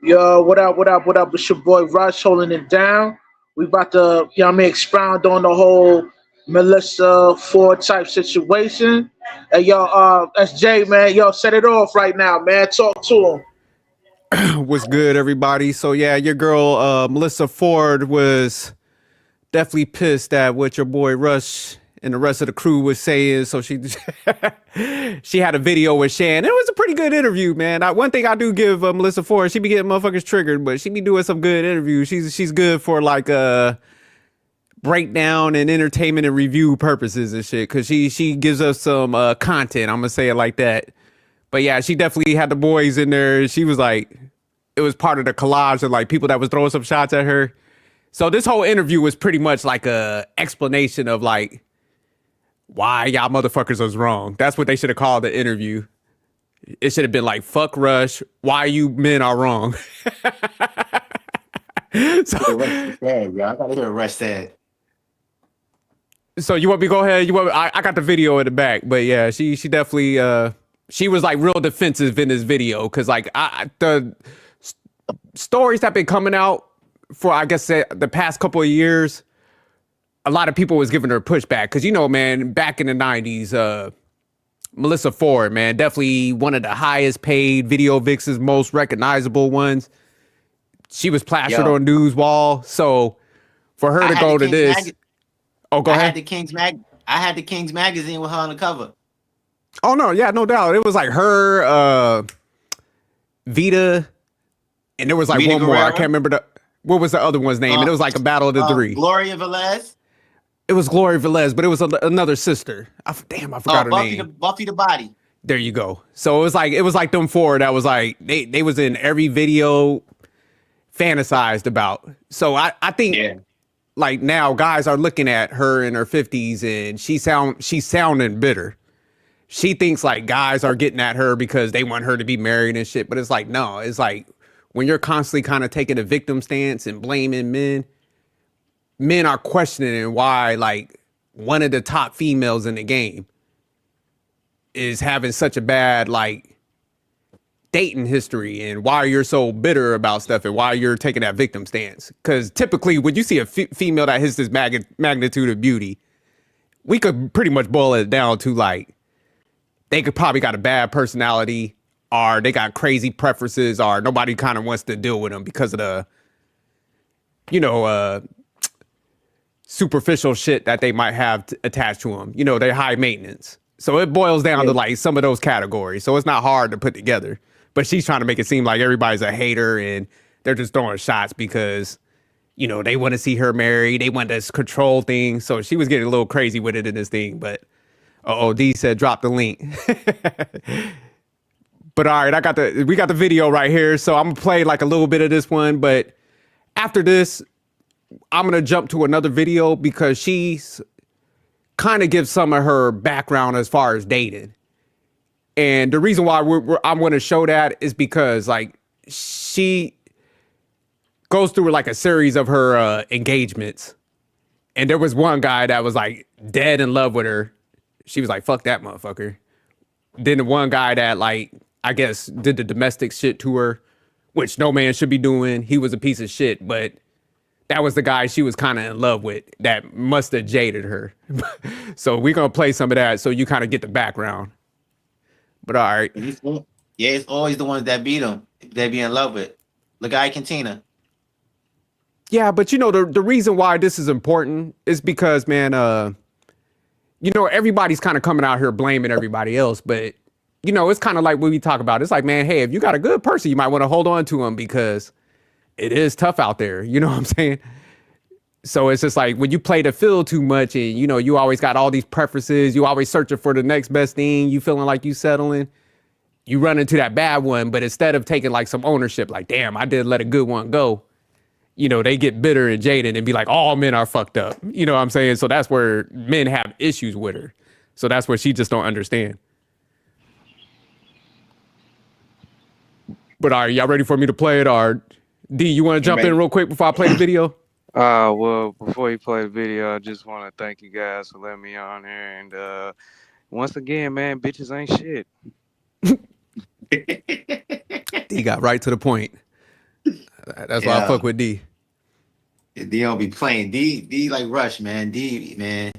Yo, what up, what up, what up? It's your boy Rush holding it down. We about to, expound on the whole Melissa Ford type situation. Hey, yo, SJ, man, yo, set it off right now, man. Talk to him. What's good, everybody? So yeah, your girl Melissa Ford was definitely pissed at what your boy Rush and the rest of the crew was saying. So she she had a video with Shan. It was a pretty good interview, man. One thing I do give Melissa Ford, she be getting motherfuckers triggered, but she be doing some good interviews. She's good for like breakdown and entertainment and review purposes and shit. Cause she gives us some content. I'm gonna say it like that. But yeah, she definitely had the boys in there. She was like, it was part of the collage of like people that was throwing some shots at her. So this whole interview was pretty much like a explanation of like why y'all motherfuckers was wrong. That's what they should have called the interview. It should have been like, fuck Rush, why you men are wrong. So Rush said, yo, I gotta hear what Rush said. So you want me to go ahead? I got the video in the back, but yeah, she definitely she was like real defensive in this video because like the stories that been coming out for I guess the past couple of years, a lot of people was giving her pushback because man, back in the 90s, Melissa Ford, man, definitely one of the highest paid video vixens, most recognizable ones. She was plastered on news wall, so for her to go to this, go ahead. I had the King's magazine with her on the cover. Oh no, yeah, no doubt. It was like her, Vita, and there was like Vita one more. Guerrero? I can't remember what was the other one's name, and it was like a battle of the three. Gloria Velez. It was Gloria Velez, but it was another sister. I forgot her name. Buffy the Body. There you go. So it was like them four that was like they was in every video fantasized about. So I think like now guys are looking at her in her 50s and she's sounding bitter. She thinks like guys are getting at her because they want her to be married and shit. But it's like, no, it's like when you're constantly kind of taking a victim stance and blaming men are questioning why like one of the top females in the game is having such a bad like dating history and why you're so bitter about stuff and why you're taking that victim stance. Because typically when you see a female that has this magnitude of beauty, we could pretty much boil it down to like, they could probably got a bad personality or they got crazy preferences or nobody kind of wants to deal with them because of the, superficial shit that they might have attached to them. They're high maintenance. So it boils down to like some of those categories. So it's not hard to put together. But she's trying to make it seem like everybody's a hater and they're just throwing shots because, they want to see her married. They want this control thing. So she was getting a little crazy with it in this thing, but D said drop the link. But all right, we got the video right here. So I'm gonna play like a little bit of this one, but after this, I'm gonna jump to another video because she's kind of gives some of her background as far as dating. And the reason why I'm gonna show that is because like she goes through like a series of her engagements. And there was one guy that was like dead in love with her. She was like, fuck that motherfucker. Then the one guy that like, I guess did the domestic shit to her, which no man should be doing. He was a piece of shit, but that was the guy she was kind of in love with that must have jaded her. So we're going to play some of that so you kind of get the background. But all right. Yeah, it's always the ones that beat them, they be in love with. Look at Ike and Tina. Yeah, but the reason why this is important is because, man, everybody's kind of coming out here blaming everybody else, but it's kind of like what we talk about. It's like, man, hey, if you got a good person, you might want to hold on to him because it is tough out there. You know what I'm saying? So it's just like when you play the field too much and, you always got all these preferences, you always searching for the next best thing, you feeling like you settling, you run into that bad one. But instead of taking like some ownership, like, damn, I did let a good one go. They get bitter and jaded and be like, all men are fucked up. You know what I'm saying? So that's where men have issues with her. So that's where she just don't understand. But all right, y'all ready for me to play it? Or D, you want to jump in real quick before I play the video? Well, before you play the video, I just want to thank you guys for letting me on here. And once again, man, bitches ain't shit. D got right to the point. That's why I fuck with D. D don't be playing. D like Rush, man. D, man.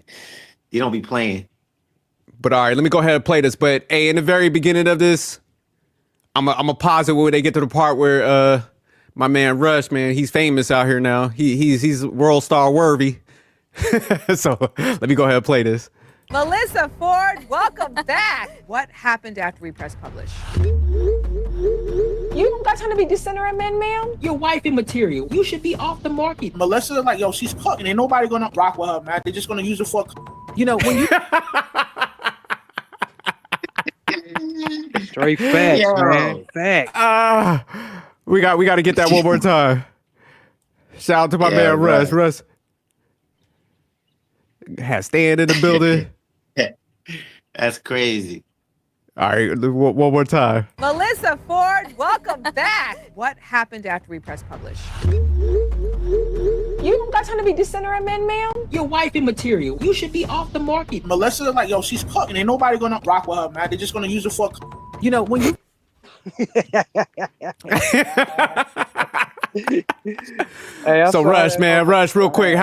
D don't be playing. But all right, let me go ahead and play this. But hey, in the very beginning of this, I'm a pause it when they get to the part where my man Rush, man, he's famous out here now. He's world star worthy. So let me go ahead and play this. Melissa Ford, welcome back. What happened after we press publish? You don't got time to be decentering men, ma'am. Your wifey material. You should be off the market. Melissa, like, yo, she's cooking. Ain't nobody gonna rock with her, man. They're just gonna use her for. You know, when you Straight facts, man. Facts. We got to get that one more time. Shout out to my man Russ. Russ has stand in the building. That's crazy. All right, one more time. Melissa Ford, welcome back. What happened after we press publish? You don't got time to be decentering men, ma'am. your wifey material. You should be off the market. Melissa, like, yo, she's cooking. Ain't nobody gonna rock with her, man. They're just gonna use her for. You know, when you So Rush, man, Rush, real quick,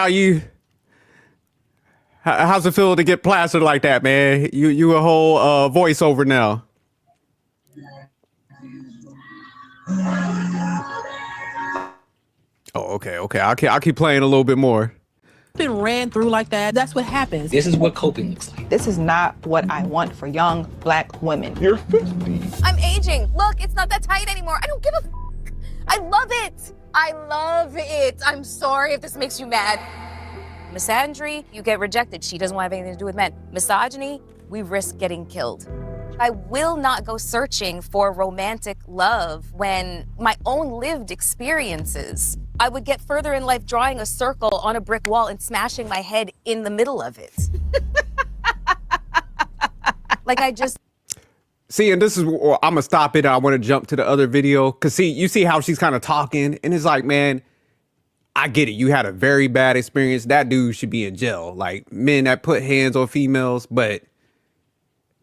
how's it feel to get plastered like that, man? You a whole voiceover now. Oh, okay. I'll keep playing a little bit more. been ran through like that, that's what happens. This is what coping looks like. This is not what I want for young black women. You're 50. I'm aging. Look, it's not that tight anymore. I don't give a f. I love it. I love it. I'm sorry if this makes you mad. Misandry, you get rejected. She doesn't want to have anything to do with men. Misogyny, we risk getting killed. I will not go searching for romantic love when my own lived experiences. I would get further in life drawing a circle on a brick wall and smashing my head in the middle of it. Like I just... See, and this is where I'm gonna stop it. I want to jump to the other video because you see how she's kind of talking, and it's like, man, I get it. You had a very bad experience. That dude should be in jail. Like men that put hands on females. But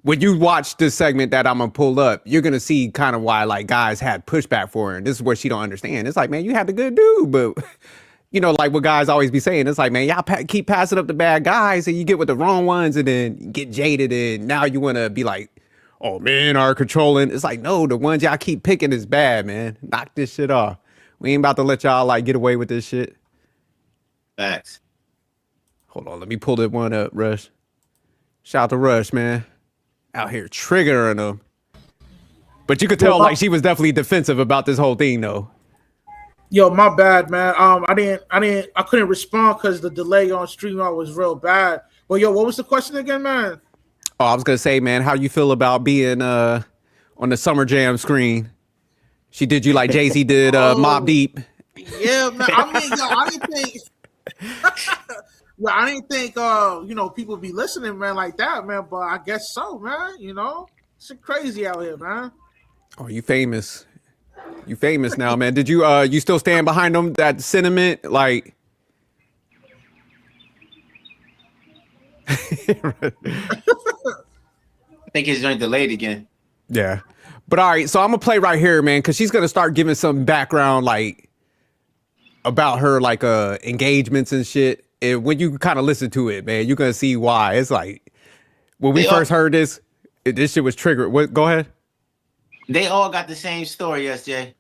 when you watch this segment that I'm gonna pull up, you're gonna see kind of why like guys had pushback for her. And this is where she don't understand. It's like, man, you had the good dude, but you know, like what guys always be saying. It's like, man, y'all keep passing up the bad guys, and you get with the wrong ones, and then you get jaded, and now you want to be like, oh, men are controlling. It's like, no, the ones y'all keep picking is bad, man. Knock this shit off. We ain't about to let y'all like get away with this shit. Facts. Hold on, let me pull that one up, Rush. Shout out to Rush, man. Out here triggering them. But you could tell like she was definitely defensive about this whole thing, though. Yo, my bad, man. I couldn't respond because the delay on StreamYard was real bad. But yo, what was the question again, man? Oh, I was gonna say, man, how you feel about being on the Summer Jam screen? She did you like Jay-Z did Mobb Deep. Yeah, man. I mean, yo, I didn't think you know, people be listening, man, like that, man. But I guess so, man. You know, it's crazy out here, man. Oh, you famous. You famous now, man. Did you you still stand behind them, that sentiment? Like I think his joint delayed again. yeah. But all right, so I'm gonna play right here, man, because she's gonna start giving some background like about her like engagements and shit. And when you kind of listen to it, man, you're gonna see why. It's like when we first heard this shit was triggered. What? Go ahead. They all got the same story, SJ.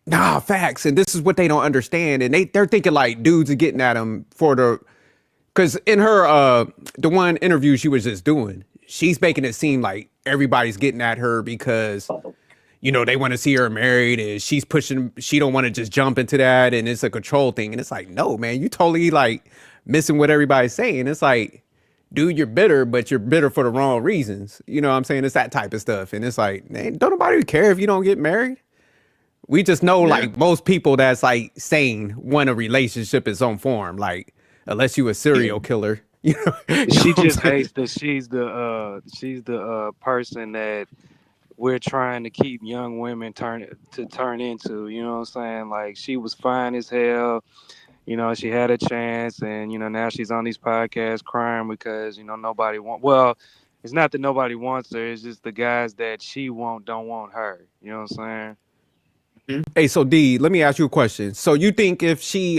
Nah, facts. And this is what they don't understand. And they're thinking like dudes are getting at them for the, because in her the one interview she was just doing, she's making it seem like everybody's getting at her because, you know, they want to see her married and she's pushing, she don't want to just jump into that and it's a control thing. And it's like, no, man, you totally like missing what everybody's saying. It's like, dude, you're bitter, but you're bitter for the wrong reasons. You know what I'm saying? It's that type of stuff. And it's like, man, don't nobody care if you don't get married. We just know like most people that's like sane want a relationship in some form, like unless you a serial killer. You know, She just hates that she's the person that we're trying to keep young women turn into, you know what I'm saying? Like she was fine as hell, you know, she had a chance and, you know, now she's on these podcasts crying because, you know, it's not that nobody wants her, it's just the guys that she don't want her, you know what I'm saying? Hey, so D, let me ask you a question. So you think if she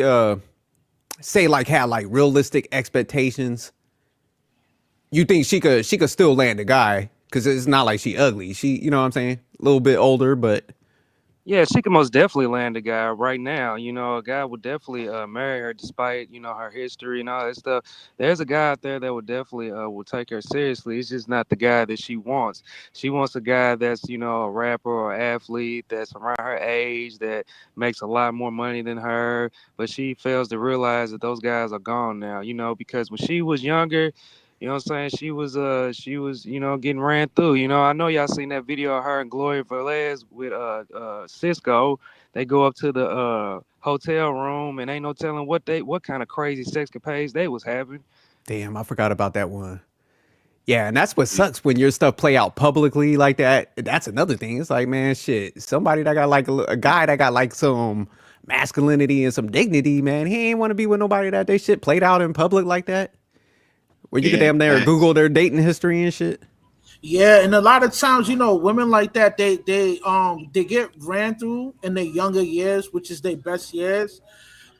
say like had like realistic expectations, you think she could still land a guy? Because it's not like she ugly. She, you know what I'm saying? A little bit older, but Yeah, she could most definitely land a guy right now. You know, a guy would definitely marry her despite, you know, her history and all that stuff. There's a guy out there that would definitely will take her seriously. It's just not the guy that she wants. She wants a guy that's, you know, a rapper or athlete that's around her age that makes a lot more money than her. But she fails to realize that those guys are gone now, you know, because when she was younger, you know what I'm saying? She was, you know, getting ran through. You know, I know y'all seen that video of her and Gloria Velez with Cisco. They go up to the hotel room and ain't no telling what kind of crazy sexcapades they was having. damn, I forgot about that one. Yeah, and that's what sucks when your stuff play out publicly like that. That's another thing. It's like, man, shit. Somebody that got like a guy that got like some masculinity and some dignity, man. He ain't want to be with nobody that they shit played out in public like that. Where you could damn near Google their dating history and shit. Yeah, and a lot of times, you know, women like that, they get ran through in their younger years, which is their best years.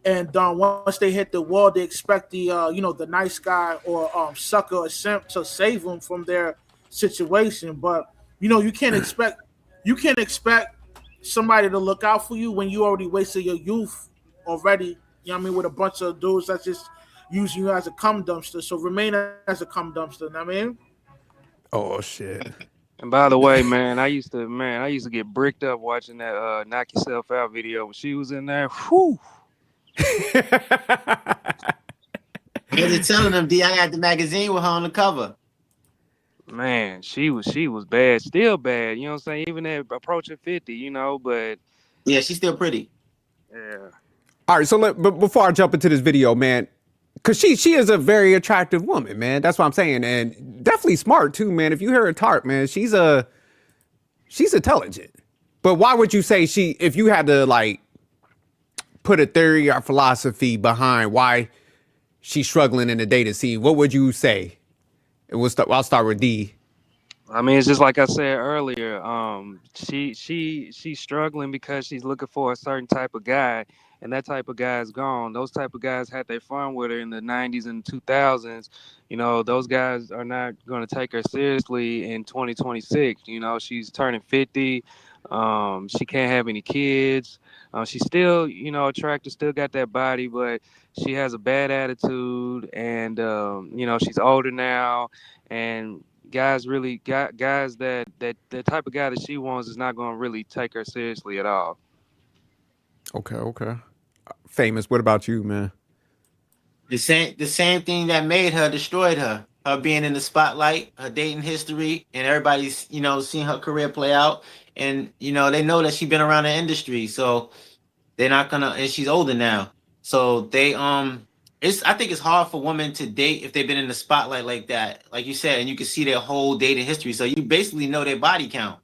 And once they hit the wall, they expect the you know, the nice guy or sucker or simp to save them from their situation. But you know, you can't expect somebody to look out for you when you already wasted your youth already. You know what I mean? With a bunch of dudes that just using you as a cum dumpster. So remain as a cum dumpster. You know what I mean? Oh shit. And by the way, man, I used to get bricked up watching that knock yourself out video when she was in there. Whew. What they telling them, D? I got the magazine with her on the cover. Man, she was bad, still bad. You know what I'm saying? Even at approaching 50, you know, but yeah, she's still pretty. Yeah. All right, so but before I jump into this video, man, because she is a very attractive woman, man. That's what I'm saying, and definitely smart too, man. If you hear her talk, man, she's intelligent. But why would you say if you had to like put a theory or philosophy behind why she's struggling in the dating scene, what would you say? I'll start with D. I mean, it's just like I said earlier. She's struggling because she's looking for a certain type of guy, and that type of guy is gone. Those type of guys had their fun with her in the 90s and 2000s. You know, those guys are not going to take her seriously in 2026. You know, she's turning 50. She can't have any kids. She's still, you know, attractive, still got that body, but she has a bad attitude, and you know, she's older now, and guys that the type of guy that she wants is not going to really take her seriously at all. Okay. Famous, what about you, man? The same thing that made her destroyed her. Her being in the spotlight, her dating history, and everybody's, you know, seeing her career play out. And, you know, they know that she's been around the industry, so they're not gonna, and she's older now. So they I think it's hard for women to date if they've been in the spotlight like that, like you said, and you can see their whole dating history. So you basically know their body count.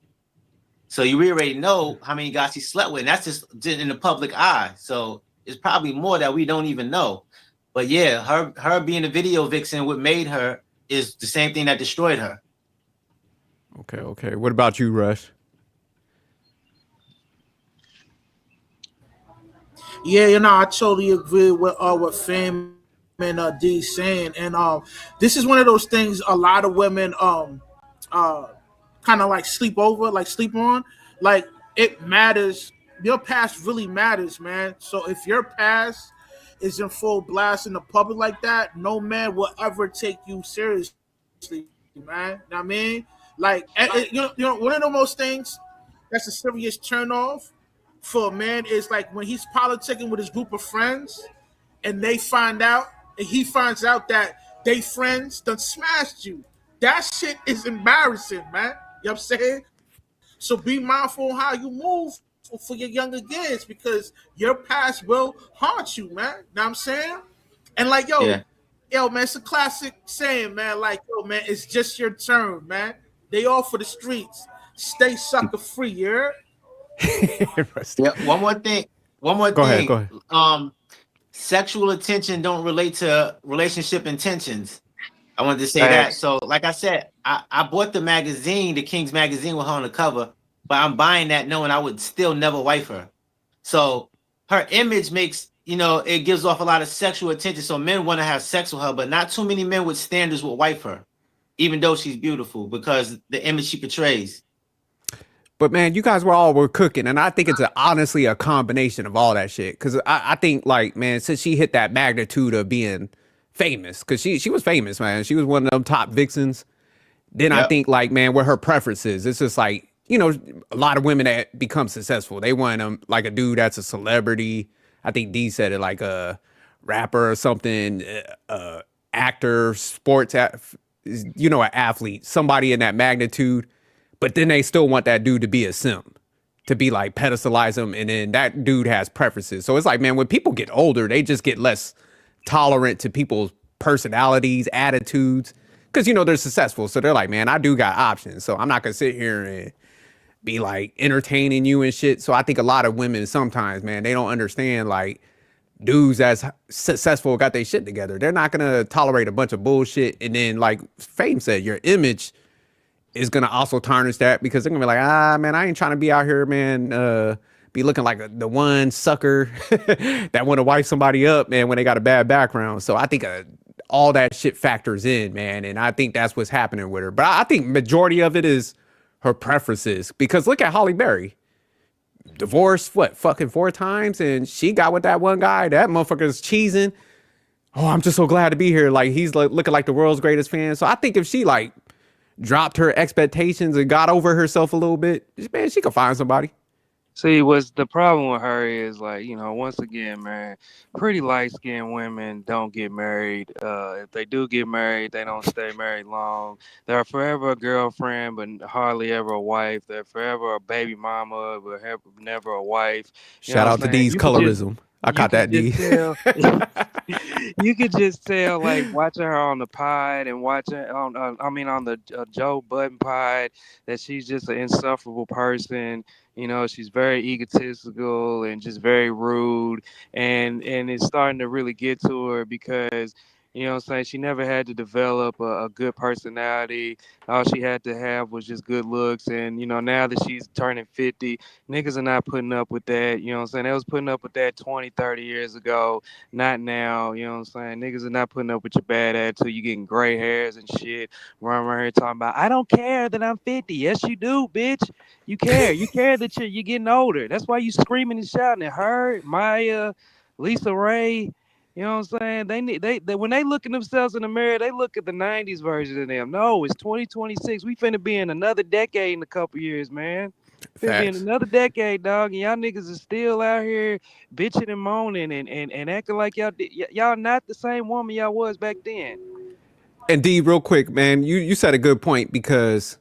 So you already know how many guys she slept with, and that's just in the public eye. So it's probably more that we don't even know. But yeah, her being a video vixen, what made her is the same thing that destroyed her. Okay. What about you, Rush? Yeah, you know, I totally agree with what Fame and D saying, and this is one of those things a lot of women kind of like sleep on. Like, it matters. Your past really matters, man. So if your past is in full blast in the public like that, no man will ever take you seriously, man. You know what I mean? Like, you know, one of the most things that's a serious turn off for a man is like when he's politicking with his group of friends and he finds out that they friends done smashed you. That shit is embarrassing, man. You know what I'm saying? So be mindful how you move for your younger kids, because your past will haunt you, man. You know what I'm saying? And like, yo, man, it's a classic saying, man. Like, yo, man, it's just your turn, man. They all for the streets. Stay sucker free, you heard? Yeah, one more thing. Go ahead. Sexual attention don't relate to relationship intentions. I wanted to say that. So, like I said, I bought the magazine, the King's magazine, with her on the cover, but I'm buying that knowing I would still never wife her. So her image makes, it gives off a lot of sexual attention. So men want to have sex with her, but not too many men with standards will wife her, even though she's beautiful, because the image she portrays. But man, you guys were cooking, and I think it's honestly a combination of all that shit. Because I think, like, man, since she hit that magnitude of being famous, because she was famous, man, she was one of them top vixens. Then I think, like, man, what her preferences, it's just like, a lot of women that become successful, they want them like a dude that's a celebrity. I think D said it, like a rapper or something, actor, an athlete, somebody in that magnitude. But then they still want that dude to be a simp, to be like pedestalize him, and then that dude has preferences. So it's like, man, when people get older, they just get less tolerant to people's personalities, attitudes, because they're successful. So they're like, man, I do got options. So I'm not gonna sit here and be like entertaining you and shit. So I think a lot of women sometimes, man, they don't understand, like, dudes that's successful got their shit together. They're not gonna tolerate a bunch of bullshit. And then, like Fame said, your image is gonna also tarnish that, because they're gonna be like, man, I ain't trying to be out here, man, be looking like the one sucker that want to wife somebody up, man, when they got a bad background. So I think all that shit factors in, man, and I think that's what's happening with her. But I think majority of it is her preferences, because look at Holly Berry, divorced fucking 4 times, and she got with that one guy. That motherfucker's cheesing. Oh, I'm just so glad to be here. Like, he's like looking like the world's greatest fan. So I think if she like dropped her expectations and got over herself a little bit, man, she could find somebody. See, what's the problem with her is, like, once again, man, pretty light-skinned women don't get married. If they do get married, they don't stay married long. They're forever a girlfriend, but hardly ever a wife. They're forever a baby mama, but never a wife. Shout out to D's colorism. I caught that, D. You could just tell, like, watching her on the pod and watching on the Joe Budden pod, that she's just an insufferable person. She's very egotistical and just very rude, and it's starting to really get to her, because she never had to develop a good personality. All she had to have was just good looks. And now that she's turning 50, niggas are not putting up with that. They was putting up with that 20, 30 years ago, not now. Niggas are not putting up with your bad attitude. You getting gray hairs and shit, running around here talking about, I don't care that I'm 50. Yes, you do, bitch. You care. You care that you're getting older. That's why you screaming and shouting at her, Maya, Lisa Ray. You know what I'm saying? They when they look at themselves in the mirror, they look at the 90s version of them. No, it's 2026. We finna be in another decade in a couple years, man. Finna be in another decade, dog. And y'all niggas is still out here bitching and moaning and acting like y'all not the same woman y'all was back then. And D, real quick, man, you said a good point, because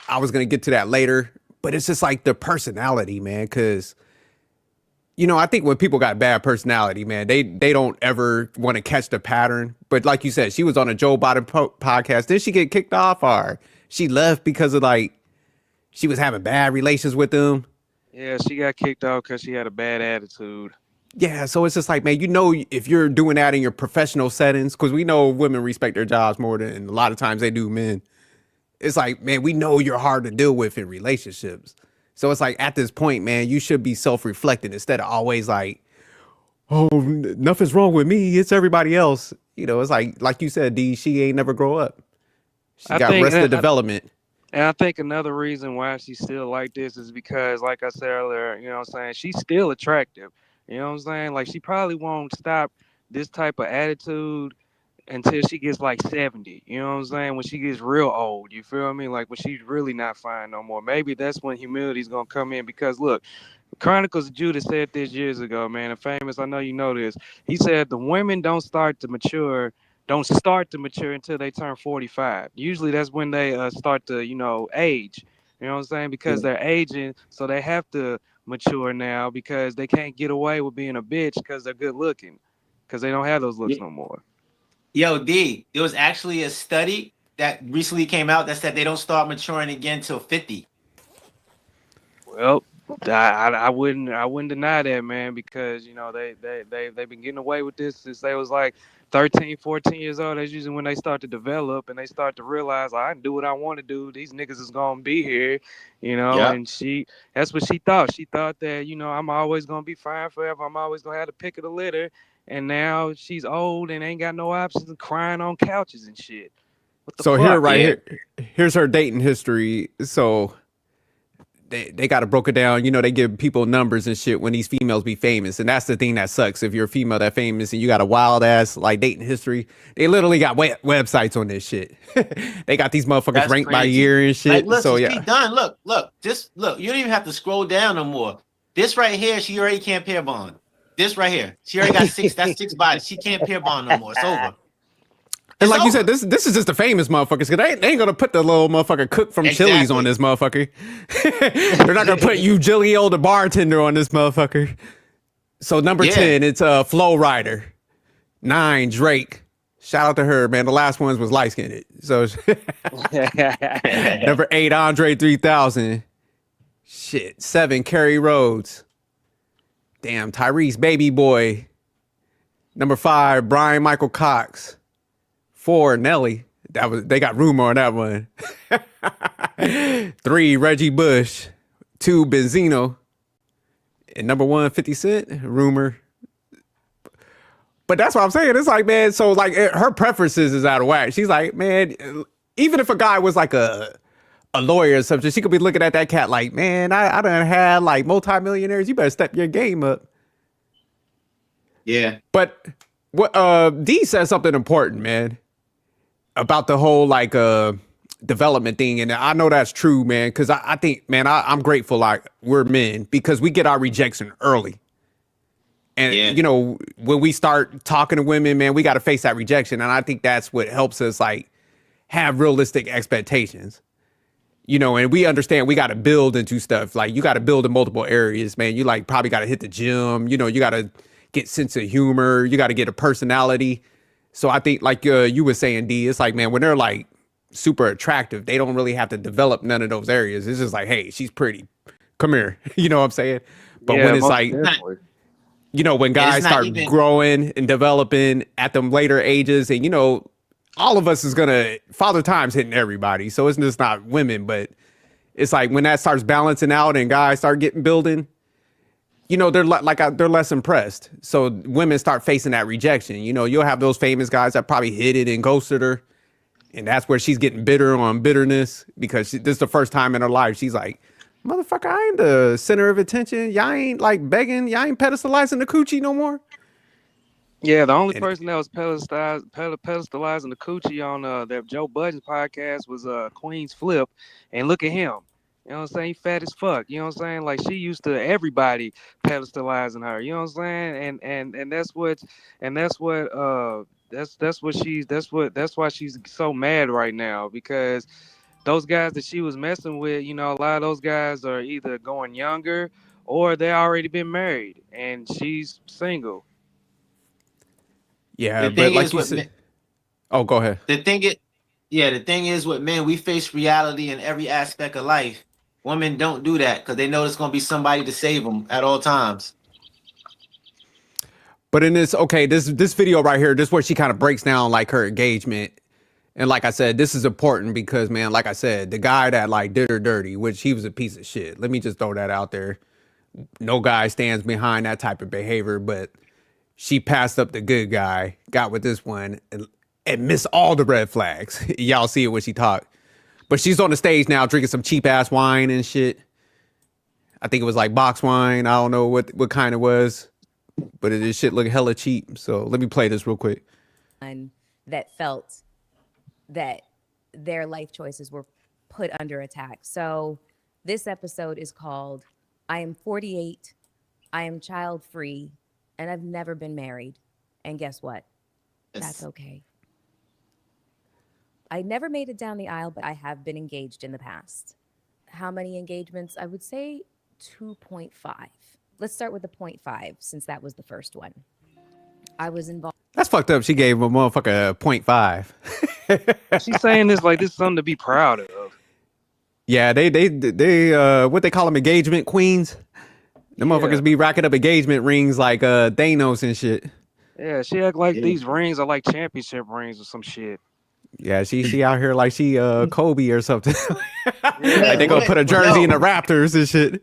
I was gonna get to that later, but it's just like the personality, man, because I think when people got bad personality, man, they don't ever want to catch the pattern. But like you said, she was on a Joe Biden podcast. Did she get kicked off, or she left because of, like, she was having bad relations with them? Yeah, she got kicked off because she had a bad attitude. Yeah, so it's just like, man, if you're doing that in your professional settings, because we know women respect their jobs more than a lot of times they do men. It's like, man, we know you're hard to deal with in relationships. So it's like, at this point, man, you should be self-reflecting instead of always like, oh, nothing's wrong with me, it's everybody else. It's like you said, D, she ain't never grow up. She got Arrested Development. And I think another reason why she's still like this is because, like I said earlier, she's still attractive. You know what I'm saying? Like, she probably won't stop this type of attitude until she gets like 70, you know what I'm saying? When she gets real old, you feel me? Like, when she's really not fine no more. Maybe that's when humility's gonna come in, because look, Chronicles of Judah said this years ago, man, and Famous, I know you know this. He said the women don't start to mature until they turn 45. Usually that's when they start to, age. You know what I'm saying? Because they're aging, so they have to mature now, because they can't get away with being a bitch because they're good looking, because they don't have those looks no more. Yo, D, there was actually a study that recently came out that said they don't start maturing again till 50. Well, I wouldn't deny that, man, because they've been getting away with this since they was like 13, 14 years old, that's usually when they start to develop and they start to realize, I can do what I want to do. These niggas is going to be here, you know, Yep. and that's what she thought. She thought that, you know, I'm always going to be fine forever. I'm always going to have the pick of the litter. And now she's old and ain't got no options and crying on couches and shit. What the So fuck? here's her dating history. So they got it broken down. You know, they give people numbers and shit when these females be famous. And that's the thing that sucks. If you're a female that famous and you got a wild ass like dating history, they literally got websites on this shit. They got these motherfuckers That's ranked by crazy. year and shit. Like, listen, So she yeah. done. Look. Just look. You don't even have to scroll down no more. This right here, she already can't pair bond. This right here, she already got 6. That's 6 bodies. She can't pair bond no more. It's over. And like you over. said, this is just the famous motherfuckers. Cause they ain't gonna put the little motherfucker cook from Chili's on this motherfucker. They're not gonna put you Gilio the bartender on this motherfucker. So number 10, it's Flow Rider. 9, Drake. Shout out to her, man. The last ones was light skinned. So number 8, Andre 3000. Shit. 7, Kerry Rhodes. Damn, Tyrese Baby Boy. Number 5, Brian Michael Cox. 4, Nelly. They got rumor on that one. 3, Reggie Bush. 2, Benzino. And number 1, 50 Cent. Rumor. But that's what I'm saying. It's like, man, so like her preferences is out of whack. She's like, man, even if a guy was like a lawyer or something, she could be looking at that cat like, man, I done had like multimillionaires. You better step your game up. Yeah. But what D said something important, man, about the whole like development thing. And I know that's true, man, because I think, man, I'm grateful like we're men because we get our rejection early. And, you know, when we start talking to women, man, we got to face that rejection. And I think that's what helps us like have realistic expectations. You know, and we understand we got to build into stuff. Like you got to build in multiple areas, man. You like probably got to hit the gym. You know, you got to get sense of humor. You got to get a personality. So I think like you were saying, D, it's like, man, when they're like super attractive, they don't really have to develop none of those areas. It's just like, hey, she's pretty. Come here. You know what I'm saying? But when it's like, you know, when guys start growing and developing at them later ages and, you know, all of us is gonna father time's hitting everybody. So it's just not women, but it's like when that starts balancing out and guys start getting building, you know, they're they're less impressed. So women start facing that rejection. You know, you'll have those famous guys that probably hit it and ghosted her. And that's where she's getting bitter on bitterness because this is the first time in her life. She's like, motherfucker, I ain't the center of attention. Y'all ain't like begging. Y'all ain't pedestalizing the coochie no more. Yeah, the only person that was pedestalizing the coochie on that Joe Budden podcast was Queen's Flip. And look at him. You know what I'm saying? He fat as fuck. You know what I'm saying? Like she used to everybody pedestalizing her. You know what I'm saying? And that's why she's so mad right now because those guys that she was messing with, you know, a lot of those guys are either going younger or they already been married and she's single. Yeah, but like you said, oh, go ahead. The thing is with men, we face reality in every aspect of life. Women don't do that because they know there's going to be somebody to save them at all times. But in this video right here, this is where she kind of breaks down like her engagement. And like I said, this is important because, man, like I said, the guy that like did her dirty, which he was a piece of shit. Let me just throw that out there. No guy stands behind that type of behavior, but she passed up the good guy, got with this one, and missed all the red flags. Y'all see it when she talked. But she's on the stage now drinking some cheap ass wine and shit. I think it was like box wine. I don't know what kind it was, but this shit looked hella cheap. So let me play this real quick. That felt that their life choices were put under attack. So this episode is called I Am 48, I Am Child Free, and I've never been married. And guess what? That's okay. I never made it down the aisle, but I have been engaged in the past. How many engagements? I would say 2.5. Let's start with the 0.5 since that was the first one. I was involved. That's fucked up. She gave a motherfucker a 0.5. She's saying this like this is something to be proud of. Yeah, they what they call them, engagement queens. The motherfuckers be racking up engagement rings like Thanos and shit. Yeah, she act like these rings are like championship rings or some shit. Yeah, she out here like she Kobe or something. Yeah, Like they gonna put a jersey in the Raptors and shit.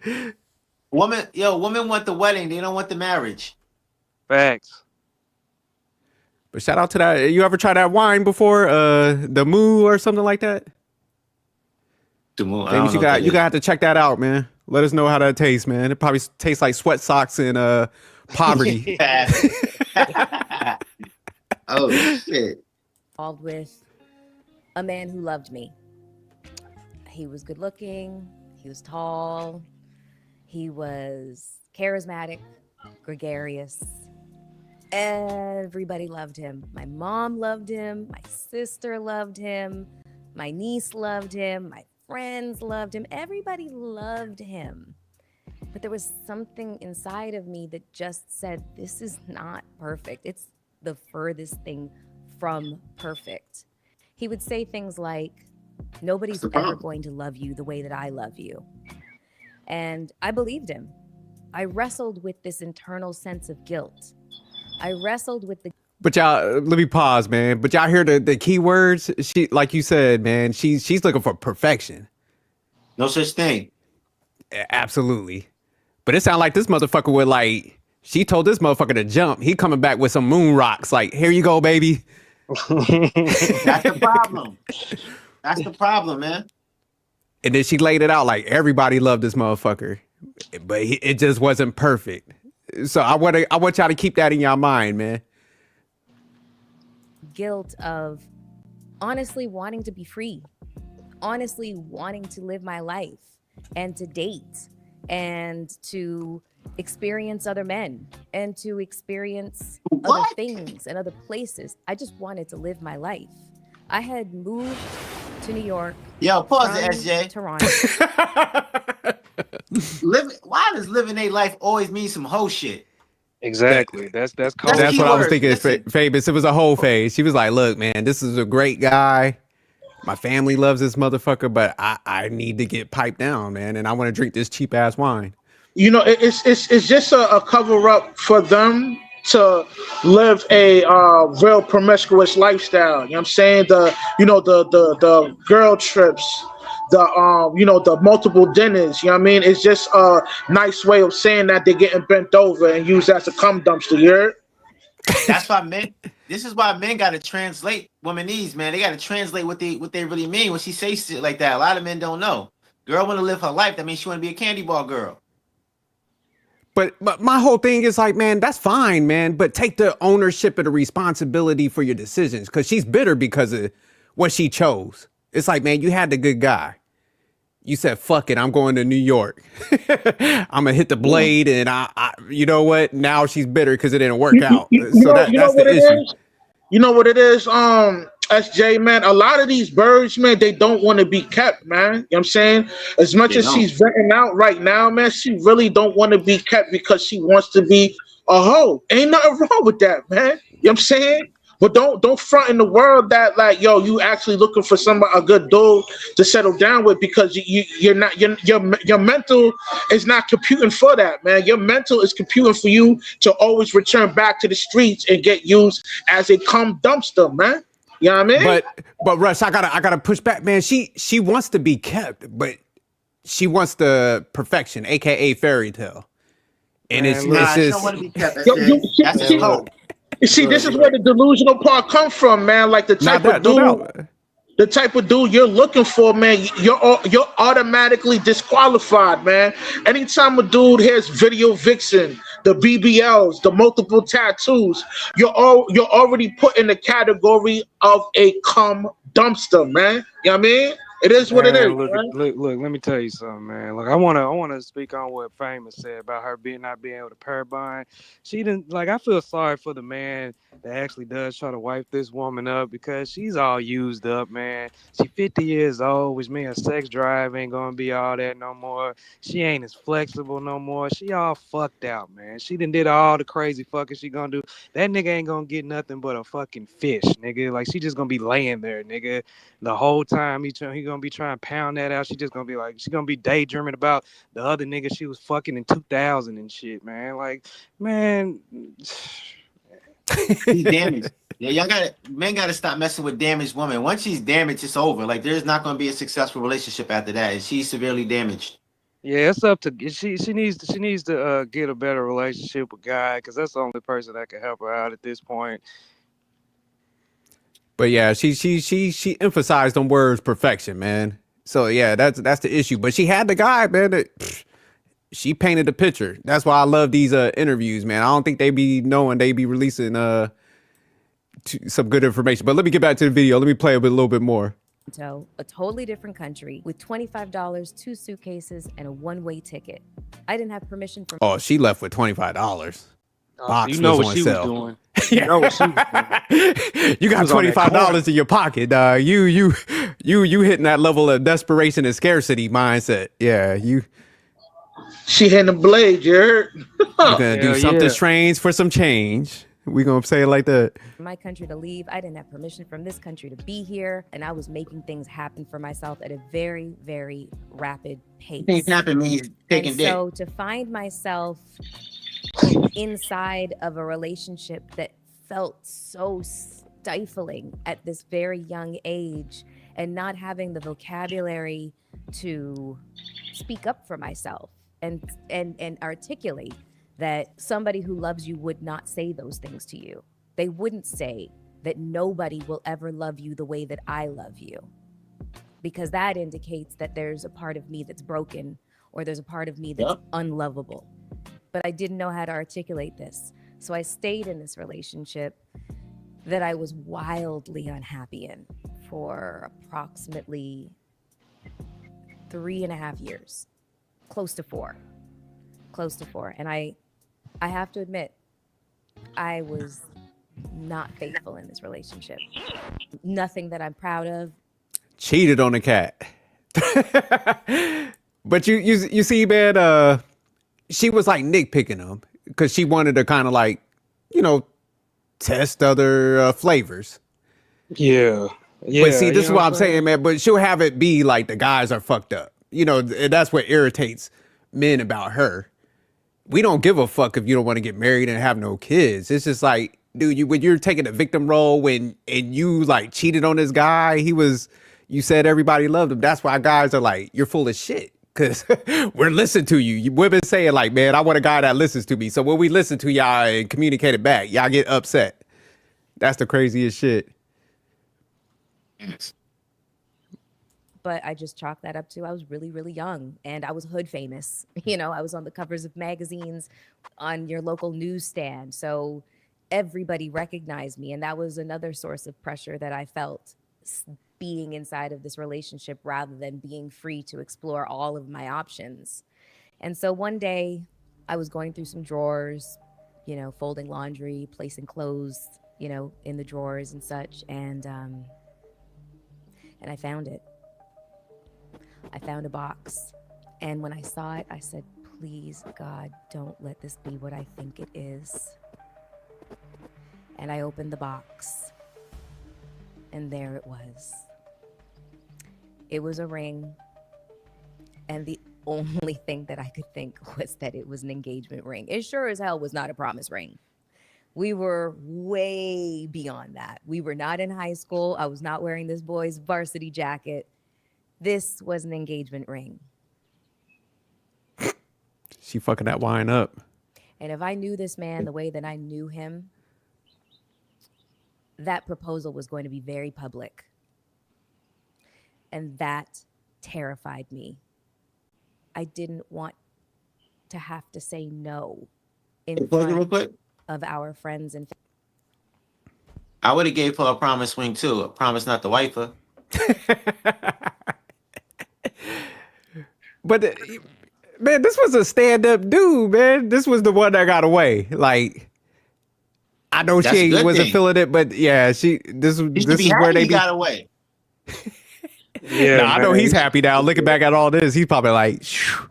Women want the wedding, they don't want the marriage. Facts. But shout out to that. You ever tried that wine before? The Moo or something like that? The Moo. Famous, you gotta have to check that out, man. Let us know how that tastes, man. It probably tastes like sweat socks and poverty. Oh shit. Involved with a man who loved me. He was good looking, he was tall, he was charismatic, gregarious. Everybody loved him. My mom loved him, my sister loved him, my niece loved him, my friends loved him. Everybody loved him. But there was something inside of me that just said, this is not perfect. It's the furthest thing from perfect. He would say things like, nobody's ever going to love you the way that I love you. And I believed him. I wrestled with this internal sense of guilt. I wrestled with the... But y'all, let me pause, man. But y'all hear the key words? She, like you said, man, she's looking for perfection. No such thing. Absolutely. But it sounded like this motherfucker would like, she told this motherfucker to jump. He coming back with some moon rocks. Like, here you go, baby. That's the problem. That's the problem, man. And then she laid it out like everybody loved this motherfucker, but it just wasn't perfect. So I want y'all to keep that in your mind, man. Guilt of honestly wanting to be free, honestly wanting to live my life and to date and to experience other men and to experience other things and other places. I just wanted to live my life. I had moved to New York. Yo, pause it, SJ. Toronto. Why does living a life always mean some hoe shit? Exactly. That's cold. That's what I was thinking. Listen. Famous. It was a whole phase. She was like, "Look, man, this is a great guy. My family loves this motherfucker, but I need to get piped down, man, and I want to drink this cheap ass wine." You know, it's just a cover up for them to live a real promiscuous lifestyle. You know what I'm saying? The girl trips, the multiple dinners. You know what I mean? It's just a nice way of saying that they're getting bent over and used as a cum dumpster. You heard? That's why men. This is why men got to translate womanese, man. They got to translate what they really mean when she says shit like that. A lot of men don't know. Girl want to live her life. That means she want to be a candy bar girl. But my whole thing is like, man, that's fine, man. But take the ownership and the responsibility for your decisions, because she's bitter because of what she chose. It's like, man, you had the good guy. You said, fuck it, I'm going to New York. I'm gonna hit the blade, and I you know what? Now she's bitter because it didn't work out. That's the issue. You know what it is, SJ, man? A lot of these birds, man, they don't want to be kept, man. You know what I'm saying? As much as she's venting out right now, man, she really don't want to be kept because she wants to be a hoe. Ain't nothing wrong with that, man. You know what I'm saying? But don't front in the world that like, yo, you actually looking for somebody, a good dude to settle down with, because your mental is not computing for that, man. Your mental is computing for you to always return back to the streets and get used as a cum dumpster, man. You know what I mean? But Russ, I gotta push back, man. She wants to be kept, but she wants the perfection, aka fairy tale. And it's just, she don't want to be kept. That's his hope. You see, this is where the delusional part comes from, man. Like the type of dude you're looking for, man, you're automatically disqualified, man. Anytime a dude hears video vixen, the BBLs, the multiple tattoos, you're already put in the category of a cum dumpster, man. You know what I mean? It is what it is. Look, let me tell you something, man. Look, I wanna speak on what Famous said about her not being able to pair bond. She didn't I feel sorry for the man that actually does try to wipe this woman up, because she's all used up, man. She 50 years old, which means her sex drive ain't gonna be all that no more. She ain't as flexible no more. She all fucked out, man. She done did all the crazy fucking she gonna do. That nigga ain't gonna get nothing but a fucking fish, nigga. Like, she just gonna be laying there, nigga, the whole time. He gonna be trying to pound that out. She just gonna be like, she gonna be daydreaming about the other nigga she was fucking in 2000 and shit, man. Like, man. She's damaged. Yeah, men gotta stop messing with damaged women. Once she's damaged, it's over. Like there's not gonna be a successful relationship after that. And she's severely damaged. Yeah, it's up to she needs to get a better relationship with Guy, because that's the only person that can help her out at this point. But yeah, she emphasized on words perfection, man. So yeah, that's the issue. But she had the guy, man. She painted the picture. That's why I love these interviews, man. I don't think they be knowing they be releasing some good information. But let me get back to the video. Let me play a little bit more. So, a totally different country with $25, 2 suitcases, and a one-way ticket. I didn't have permission from. Oh, she left with $25. Box You know was what on she sale. was doing. You know what she was doing. You got $25 in your pocket. You hitting that level of desperation and scarcity mindset. Yeah, She hitting the blade, you heard? You're gonna do something strange for some change. We gonna say it like that. My country to leave. I didn't have permission from this country to be here, and I was making things happen for myself at a very, very rapid pace. Things happen means taking dick. So to find myself inside of a relationship that felt so stifling at this very young age, and not having the vocabulary to speak up for myself and articulate that somebody who loves you would not say those things to you. They wouldn't say that nobody will ever love you the way that I love you, because that indicates that there's a part of me that's broken, or there's a part of me that's unlovable. But I didn't know how to articulate this. So I stayed in this relationship that I was wildly unhappy in for approximately 3.5 years, close to 4. And I have to admit, I was not faithful in this relationship. Nothing that I'm proud of. Cheated on the cat. But you see, man, she was like nitpicking him because she wanted to kind of like, test other flavors. Yeah. But see, this is what I'm saying, man. But she'll have it be like the guys are fucked up. That's what irritates men about her. We don't give a fuck if you don't want to get married and have no kids. It's just like, dude, when you're taking a victim role and you like cheated on this guy, you said everybody loved him. That's why guys are like, you're full of shit. Because we're listening to you. Women saying like, man, I want a guy that listens to me. So when we listen to y'all and communicate it back, y'all get upset. That's the craziest shit. But I just chalked that up to I was really, really young, and I was hood famous. I was on the covers of magazines, on your local newsstand. So everybody recognized me. And that was another source of pressure that I felt being inside of this relationship rather than being free to explore all of my options. And so one day I was going through some drawers, folding laundry, placing clothes, in the drawers and such. And I found it. I found a box. And when I saw it, I said, please, God, don't let this be what I think it is. And I opened the box. And there it was. It was a ring. And the only thing that I could think was that it was an engagement ring. It sure as hell was not a promise ring. We were way beyond that. We were not in high school. I was not wearing this boy's varsity jacket. This was an engagement ring. She fucking that wine up. And if I knew this man the way that I knew him, that proposal was going to be very public. And that terrified me. I didn't want to have to say no in front of our friends and family. I would have gave her a promise ring too. A promise not to wife her. But man, this was a stand-up dude, man. This was the one that got away. Like, I know she wasn't feeling it, but yeah, this is where they got away. Yeah, I know he's happy now. Looking back at all this, he's probably like, phew.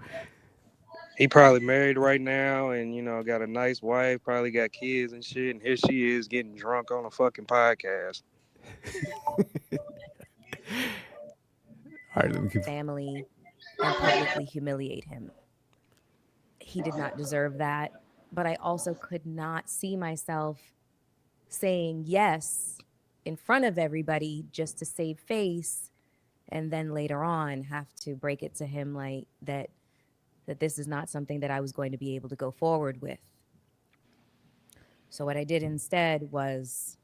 He probably married right now and, got a nice wife, probably got kids and shit. And here she is getting drunk on a fucking podcast. All right, let me keep family and publicly humiliate him. He did not deserve that, but I also could not see myself saying yes in front of everybody just to save face, and then later on have to break it to him like that this is not something that I was going to be able to go forward with. So what I did instead was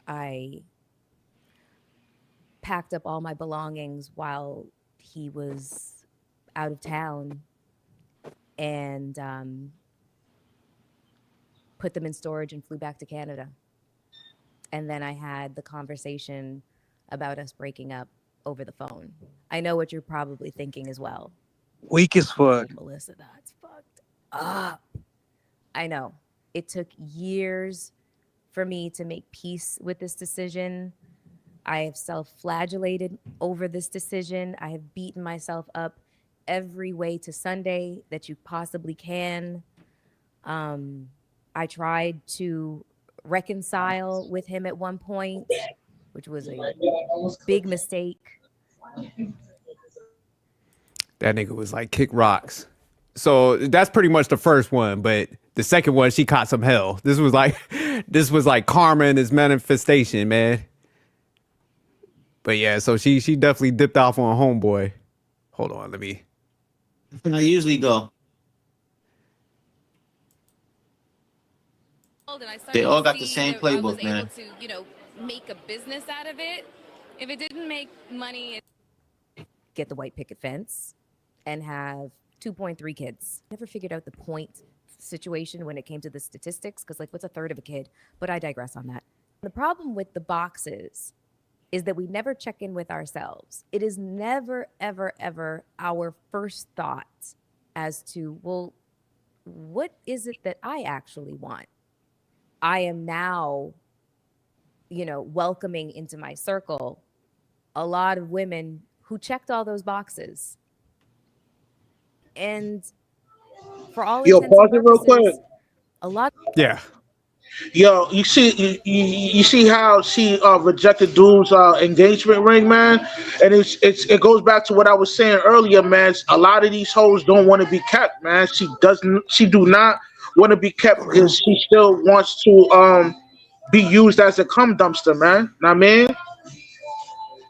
I packed up all my belongings while he was out of town and put them in storage and flew back to Canada. And then I had the conversation about us breaking up over the phone. I know what you're probably thinking as well. Weak as fuck. Oh, Melissa, that's fucked up. I know. It took years for me to make peace with this decision. I have self-flagellated over this decision. I have beaten myself up every way to Sunday that you possibly can. I tried to reconcile with him at one point, which was a big mistake. That nigga was like, kick rocks. So that's pretty much the first one, but the second one, she caught some hell. This was like karma in its manifestation, man. But yeah, so she definitely dipped off on homeboy. Hold on, let me. I usually go. They all got the same playbook, man. I was able to, make a business out of it. If it didn't make money, Get the white picket fence and have 2.3 kids. Never figured out the point situation when it came to the statistics, because what's a third of a kid? But I digress on that. The problem with the boxes is that we never check in with ourselves. It is never, ever, ever our first thought as to, well, what is it that I actually want? I am now, welcoming into my circle a lot of women who checked all those boxes. And for all intents and pause it real quick. purposes, a lot. Yeah. Yo, you see how she rejected dude's engagement ring, man, and it goes back to what I was saying earlier, man. A lot of these hoes don't want to be kept, man. She do not want to be kept because she still wants to be used as a cum dumpster, man. Know what I mean?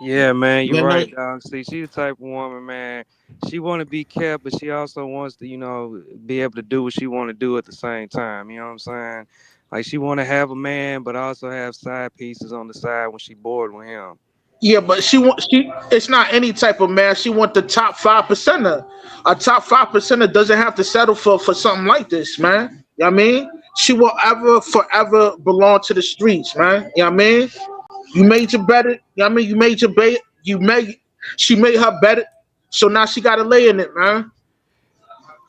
Yeah, man, you're right, dog. See, she the type of woman, man. She want to be kept, but she also wants to, be able to do what she want to do at the same time. You know what I'm saying? Like, she want to have a man, but also have side pieces on the side when she bored with him. Yeah, but it's not any type of man. She want the top 5%er. A top 5%er doesn't have to settle for something like this, man. You know what I mean? She will forever belong to the streets, man. You know what I mean? You made your better. You know what I mean? You made your bait. She made her better. So now she got to lay in it, man.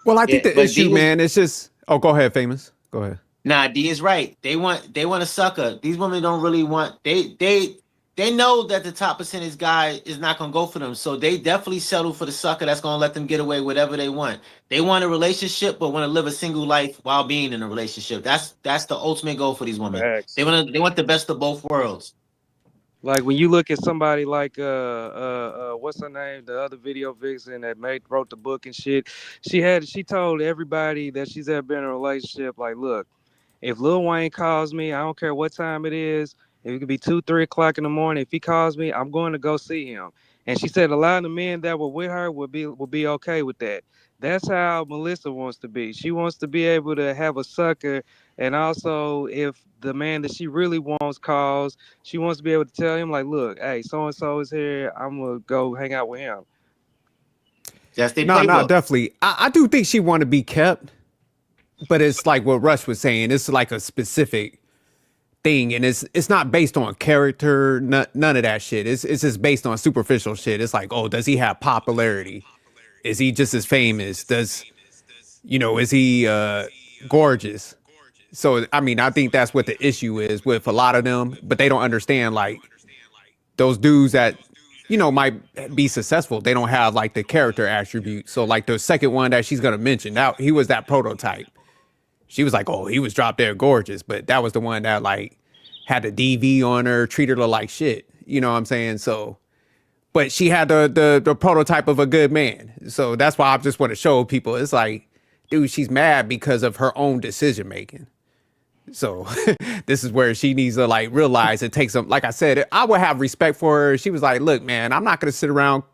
Well, I think the issue, man, it's just. Oh, go ahead, Famous. Go ahead. Nah, D is right. They want a sucker. These women don't really want. They know that the top percentage guy is not gonna go for them, so they definitely settle for the sucker that's gonna let them get away with whatever they want. They want a relationship, but want to live a single life while being in a relationship. That's the ultimate goal for these women. Facts. They want the best of both worlds. Like when you look at somebody like what's her name, the other video vixen that wrote the book and shit, she told everybody that she's ever been in a relationship, like, look, if Lil Wayne calls me, I don't care what time it is, if it could be 2, 3 o'clock in the morning, if he calls me, I'm going to go see him. And she said a lot of the men that were with her will be okay with that. That's how Melissa wants to be. She wants to be able to have a sucker, and also if the man that she really wants calls, she wants to be able to tell him, like, look, hey, so-and-so is here, I'm going to go hang out with him. That's the No, definitely. I do think she want to be kept, but it's like what Rush was saying. It's like a specific thing, and it's not based on character, none of that shit. It's just based on superficial shit. It's like, oh, does he have popularity? Is he just as famous? Is he gorgeous? So, I mean, I think that's what the issue is with a lot of them, but they don't understand, like, those dudes that, might be successful. They don't have, like, the character attributes. So, like, the second one that she's going to mention, he was that prototype. She was like, oh, he was drop dead gorgeous, but that was the one that, like, had the DV on her, treated her like shit. You know what I'm saying? So, but she had the prototype of a good man. So that's why I just want to show people, it's like, dude, she's mad because of her own decision making. So this is where she needs to like realize it takes some, like I said, I would have respect for her. She was like, look, man, I'm not going to sit around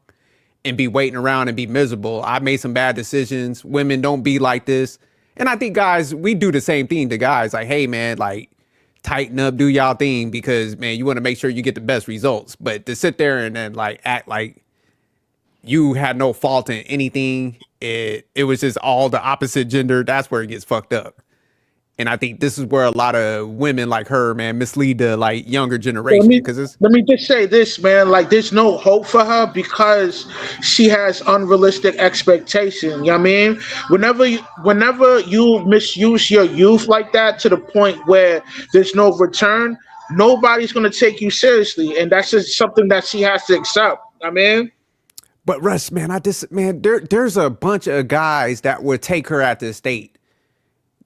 and be waiting around and be miserable. I made some bad decisions. Women don't be like this. And I think guys, we do the same thing to guys. Like, hey man, like tighten up, do y'all thing, because man, you want to make sure you get the best results. But to sit there and then like act like you had no fault in anything, it was just all the opposite gender. That's where it gets fucked up. And I think this is where a lot of women like her, man, mislead the like younger generation. Because let me just say this, man. Like, there's no hope for her because she has unrealistic expectation. You know what I mean? Whenever you misuse your youth like that to the point where there's no return, nobody's gonna take you seriously, and that's just something that she has to accept. I mean. But Russ, man, there's a bunch of guys that would take her at this state.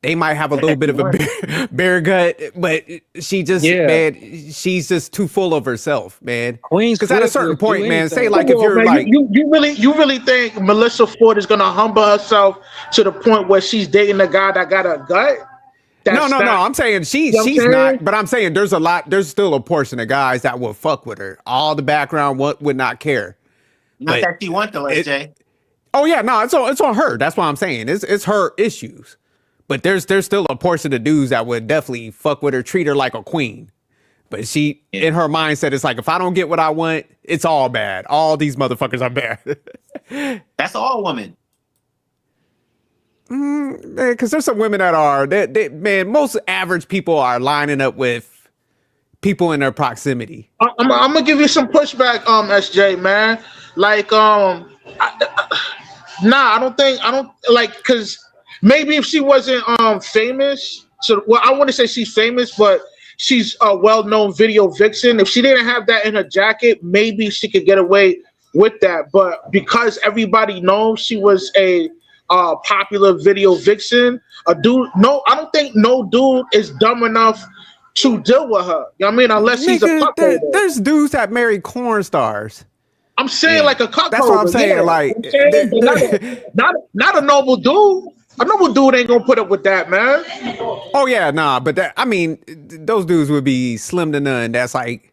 They might have a little bit of a bear gut, but she just, man, she's just too full of herself, man. Because at a certain point, man, say like if you're man, like, you really think Melissa Ford is gonna humble herself to the point where she's dating a guy that got a gut? No. I'm saying she's not, but I'm saying there's still a portion of guys that will fuck with her. All the background would not care. Not that she want though, SJ. Oh yeah, no, it's on her. That's what I'm saying. It's her issues. But there's still a portion of dudes that would definitely fuck with her, treat her like a queen. But she, in her mindset, it's like, if I don't get what I want, it's all bad. All these motherfuckers are bad. That's all women. Because there's some women that are, man, most average people are lining up with people in their proximity. I'm gonna give you some pushback, SJ, man. Like, I don't like, because maybe if she wasn't famous, so well, I want to say she's famous, but she's a well-known video vixen. If she didn't have that in her jacket, maybe she could get away with that. But because everybody knows she was a popular video vixen, I don't think no dude is dumb enough to deal with her. You know what I mean? Unless he's a cuckold. There's dudes that marry corn stars. I'm saying like a cuckold. That's what I'm saying. Yeah. Like, not a noble dude. A noble dude ain't gonna put up with that, man. Oh yeah, nah. But that, I mean, those dudes would be slim to none. That's like,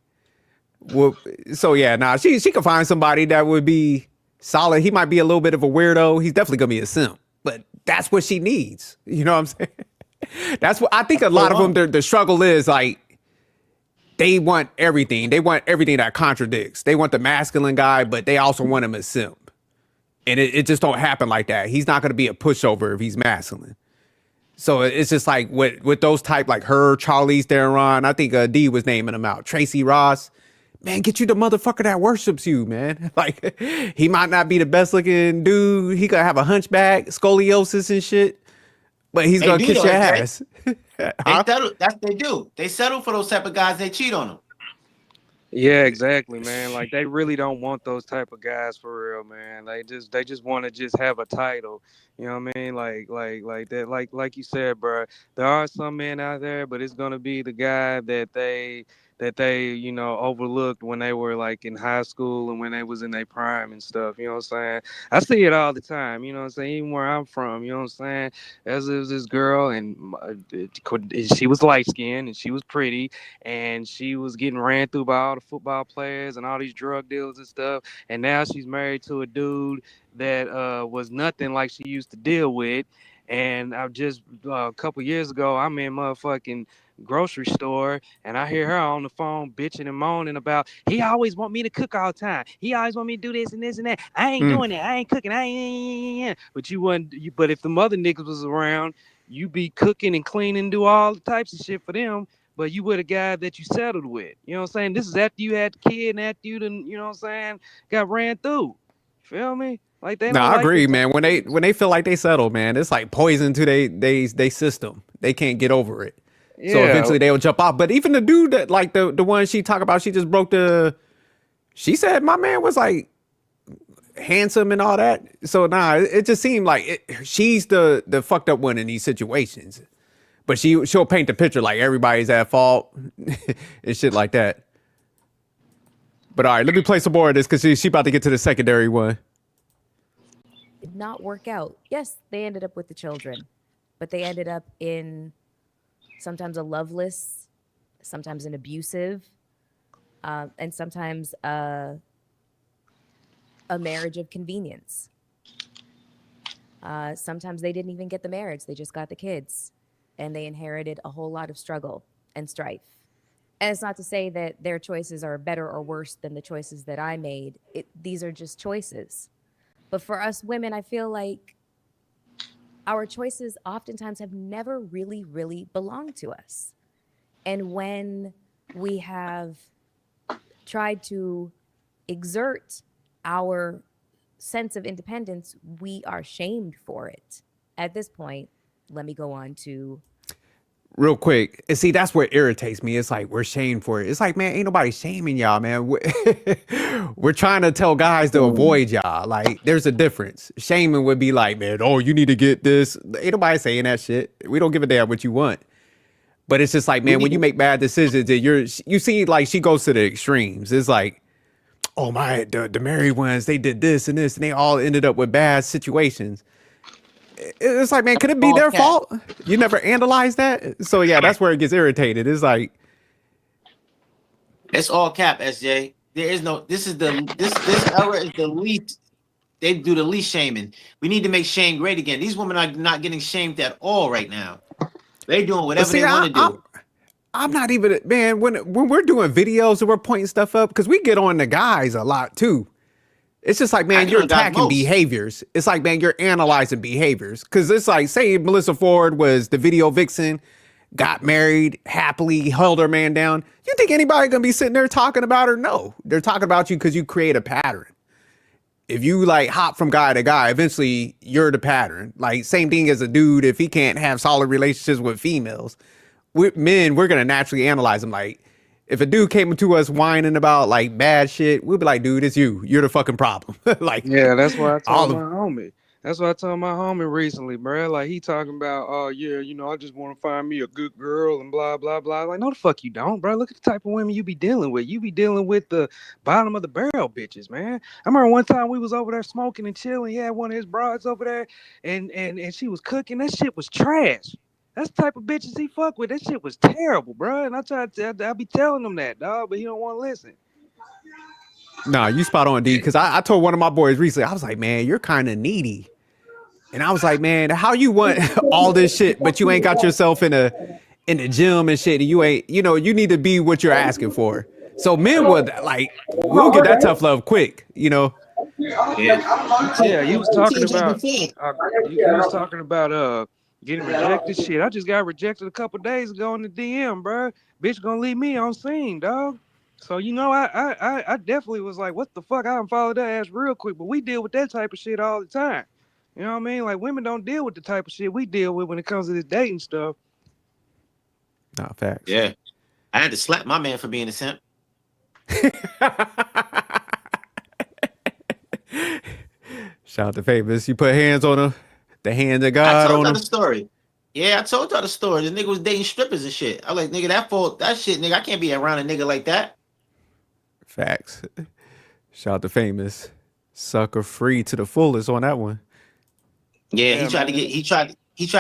well, so yeah, nah. She could find somebody that would be solid. He might be a little bit of a weirdo. He's definitely gonna be a simp. But that's what she needs. You know what I'm saying? That's what I think. A lot of them, the struggle is like, they want everything. They want everything that contradicts. They want the masculine guy, but they also want him as simp. And it just don't happen like that. He's not going to be a pushover if he's masculine. So it's just like with those type, like her, Charlize Theron, I think D was naming them out. Tracy Ross, man, get you the motherfucker that worships you, man. Like, he might not be the best looking dude. He could have a hunchback, scoliosis and shit, but he's going to kiss your ass. Huh? That's what they do. They settle for those type of guys. They cheat on them. Yeah, exactly, man. Like, they really don't want those type of guys for real, man. They just want to just have a title. You know what I mean? Like that. Like you said, bro. There are some men out there, but it's gonna be the guy that they overlooked when they were like in high school and when they was in their prime and stuff. You know what I'm saying? I see it all the time. You know what I'm saying? Even where I'm from. You know what I'm saying? As is this girl, and she was light skinned and she was pretty, and she was getting ran through by all the football players and all these drug dealers and stuff. And now she's married to a dude that was nothing like she used to deal with. And I just a couple years ago, I'm in motherfucking grocery store and I hear her on the phone bitching and moaning about, he always want me to cook all the time. He always want me to do this and this and that. I ain't doing that. I ain't cooking. I ain't. But but if the mother niggas was around, you be cooking and cleaning and do all the types of shit for them. But you with a guy that you settled with. You know what I'm saying? This is after you had the kid and after you done, you know what I'm saying, got ran through. Feel me? Like they. No, I agree, man. When they feel like they settle, man, it's like poison to they system. They can't get over it. Yeah. So eventually they'll jump off. But even the dude that like the one she talked about, she just broke she said my man was like handsome and all that. So it just seemed like she's the fucked up one in these situations. But she'll paint the picture like everybody's at fault and shit like that. But all right, let me play some more of this because she about to get to the secondary one. Did not work out. Yes, they ended up with the children, but they ended up in sometimes a loveless, sometimes an abusive, and sometimes a marriage of convenience. Sometimes they didn't even get the marriage, they just got the kids, and they inherited a whole lot of struggle and strife. And it's not to say that their choices are better or worse than the choices that I made. These are just choices. But for us women, I feel like our choices oftentimes have never really, really belonged to us. And when we have tried to exert our sense of independence, we are shamed for it. At this point, let me go on to real quick. And see, that's what irritates me. It's like we're shamed for it. It's like, man, ain't nobody shaming y'all, man. We're trying to tell guys to avoid y'all. Like, there's a difference. Shaming would be like, man, oh, you need to get this. Ain't nobody saying that shit. We don't give a damn what you want. But it's just like, man, when you make bad decisions, you see, like, she goes to the extremes. It's like, oh my, the married ones, they did this and this, and they all ended up with bad situations. It's like, man, could it be their fault? You never analyze that? So yeah, that's where it gets irritated. It's like, it's all cap, SJ. There is no, this era is the least, they do the least shaming. We need to make shame great again. These women are not getting shamed at all right now. They doing whatever they want to do. I'm not even, man, when we're doing videos and we're pointing stuff up, because we get on the guys a lot too. It's just like, man, you're attacking behaviors. It's like, man, you're analyzing behaviors. Because it's like, say Melissa Ford was the video vixen, got married, happily held her man down. You think anybody gonna be sitting there talking about her? No. They're talking about you because you create a pattern. If you like hop from guy to guy, eventually you're the pattern. Like, same thing as a dude, if he can't have solid relationships with females. We're going to naturally analyze them. Like, if a dude came to us whining about like bad shit, we'll be like, dude, it's you. You're the fucking problem. Like, yeah, that's what I told my homie. That's what I told my homie recently, bro. Like, he talking about, oh yeah, you know, I just want to find me a good girl and blah blah blah. Like, no, the fuck you don't, bro. Look at the type of women you be dealing with. You be dealing with the bottom of the barrel bitches, man. I remember one time we was over there smoking and chilling. He had one of his broads over there, and she was cooking. That shit was trash. That's the type of bitches he fuck with. That shit was terrible, bro. And I be telling him that, dog, but he don't want to listen. Nah, you spot on, D. Because I told one of my boys recently, I was like, man, you're kind of needy. And I was like, man, how you want all this shit, but you ain't got yourself in the gym and shit. And you ain't, you know, you need to be what you're asking for. So men would like, we'll get that tough love quick, you know. Yeah, he was talking about getting rejected. Shit, I just got rejected a couple days ago in the DM, bro. Bitch gonna leave me on scene, dog. So you know, I definitely was like, what the fuck? I unfollowed that ass real quick. But we deal with that type of shit all the time. You know what I mean? Like, women don't deal with the type of shit we deal with when it comes to this dating stuff. Nah, facts. Yeah, I had to slap my man for being a simp. Shout out to Famous. You put hands on him. The hand of God I told on y'all him. the story. Yeah, I told y'all the story. The nigga was dating strippers and shit. I was like, nigga, that shit, nigga, I can't be around a nigga like that. Facts. Shout out to Famous. Sucker free to the fullest on that one. Yeah, he tried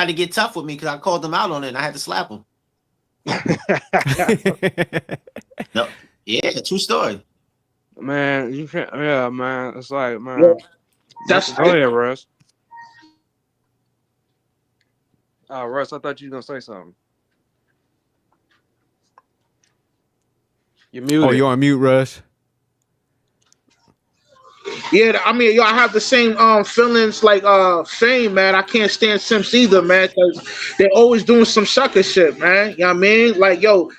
to get tough with me because I called him out on it and I had to slap him. No, yeah, true story. Man, you can't. Yeah, man, it's like, man. That's go ahead, Russ. Oh, Russ, I thought you were gonna say something. You're muted. Oh, you're on mute, Rush. Yeah, I mean, yo, I have the same feelings like Fame, man. I can't stand simps either, man, because they're always doing some sucker shit, man. You know what I mean? Like, yo,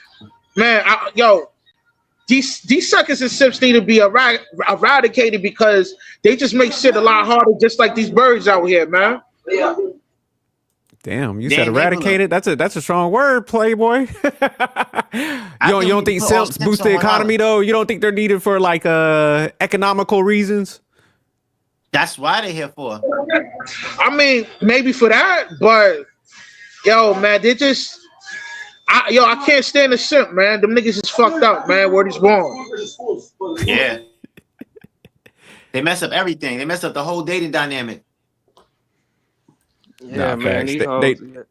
man, these suckers and simps need to be eradicated because they just make shit a lot harder, just like these birds out here, man. Yeah. Damn, you said eradicated? That's a strong word, Playboy. You don't think simps boost the economy though? You don't think they're needed for like economical reasons? That's why they're here for. I mean, maybe for that, but yo, man, they just I can't stand the simp, man. Them niggas is fucked up, man. Word is born. Yeah. They mess up everything. They mess up the whole dating dynamic. Yeah, nah, man. facts.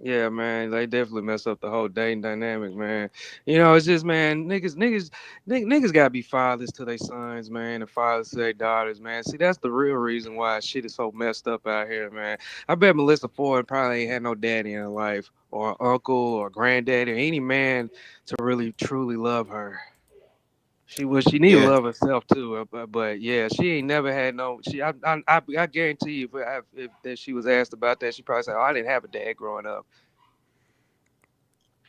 Yeah, man, they definitely mess up the whole dating dynamic, man. You know, it's just, man, niggas gotta be fathers to their sons, man, and fathers to their daughters, man. See, that's the real reason why shit is so messed up out here, man. I bet Melissa Ford probably ain't had no daddy in her life, or uncle, or granddaddy, or any man to really truly love her. She need to love herself too, but yeah, she ain't never had no. I guarantee you, if she was asked about that, she probably said, "Oh, I didn't have a dad growing up."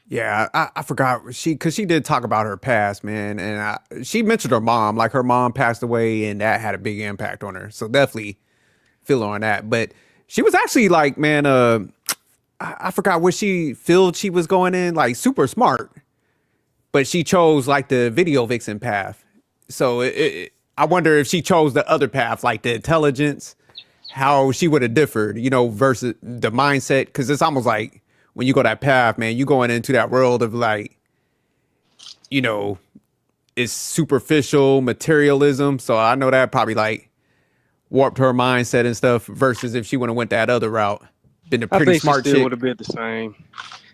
Yeah, I forgot because she did talk about her past, man, and she mentioned her mom, like her mom passed away, and that had a big impact on her. So definitely feel on that. But she was actually like, man, I forgot what field she was going in, like super smart, but she chose like the video vixen path. So I wonder if she chose the other path, like the intelligence, how she would have differed, you know, versus the mindset, because it's almost like, when you go that path, man, you going into that world of like, you know, it's superficial materialism. So I know that probably like warped her mindset and stuff versus if she would have went that other route, been a pretty smart she chick. Would have been the same.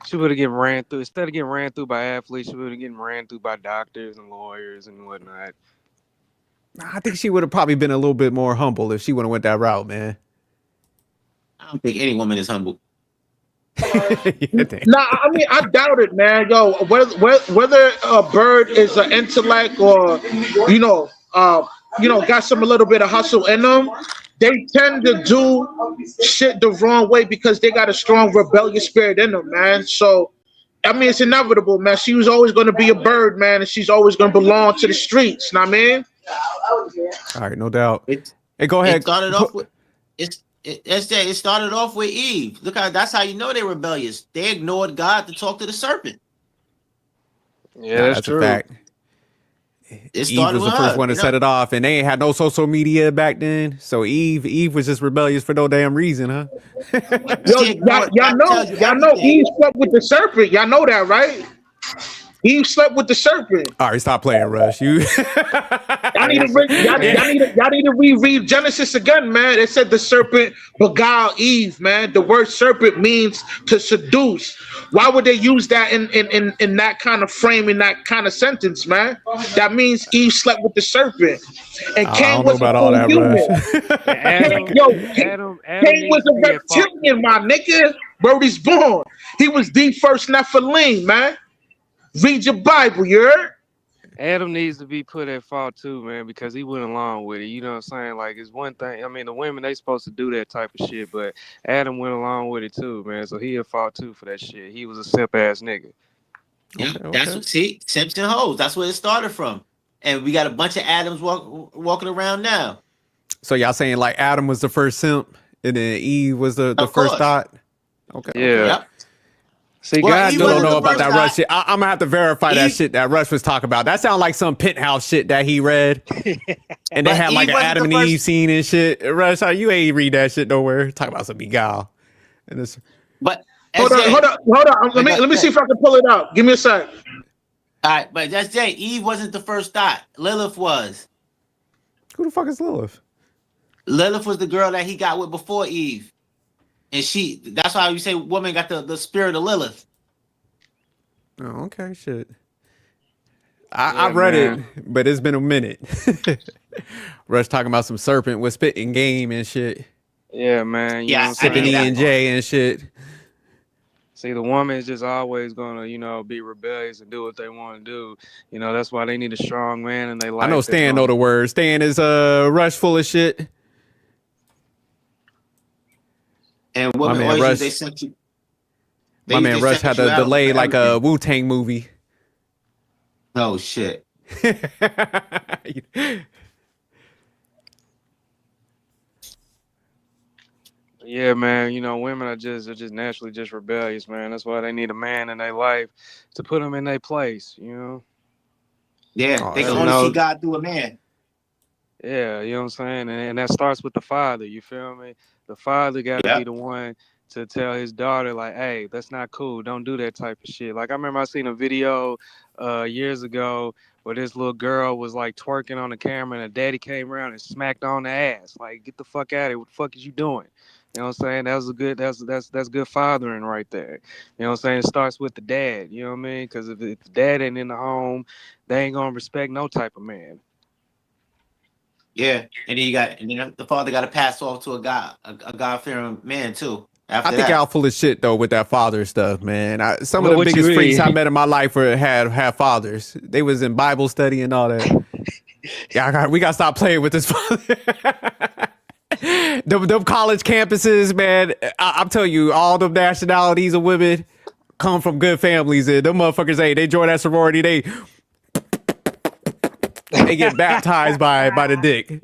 She would have getting ran through, instead of getting ran through by athletes, she would have getting ran through by doctors and lawyers and whatnot. I think she would have probably been a little bit more humble if she would have went that route, man. I don't think any woman is humble. Nah, I mean, I doubt it, man. Yo, whether a bird is an intellect or, got some a little bit of hustle in them, they tend to do shit the wrong way because they got a strong rebellious spirit in them, man. So, I mean, it's inevitable, man. She was always going to be a bird, man, and she's always going to belong to the streets. Know what I mean? All right, no doubt. Hey, go ahead. It started off with it started off with Eve. Look how that's how you know they're rebellious. They ignored God to talk to the serpent. Yeah, that's true. A fact. It Eve was the first one to set it off, and they ain't had no social media back then. So Eve was just rebellious for no damn reason, huh? Yo, y'all know Eve slept with the serpent. Y'all know that, right? Eve slept with the serpent. All right, stop playing, Rush. Y'all need to reread Genesis again, man. It said the serpent beguiled Eve, man. The word serpent means to seduce. Why would they use that in that kind of frame, in that kind of sentence, man? That means Eve slept with the serpent. And Cain was a full human. Cain was a reptilian, my nigga. Where he's born. He was the first Nephilim, man. Read your Bible, you heard? Adam needs to be put at fault too, man, because he went along with it. You know what I'm saying? Like, it's one thing. I mean, the women, they supposed to do that type of shit, but Adam went along with it too, man. So he at fault too for that shit. He was a simp ass nigga. Yeah, that's what. See, simps and hoes. That's where it started from, and we got a bunch of Adams walking around now. So y'all saying like Adam was the first simp, and then Eve was the first thought? Okay. Yeah. Yep. See, well, God don't know about that Rush shit. I'm gonna have to verify that shit that Rush was talking about. That sounds like some penthouse shit that he read, and they had like an Adam and Eve scene and shit. Rush, you ain't read that shit nowhere. Talk about some beguile. And this, but hold on. Let me see if I can pull it up. Give me a sec. All right, but that's Jay. Eve wasn't the first thought. Lilith was. Who the fuck is Lilith? Lilith was the girl that he got with before Eve. And that's why you say woman got the spirit of Lilith. Oh, okay, shit. I read it, but it's been a minute. Rush talking about some serpent with spitting game and shit. Yeah, man. Sipping E&J and shit. See, the woman is just always gonna, be rebellious and do what they want to do. That's why they need a strong man in their life. I know Stan know the word. Stan is Rush full of shit. And what they sent you? My man Rush had to delay like a Wu-Tang movie. Oh shit. Yeah, man. Women are just naturally just rebellious, man. That's why they need a man in their life to put them in their place. Yeah, they can only see God through a man. Yeah, you know what I'm saying? And that starts with the father, you feel me? The father got to be the one to tell his daughter, like, hey, that's not cool. Don't do that type of shit. Like, I remember I seen a video years ago where this little girl was, like, twerking on the camera and her daddy came around and smacked on the ass. Like, get the fuck out of here. What the fuck is you doing? You know what I'm saying? That was a good. That's good fathering right there. You know what I'm saying? It starts with the dad. You know what I mean? Because if the dad ain't in the home, they ain't gonna respect no type of man. Yeah, and then the father got to pass off to a God-fearing man too. I After think that, y'all full of shit though with that father stuff, man. Some of Well, the what you biggest freaks I mean? met in my life had fathers. They was in Bible study and all that. Yeah, we gotta stop playing with this father. them college campuses, man. I'm telling you, all them nationalities of women come from good families, and them motherfuckers, hey, they join that sorority, they get baptized by the dick.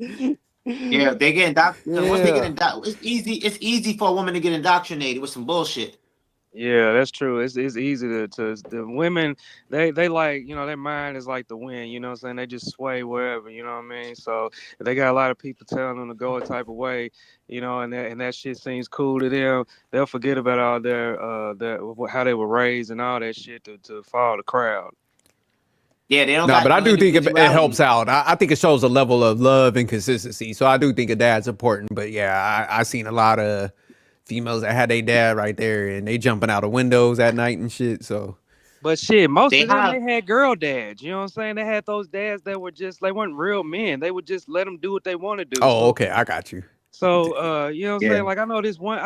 yeah, they get indoctrinated. Once they get Yeah. indoctrinated, it's easy for a woman to get indoctrinated with some bullshit. Yeah, that's true. It's easy to the women, they like, you know, their mind is like the wind, you know what I'm saying? They just sway wherever, you know what I mean? So if they got a lot of people telling them to go a type of way, you know, and that shit seems cool to them, they'll forget about all their how they were raised and all that shit to follow the crowd. Yeah, they don't No, got but I no do think it helps individuality. out. I think it shows a level of love and consistency. So I do think a dad's important. But yeah, I seen a lot of females that had their dad right there and they jumping out of windows at night and shit. So But shit, most They of them, have they had girl dads. You know what I'm saying? They had those dads that were just, they weren't real men. They would just let them do what they want to do. oh, okay, I got you. So, you know what I'm yeah. saying? Like, I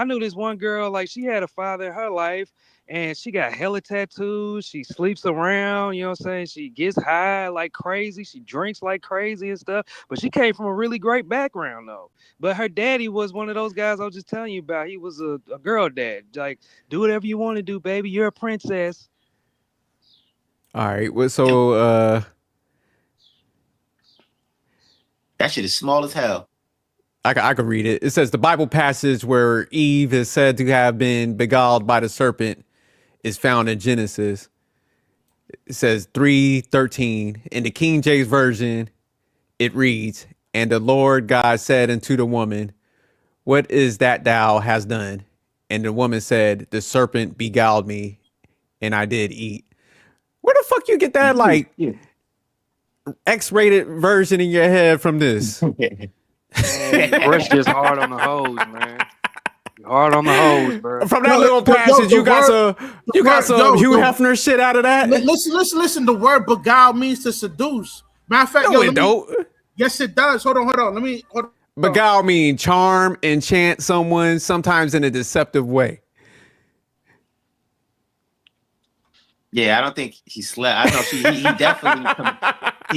knew this one girl, like, she had a father in her life, and she got hella tattoos. She sleeps around, you know what I'm saying? She gets high like crazy. She drinks like crazy and stuff. But she came from a really great background, though. But her daddy was one of those guys I was just telling you about. He was a girl dad. Like, do whatever you want to do, baby. You're a princess. All right. Well, so That shit is small as hell. I could read it. It says the Bible passage where Eve is said to have been beguiled by the serpent is found in Genesis. It says 3:13. In the King James Version, it reads, "And the Lord God said unto the woman, what is that thou hast done? And the woman said, the serpent beguiled me, and I did eat." Where the fuck you get that like X-rated version in your head from this? Brush just hard on the hose, man. Hard on the hose, bro. From that little passage, you got some Hugh Hefner shit out of that? Listen. The word beguile means to seduce. Matter of fact, No, it don't. Yes, it does. Hold on. Hold on. Beguile mean charm, enchant someone, sometimes in a deceptive way. Yeah, I don't think he slept. I know he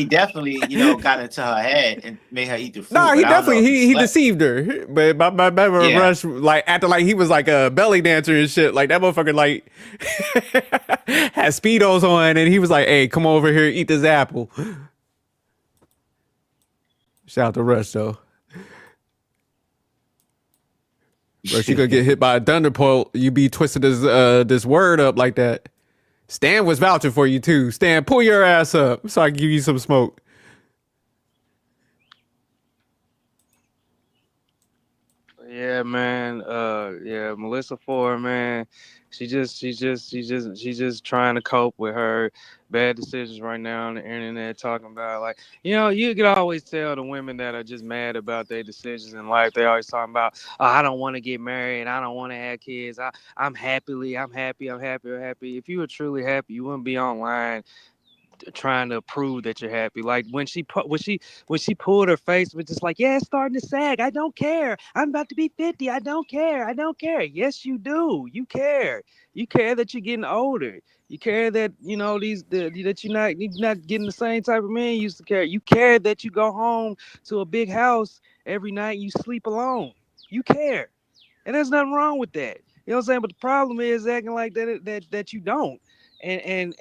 definitely, you know, got into her head and made her eat the food. No, he definitely he slept. deceived her. But my memory Rush like acting like he was like a belly dancer and shit. Like that motherfucker like had Speedos on and he was like, "Hey, come over here, eat this apple." Shout out to Rush though. Rush, you gonna get hit by a thunderbolt. You be twisted this word up like that. Stan was vouching for you too. Stan, pull your ass up so I can give you some smoke. Yeah, man. Yeah, Melissa Ford, man. She's just trying to cope with her bad decisions right now on the internet, talking about like, you know, you can always tell the women that are just mad about their decisions in life. They always talking about, oh, I don't want to get married, I don't want to have kids. I'm happy. If you were truly happy, you wouldn't be online trying to prove that you're happy. Like when she pulled her face, was just like, yeah, it's starting to sag. I don't care. I'm about to be 50. I don't care. Yes, you do. You care. You care that you're getting older. You care that, you know, that you're not getting the same type of man you used to care. You care that you go home to a big house every night and you sleep alone. You care. And there's nothing wrong with that. You know what I'm saying? But the problem is acting like that you don't. And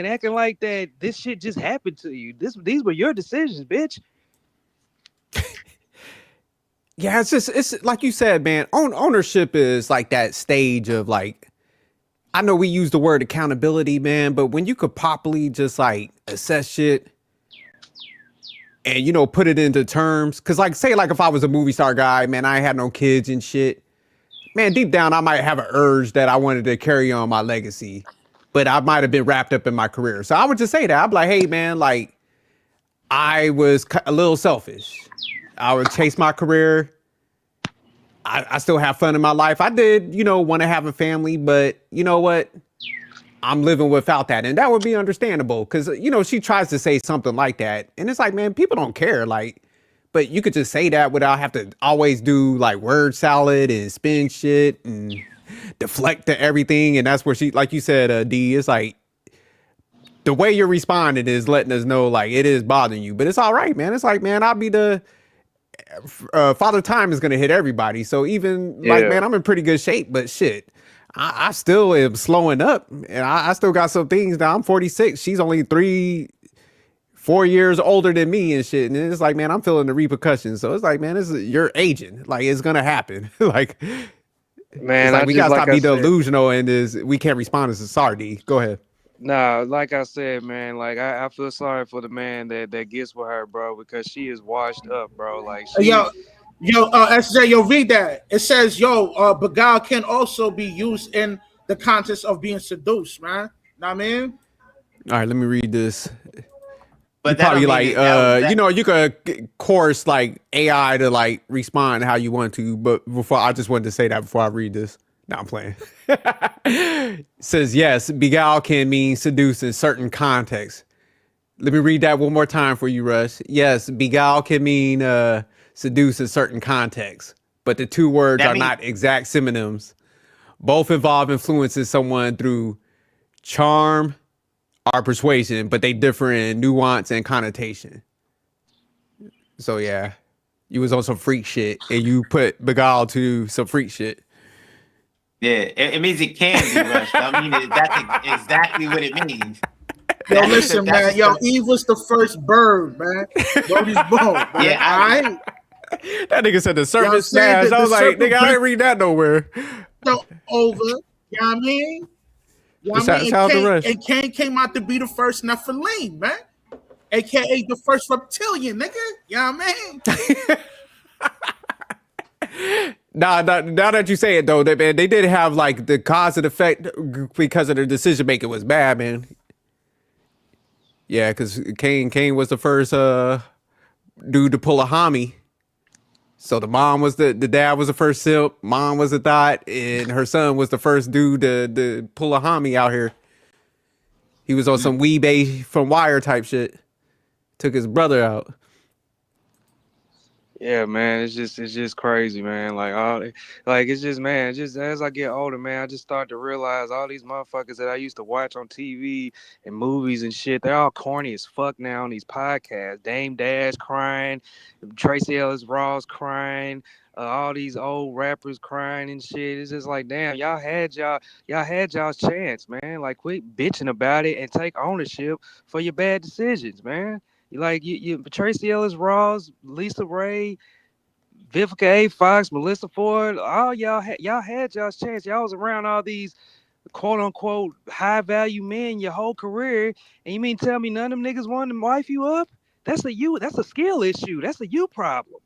acting like that this shit just happened to you. These were your decisions, bitch. Yeah, it's like you said, man. Ownership is like that stage of like, I know we use the word accountability, man, but when you could properly just like assess shit and, you know, put it into terms, because like say like if I was a movie star guy, man, I had no kids and shit, man, deep down I might have an urge that I wanted to carry on my legacy. But I might have been wrapped up in my career. So I would just say that. I'd be like, hey, man, like, I was a little selfish. I would chase my career. I still have fun in my life. I did, want to have a family, but you know what? I'm living without that. And that would be understandable because, she tries to say something like that. And it's like, man, people don't care. Like, but you could just say that without have to always do like word salad and spin shit and deflect to everything. And that's where she, like you said, D, it's like the way you're responding is letting us know like it is bothering you. But it's all right, man. It's like, man, I'll be the Father Time is going to hit everybody. So even like, man, I'm in pretty good shape, but shit. I still am slowing up and I still got some things now. I'm 46. She's only 3-4 years older than me and shit. And it's like, man, I'm feeling the repercussions. So it's like, man, you're aging. Like it's going to happen. Like, man, it's like we got to stop being delusional and we can't respond as a sorry, D. Go ahead. Nah, like I said, man, like I feel sorry for the man that gets with her, bro, because she is washed up, bro. Like SJ, read that. It says, beguile can also be used in the context of being seduced, man. Know what I mean? All right, let me read this. But probably like, you could course like AI to like respond how you want to, but I just wanted to say that before I read this. No, I'm playing. It says, yes, beguile can mean seduce in certain contexts. Let me read that one more time for you, Russ. Yes, beguile can mean seduce in certain contexts, but the two words are not exact synonyms. Both involve influencing someone through charm or persuasion, but they differ in nuance and connotation. So yeah, you was on some freak shit and you put beguile to some freak shit. Yeah, it means it can be rushed. I mean, that's exactly what it means. Yo, listen, man. Eve was the first bird, man. Brody's bone. Man. Yeah, that nigga said the serpent smash. I was like, nigga, I didn't read that nowhere. Over. You know what I mean? And Cain came out to be the first Nephilim, man. AKA the first reptilian, nigga. You know what I mean? Now that you say it though, they did have like the cause and effect because of their decision making was bad, man. Yeah, because Cain was the first dude to pull a homie. So the dad was the first simp, mom was the thought, and her son was the first dude to pull a homie out here. He was on some Weebay from Wire type shit. Took his brother out. Yeah, man, it's just crazy, man. It's just, man, just as I get older, man, I just start to realize all these motherfuckers that I used to watch on TV and movies and shit, they're all corny as fuck now on these podcasts. Dame Dash crying, Tracy Ellis Ross crying, all these old rappers crying and shit. It's just like, damn, y'all had y'all's chance, man. Like, quit bitching about it and take ownership for your bad decisions, man. Like you Tracy Ellis Ross, Lisa Ray, Vivica A. Fox, Melissa Ford, all y'all had y'all's chance. Y'all was around all these quote unquote high value men your whole career, and you mean tell me none of them niggas wanted to wife you up? That's a skill issue. That's a you problem.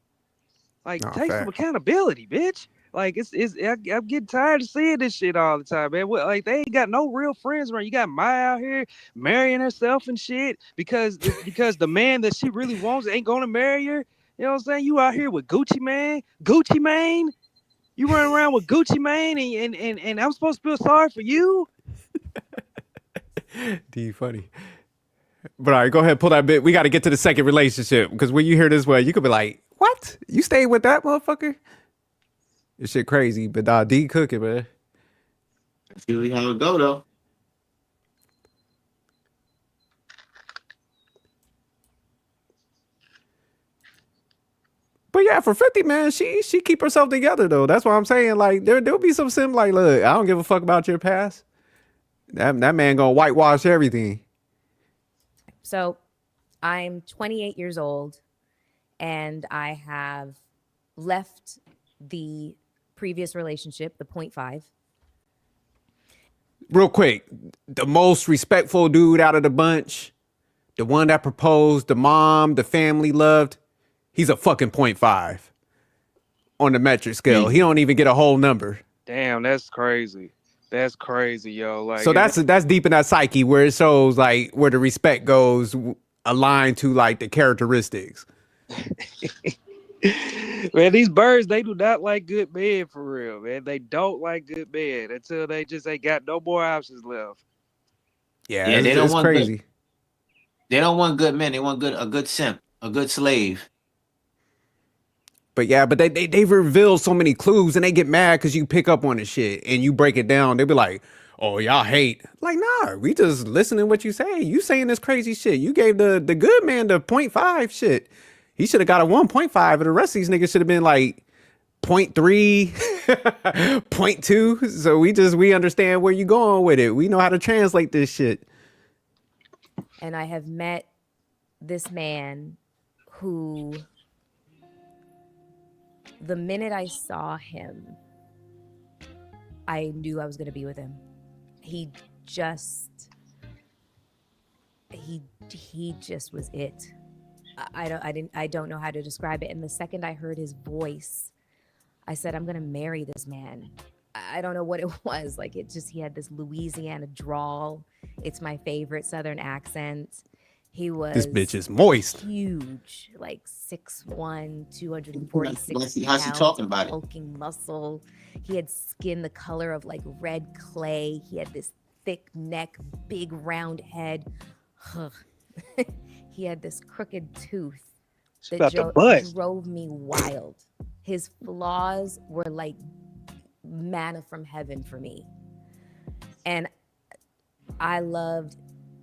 Like take some accountability, bitch. Like I'm getting tired of seeing this shit all the time, man. Like they ain't got no real friends around. You got Maya out here marrying herself and shit because the man that she really wants ain't gonna marry her. You know what I'm saying? You out here with Gucci Mane. You running around with Gucci Mane and I'm supposed to feel sorry for you? D funny. But all right, go ahead, pull that bit. We got to get to the second relationship because when you hear this way, you could be like, "What? You stayed with that motherfucker?" This shit crazy, but D cooking, man. That's usually how it go, though. But yeah, for 50, man, she keep herself together though. That's what I'm saying. Like there'll be some sim like, look, I don't give a fuck about your past. That man gonna whitewash everything. So, I'm 28 years old, and I have left the previous relationship, the 0.5. Real quick, the most respectful dude out of the bunch, the one that proposed, the mom, the family loved, he's a fucking 0.5 on the metric scale. He don't even get a whole number. Damn, that's crazy. That's crazy, yo. Like, so that's deep in that psyche where it shows like where the respect goes aligned to like the characteristics. Man, these birds, they do not like good men for real, man. They don't like good men until they ain't got no more options left. Yeah, they don't it's want crazy. They don't want good men. They want a good simp, a good slave. But yeah, but they reveal so many clues and they get mad because you pick up on the shit and you break it down. They be like, oh, y'all hate. Like, nah, we just listening to what you say. You saying this crazy shit. You gave the good man the 0.5 shit. He should have got a 1.5 and the rest of these niggas should have been like 0.3, 0.2. So we understand where you going with it. We know how to translate this shit. And I have met this man who, the minute I saw him, I knew I was going to be with him. He just was it. I don't know how to describe it. And the second I heard his voice, I said, I'm going to marry this man. I don't know what it was. Like, he had this Louisiana drawl. It's my favorite Southern accent. He was This bitch is moist. Huge, like 6'1", 246 How's he talking about it? Hulking muscle. He had skin the color of like red clay. He had this thick neck, big round head. He had this crooked tooth that drove me wild. His flaws were like manna from heaven for me. And I loved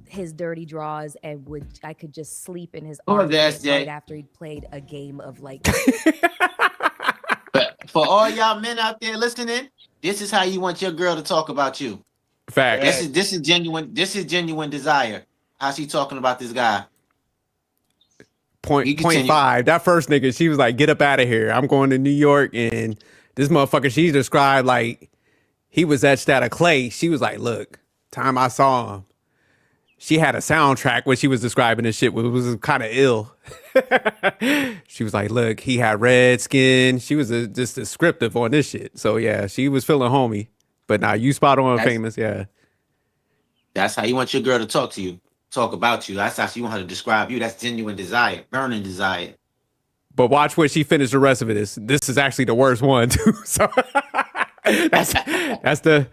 his dirty draws and I could just sleep in his arms right after he'd played a game of like. But for all y'all men out there listening, this is how you want your girl to talk about you. Fact. This is genuine. This is genuine desire. How's she talking about this guy? 0.5. That first nigga, she was like, get up out of here. I'm going to New York. And this motherfucker, she described like he was etched out of clay. She was like, look, time I saw him, she had a soundtrack when she was describing this shit was kind of ill. She was like, look, he had red skin. She was just descriptive on this shit. So yeah, she was feeling homey. But now you spot on famous. Yeah. That's how you want your girl to talk to you. Talk about you. That's how you want her to describe you. That's genuine desire, burning desire. But watch where she finished the rest of it. This is actually the worst one too. So that's the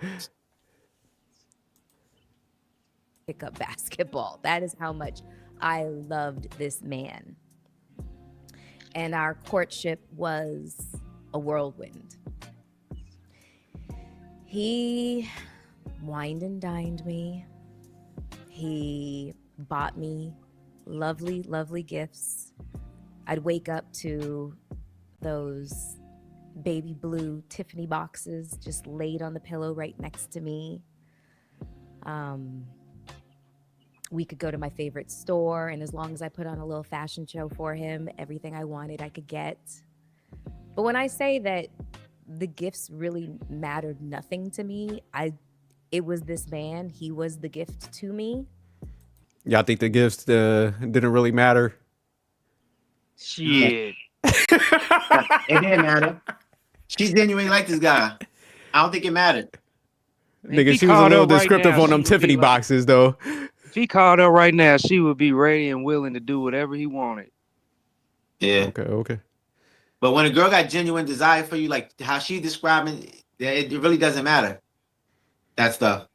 pick up basketball. That is how much I loved this man. And our courtship was a whirlwind. He wined and dined me. He bought me lovely, lovely gifts. I'd wake up to those baby blue Tiffany boxes just laid on the pillow right next to me. We could go to my favorite store, and as long as I put on a little fashion show for him, everything I wanted I could get. But when I say that the gifts really mattered nothing to me, it was this man. He was the gift to me. Y'all think the gifts didn't really matter? Shit. It didn't matter. She genuinely liked this guy. I don't think it mattered. Nigga, she was a little descriptive on them Tiffany boxes, though. If he called her right now, she would be ready and willing to do whatever he wanted. Yeah. Okay. But when a girl got genuine desire for you, like how she describing, it really doesn't matter. That stuff.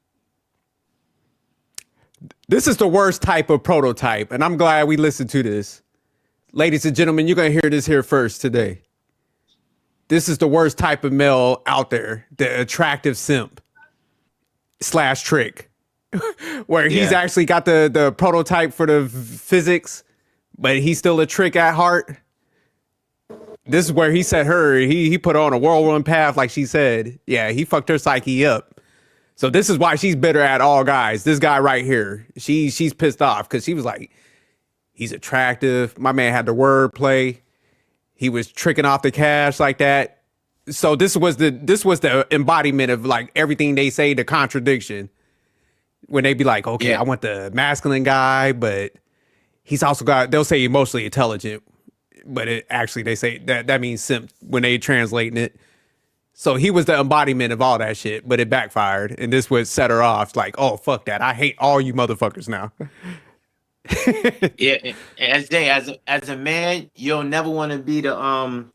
This is the worst type of prototype, and I'm glad we listened to this. Ladies and gentlemen, you're going to hear this here first today. This is the worst type of male out there, the attractive simp / trick, where he's actually got the prototype for the physics, but he's still a trick at heart. This is where he set her, he put her on a whirlwind path, like she said. Yeah, he fucked her psyche up. So this is why she's bitter at all guys. This guy right here, she's pissed off because she was like, he's attractive. My man had the wordplay. He was tricking off the cash like that. So this was the embodiment of like everything they say, the contradiction. When they be like, okay, I want the masculine guy, but he's also got, they'll say emotionally intelligent, but it actually, they say that means simp when they translating it. So he was the embodiment of all that shit, but it backfired. And this would set her off like, oh, fuck that. I hate all you motherfuckers now. Yeah, as a man, you'll never want to be the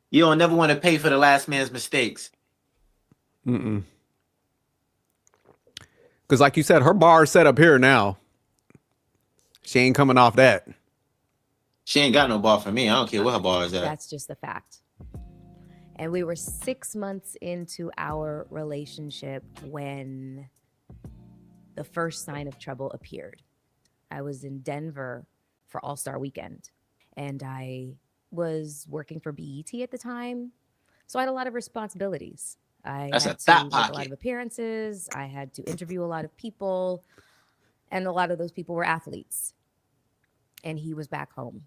you don't never want to pay for the last man's mistakes. Because like you said, her bar is set up here now. She ain't coming off that. She ain't got no bar for me. I don't care what her bar is at. That's just the fact. And we were 6 months into our relationship when the first sign of trouble appeared. I was in Denver for All-Star Weekend, and I was working for BET at the time. So I had a lot of responsibilities. I That's had a to thought make a lot pocket. of appearances. I had to interview a lot of people, and a lot of those people were athletes. And he was back home.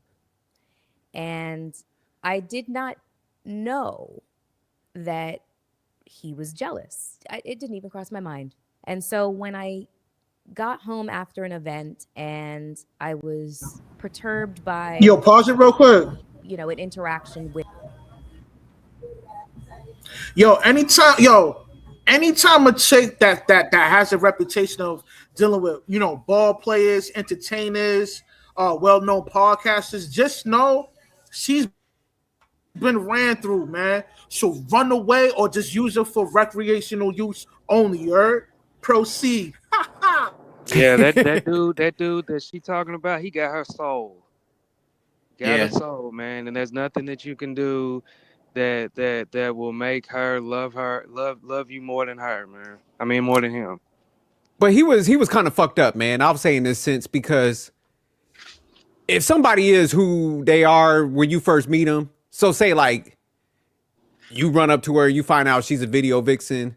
And I did not know that he was jealous. It didn't even cross my mind. And so when I got home after an event and I was perturbed by, Yo, pause it real quick. you know, an interaction with, Anytime a chick that has a reputation of dealing with, you know, ball players, entertainers, well-known podcasters, just know she's been ran through, man. So run away or just use it for recreational use only. You heard? Proceed. Yeah, that dude that she talking about, he got her soul. Got her soul, man. And there's nothing that you can do that will make her love you more than her, man. I mean, more than him. But he was kind of fucked up, man. I'll say in this sense, because if somebody is who they are when you first meet them, so say like you run up to her, you find out she's a video vixen.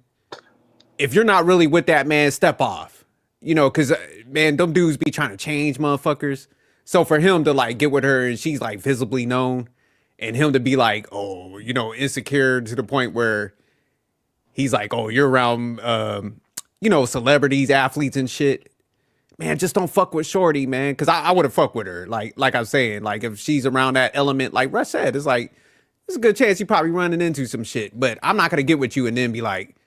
If you're not really with that, man, step off. You know, because, man, them dudes be trying to change motherfuckers. So for him to, like, get with her and she's, like, visibly known, and him to be, like, oh, you know, insecure to the point where he's like, oh, you're around, you know, celebrities, athletes and shit. Man, just don't fuck with Shorty, man. Because I would have fucked with her. Like I was saying, like, if she's around that element, like Russ said, it's like, there's a good chance you're probably running into some shit. But I'm not going to get with you and then be like,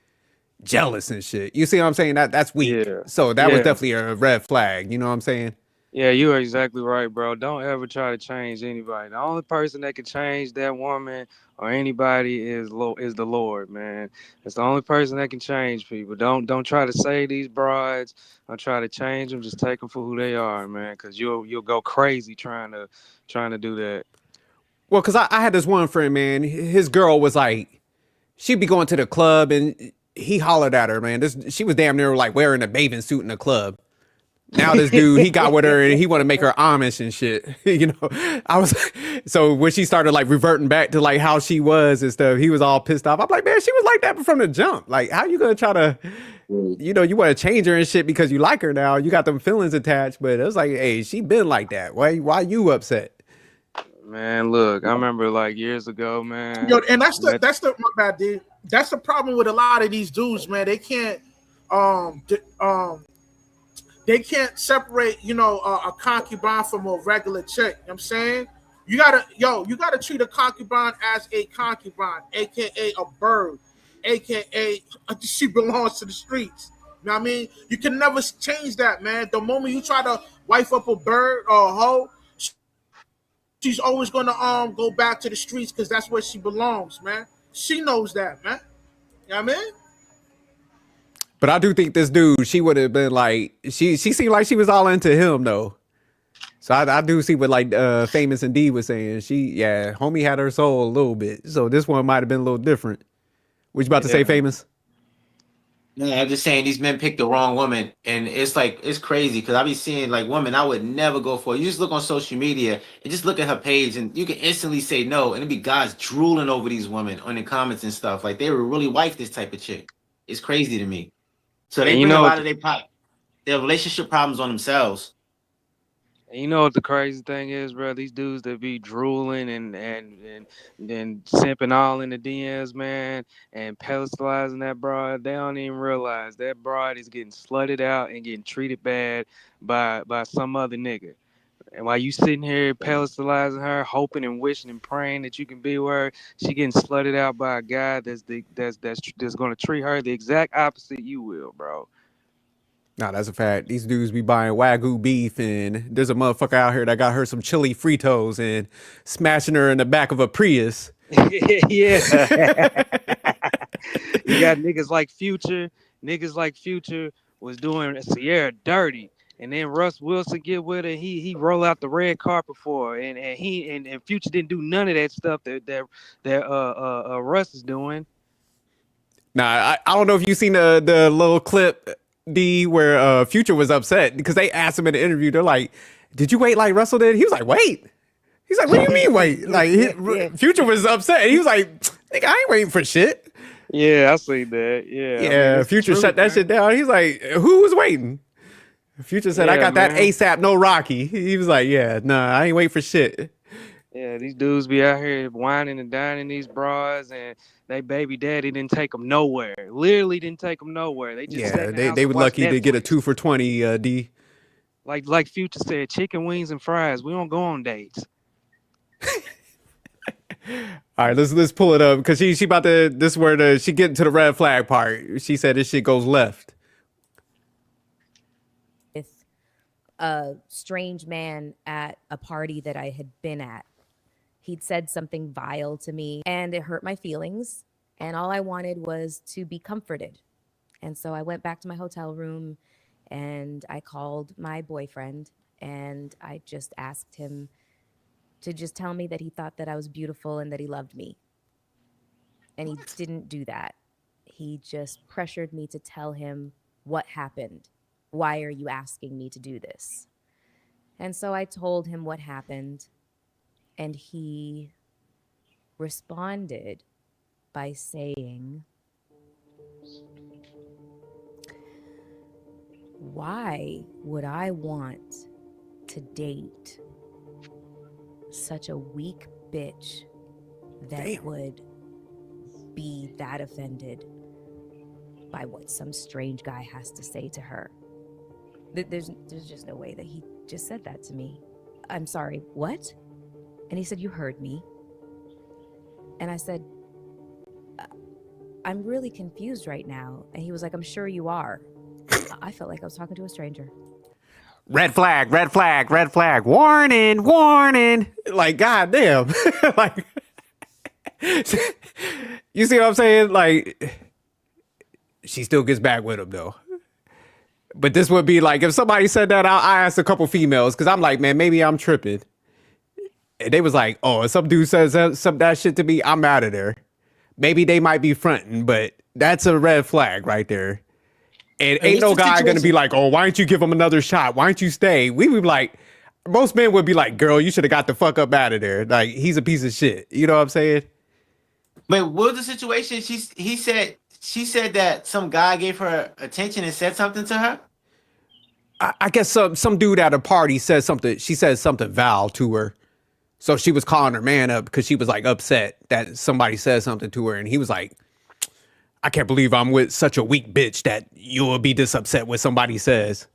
jealous and shit. You see what I'm saying? That's weak. Yeah. So that was definitely a red flag. You know what I'm saying? Yeah, you are exactly right, bro. Don't ever try to change anybody. The only person that can change that woman or anybody is the Lord, man. It's the only person that can change people. Don't try to save these brides. Don't try to change them. Just take them for who they are, man. Because you'll go crazy trying to do that. Well, because I had this one friend, man. His girl was like, she'd be going to the club and he hollered at her, man. She was damn near like wearing a bathing suit in the club. Now this dude, he got with her and he want to make her Amish and shit. You know, so when she started like reverting back to like how she was and stuff, he was all pissed off. I'm like, man, she was like that from the jump. Like, how you gonna try to, you know, you want to change her and shit because you like her now. You got them feelings attached, but it was like, hey, she been like that. Why you upset? Man, look, I remember like years ago, man. Yo, and that's the my bad, dude. That's the problem with a lot of these dudes, man. They can't they can't separate, you know, a concubine from a regular chick. You know what I'm saying? You gotta treat a concubine as a concubine, aka a bird, aka she belongs to the streets. You know what I mean? You can never change that, man. The moment you try to wife up a bird or a hoe, she's always gonna go back to the streets because that's where she belongs, man. She knows that, man. You know what I mean? But I do think this dude, she would have been like, she seemed like she was all into him though. So I do see what like Famous and D was saying. Homie had her soul a little bit. So this one might have been a little different. What you about to say, Famous? Yeah, I'm just saying these men picked the wrong woman, and it's like it's crazy because I be seeing like women I would never go for. You just look on social media and just look at her page, and you can instantly say no, and it be guys drooling over these women on the comments and stuff. Like they would really wife this type of chick. It's crazy to me. So they bring a lot of their relationship problems on themselves. And you know what the crazy thing is, bro? These dudes that be drooling and simping all in the DMs, man, and pedestalizing that broad, they don't even realize that broad is getting slutted out and getting treated bad by some other nigga. And while you sitting here pedestalizing her, hoping and wishing and praying that you can be with her, she getting slutted out by a guy that's gonna treat her the exact opposite you will, bro. Nah, that's a fact. These dudes be buying Wagyu beef, and there's a motherfucker out here that got her some chili Fritos and smashing her in the back of a Prius. Yeah. You got niggas like Future. Niggas like Future was doing Sierra dirty. And then Russ Wilson get with it. He roll out the red carpet for her. And Future didn't do none of that stuff that Russ is doing. Nah, I don't know if you seen the little clip, D, where Future was upset because they asked him in the interview. They're like, "Did you wait like Russell did?" He was like, "Wait." He's like, "What do you mean wait?" Like Future was upset. He was like, "Nigga, I ain't waiting for shit." Yeah, I see that. Yeah. Yeah, I mean, Future shut that shit down. He's like, "Who was waiting?" Future said, "I got that ASAP, no Rocky." He was like, "Yeah, nah, I ain't waiting for shit." Yeah, these dudes be out here whining and dining these bras, and they baby daddy didn't take them nowhere. Literally didn't take them nowhere. They just they were lucky to get a 2 for $20. D. Like Future said, chicken wings and fries. We don't go on dates. All right, let's pull it up because she about to. This is where she get to the red flag part. She said this shit goes left. With a strange man at a party that I had been at. He'd said something vile to me and it hurt my feelings. And all I wanted was to be comforted. And so I went back to my hotel room and I called my boyfriend and I just asked him to just tell me that he thought that I was beautiful and that he loved me. And he didn't do that. He just pressured me to tell him what happened. Why are you asking me to do this? And so I told him what happened. And he responded by saying, "Why would I want to date such a weak bitch that would be that offended by what some strange guy has to say to her?" There's just no way that he just said that to me. I'm sorry, what? And he said, "You heard me." And I said, "I'm really confused right now." And he was like, "I'm sure you are." I felt like I was talking to a stranger. Red flag, red flag, red flag. Warning, warning. Like, goddamn. Like, you see what I'm saying? Like, she still gets back with him, though. But this would be like, if somebody said that, I asked a couple females, because I'm like, man, maybe I'm tripping. And they was like, oh, if some dude says some that shit to me, I'm out of there. Maybe they might be fronting, but that's a red flag right there. And ain't no guy going to be like, oh, why don't you give him another shot? Why don't you stay? We would be like, most men would be like, girl, you should have got the fuck up out of there. Like, he's a piece of shit. You know what I'm saying? But what was the situation? She said that some guy gave her attention and said something to her. I guess some dude at a party said something. She said something foul to her. So she was calling her man up because she was like upset that somebody said something to her. And he was like, I can't believe I'm with such a weak bitch that you'll be this upset when somebody says.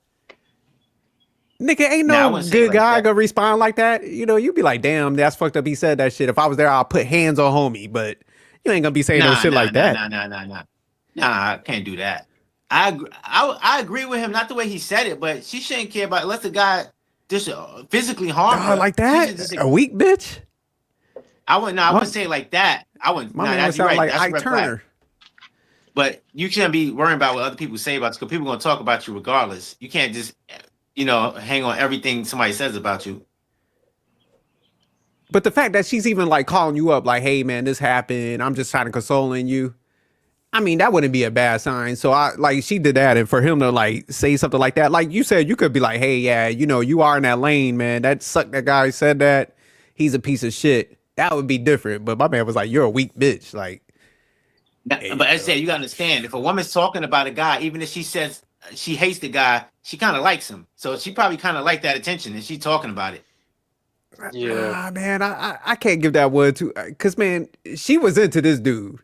Nigga, ain't no good guy gonna respond like that. You know, you'd be like, damn, that's fucked up. He said that shit. If I was there, I'll put hands on homie. But you ain't gonna be saying no shit like that. Nah, I can't do that. I agree with him, not the way he said it, but she shouldn't care about unless the guy just physically harm her. Like that? A weak bitch? I wouldn't say it like that. I wouldn't. My man sound like Ike Turner. But you shouldn't be worrying about what other people say about you, because people are going to talk about you regardless. You can't just, hang on everything somebody says about you. But the fact that she's even like calling you up like, hey, man, this happened. I'm just trying to consoling you. I mean, that wouldn't be a bad sign. So she did that. And for him to like say something like that, like you said, you could be like, hey, yeah, you are in that lane, man. That sucked. That guy said that. He's a piece of shit. That would be different. But my man was like, you're a weak bitch. Like, but as I said, you got to understand, if a woman's talking about a guy, even if she says she hates the guy, she kind of likes him. So she probably kind of like that attention and she's talking about it. Yeah, man, I can't give that word to, because, man, she was into this dude.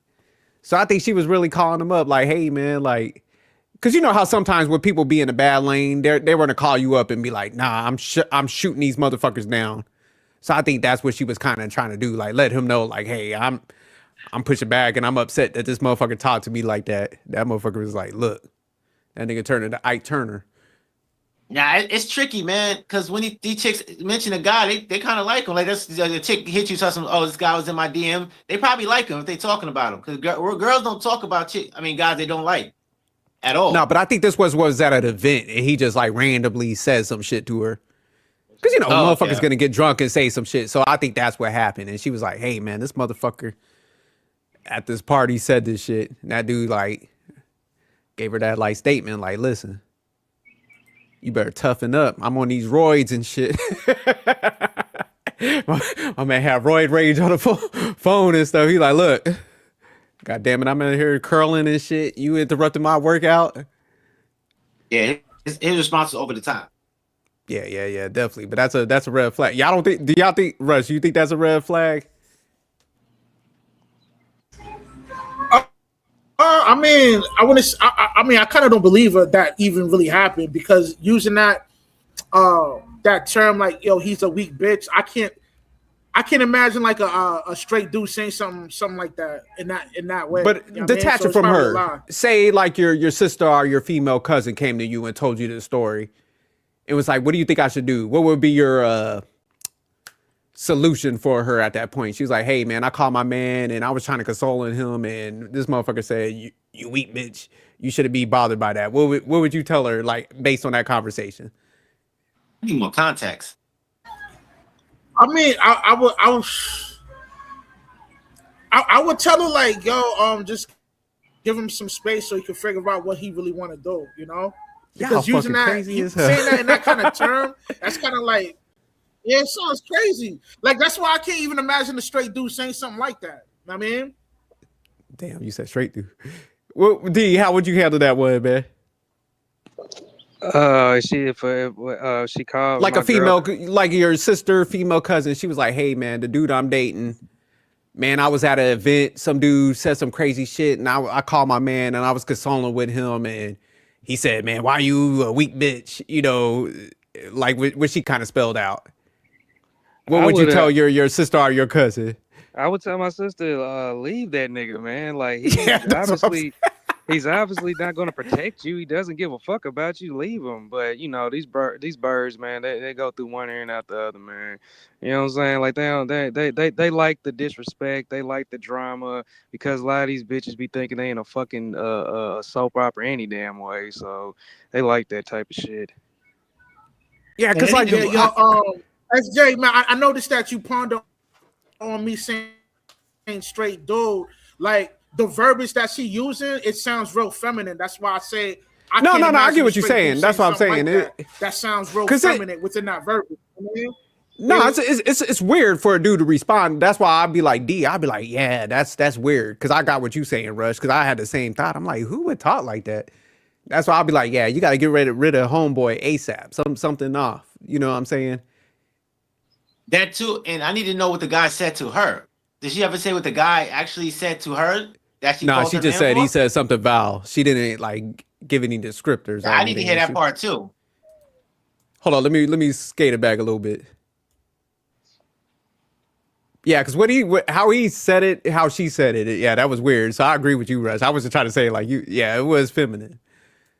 So I think she was really calling him up like, hey, man, like, because you know how sometimes when people be in a bad lane, they want to call you up and be like, nah, I'm shooting these motherfuckers down. So I think that's what she was kind of trying to do. Like, let him know, like, hey, I'm pushing back and I'm upset that this motherfucker talked to me like that. That motherfucker was like, look, That nigga turned into Ike Turner. Yeah, it's tricky, man. Because when these chicks mention a guy, they kind of like him. Like that's the chick hit you, something. Oh, this guy was in my DM. They probably like him if they talking about him. Because girls don't talk about guys they don't like at all. No, but I think this was at an event, and he just like randomly said some shit to her. Because motherfucker's gonna get drunk and say some shit. So I think that's what happened. And she was like, "Hey, man, this motherfucker at this party said this shit." And that dude like gave her that like statement, like, "Listen, you better toughen up. I'm on these roids and shit." My man have roid rage on the phone and stuff. He like, "Look, God damn it, I'm in here curling and shit. You interrupted my workout." Yeah, his response is over the top. Yeah, definitely. But that's a red flag. Do y'all think, Rush, you think that's a red flag? I mean, I kind of don't believe that even really happened, because using that term like, yo, he's a weak bitch. I can't imagine like a straight dude saying something like that in that way. But you know detach it from her. Say like your sister or your female cousin came to you and told you the story. It was like, what do you think I should do? What would be your solution for her at that point? She was like, "Hey, man, I called my man and I was trying to console him, and this motherfucker said, you weak bitch. You shouldn't be bothered by that." What would you tell her, like, based on that conversation? I need more context. I mean, I would tell her like, yo, just give him some space so he can figure out what he really want to do, Because using that, saying that in that kind of term, that's kind of like, yeah, it sounds crazy. Like, that's why I can't even imagine a straight dude saying something like that. I mean, damn, you said straight dude. Well, D, how would you handle that one, man? She called like a female, like your sister, female cousin. She was like, "Hey, man, the dude I'm dating, man, I was at an event. Some dude said some crazy shit, and I called my man, and I was consoling with him, and he said, 'Man, why you a weak bitch?'" Like what she kind of spelled out. What would you tell your sister or your cousin? I would tell my sister, leave that nigga, man. Like he's obviously not going to protect you. He doesn't give a fuck about you. Leave him. But these birds, man, they go through one ear and out the other, man. You know what I'm saying? Like they like the disrespect. They like the drama, because a lot of these bitches be thinking they in a fucking soap opera any damn way. So they like that type of shit. Yeah, because like SJ, man, I noticed that you ponder on me saying straight dude. Like, the verbiage that she using, it sounds real feminine. That's why I say no. I get what you're saying. That's what I'm saying. Like that sounds real feminine within that verbiage. No, it's weird for a dude to respond. That's why I'd be like, D, I'd be like, yeah, that's weird. Because I got what you saying, Rush. Because I had the same thought. I'm like, who would talk like that? That's why I'll be like, yeah, you got to get rid of homeboy ASAP. Something off. You know what I'm saying? That too, and I need to know what the guy said to her. Did she ever say what the guy actually said to her? No, she just said he said something foul. She didn't like give any descriptors. I need to hear that part too. Hold on, let me skate it back a little bit. Yeah, because how he said it, how she said it, yeah, that was weird. So I agree with you, Russ. I was just trying to say like it was feminine.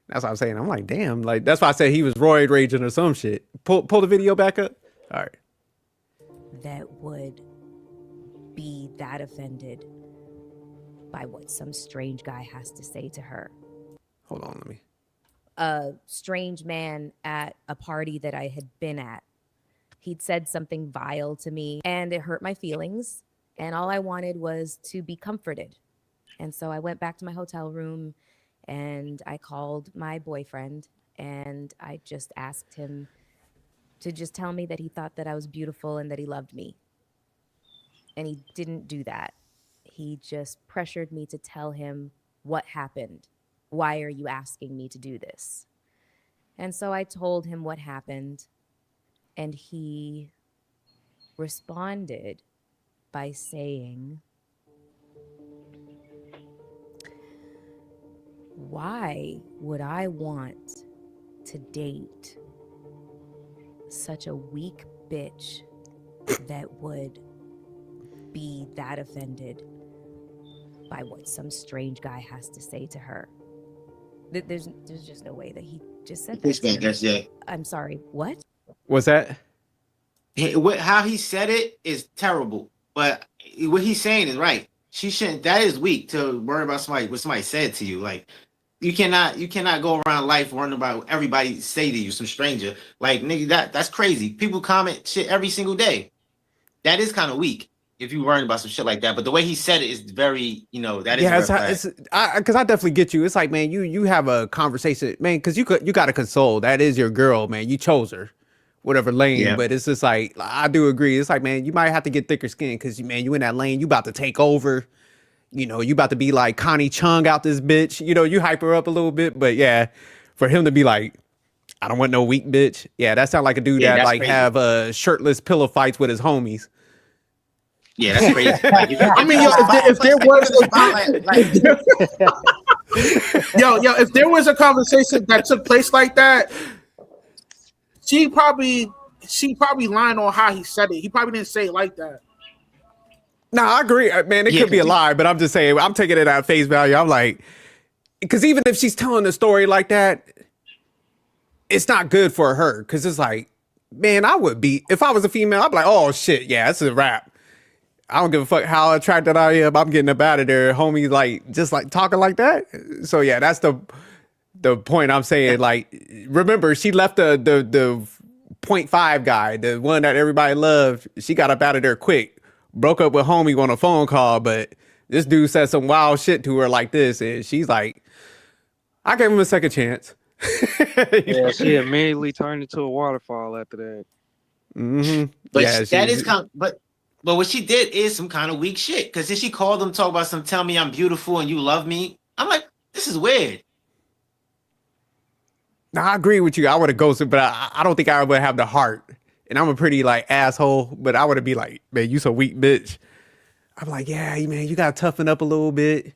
That's what I'm saying. I'm like, damn, like that's why I said he was roid raging or some shit. Pull the video back up. All right. That would be that offended by what some strange guy has to say to her. Hold on, let me. A strange man at a party that I had been at. He'd said something vile to me and it hurt my feelings. And all I wanted was to be comforted. And so I went back to my hotel room and I called my boyfriend and I just asked him to just tell me that he thought that I was beautiful and that he loved me. And he didn't do that. He just pressured me to tell him what happened. Why are you asking me to do this? And so I told him what happened, and he responded by saying, "Why would I want to date such a weak bitch that would be that offended by what some strange guy has to say to her? There's just no way that he just said Push that. back, SJ. I'm sorry. What? What's that? How he said it is terrible, but what he's saying is right. She shouldn't. That is weak to worry about what somebody said to you. Like you cannot go around life worrying about what everybody say to you, some stranger. Like nigga, that's crazy. People comment shit every single day. That is kind of weak if you worrying about some shit like that. But the way he said it is very, that is. Yeah, because I definitely get you. It's like, man, you have a conversation, man, because you got to console. That is your girl, man. You chose her, whatever lane. Yeah. But it's just like, I do agree. It's like, man, you might have to get thicker skin because, man, you in that lane. You about to take over. You about to be like Connie Chung out this bitch. You hype her up a little bit. But yeah, for him to be like, I don't want no weak bitch. Yeah, that sounds like a dude that like crazy. Have shirtless pillow fights with his homies. Yeah, that's crazy. I mean, if there was if there was a conversation that took place like that, she probably lied on how he said it. He probably didn't say it like that. No, I agree, man. It could be a lie, but I'm just saying, I'm taking it at face value. I'm like, because even if she's telling the story like that, it's not good for her. Because it's like, man, I would be, if I was a female, I'd be like, oh shit, yeah, it's a wrap. I don't give a fuck how attracted I am. I'm getting up out of there, homie. Like just like talking like that. So yeah, that's the point I'm saying. Like, remember, she left the 0.5 guy, the one that everybody loved. She got up out of there quick. Broke up with homie on a phone call, but this dude said some wild shit to her like this, and she's like, I gave him a second chance. Yeah, she immediately turned into a waterfall after that. Mm-hmm. But yeah, that is kind of, but what she did is some kind of weak shit. Because then she called him, talk about some, tell me I'm beautiful and you love me. I'm like, this is weird. Now, I agree with you. I would have ghosted, but I don't think I would have the heart. And I'm a pretty like asshole, but I would have be like, man, you so weak, bitch. I'm like, yeah, man, you gotta toughen up a little bit.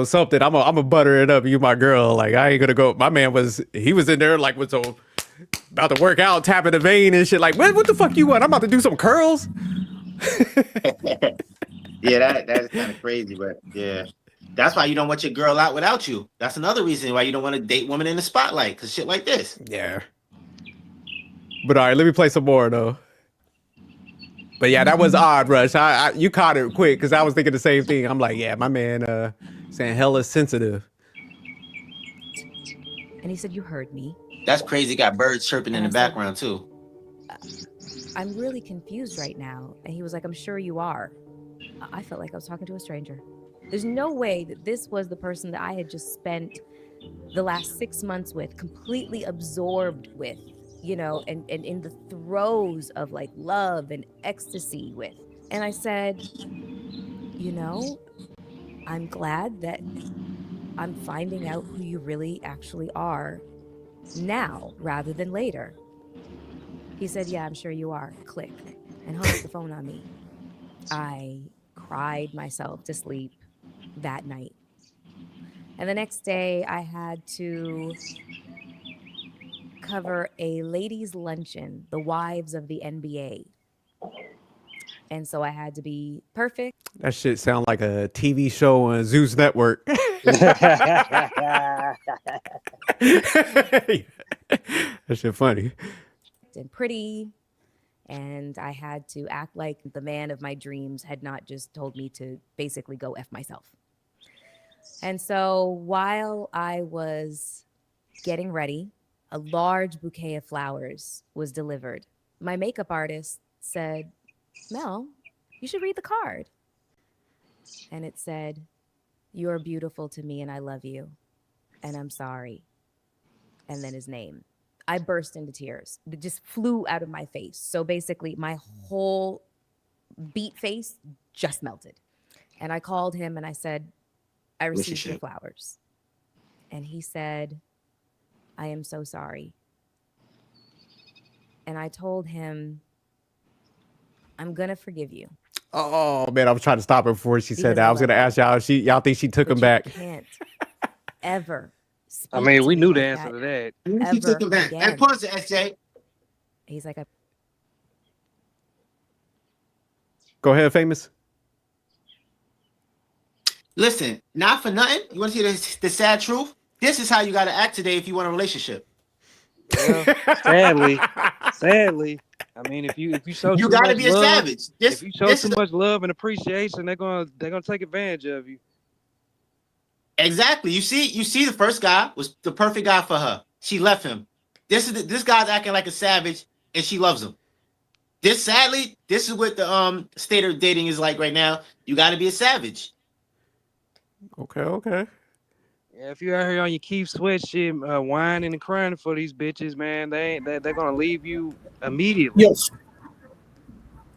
Something. I'm a butter it up. You my girl. Like, I ain't gonna go. My man he was in there like about to work out, tapping the vein and shit. Like, what the fuck you want? I'm about to do some curls. Yeah, that's kind of crazy, but yeah. That's why you don't want your girl out without you. That's another reason why you don't want to date women in the spotlight, because shit like this. Yeah. But all right, let me play some more though. But yeah, that was odd, Rush. You caught it quick because I was thinking the same thing. I'm like, yeah, my man saying hella sensitive. And he said, you heard me. That's crazy. Got birds chirping in the background too. I'm really confused right now. And he was like, I'm sure you are. I felt like I was talking to a stranger. There's no way that this was the person that I had just spent the last 6 months with, completely absorbed with, and in the throes of like love and ecstasy with. And I said, I'm glad that I'm finding out who you really actually are now rather than later. He said, yeah, I'm sure you are. Click. And hung up the phone on me. I cried myself to sleep that night. And the next day I had to cover a ladies' luncheon, the wives of the NBA. And so I had to be perfect. That shit sound like a TV show on Zeus Network. That shit funny. And pretty. And I had to act like the man of my dreams had not just told me to basically go F myself. And so while I was getting ready, a large bouquet of flowers was delivered. My makeup artist said, Mel, you should read the card. And it said, you're beautiful to me and I love you. And I'm sorry. And then his name. I burst into tears. It just flew out of my face. So basically my whole beat face just melted. And I called him and I said, I received your flowers. And he said, I am so sorry. And I told him, I'm going to forgive you. Oh, man, I was trying to stop her before she said that. I was going to ask y'all think she took him back? Can't ever. I mean, we knew the answer to that. She took him back. And pause it, SJ. He's like, Go ahead, Famous. Listen, not for nothing. You want to see the sad truth? This is how you got to act today if you want a relationship. Well, sadly, I mean, if you show You too got to much be a love, savage. if you show too much love and appreciation, they're gonna take advantage of you. Exactly. You see, the first guy was the perfect guy for her. She left him. This guy's acting like a savage, and she loves him. This is what the state of dating is like right now. You got to be a savage. Okay. Yeah, if you're out here on your Keith Sweat shit, whining and crying for these bitches, man, they're gonna leave you immediately. Yes.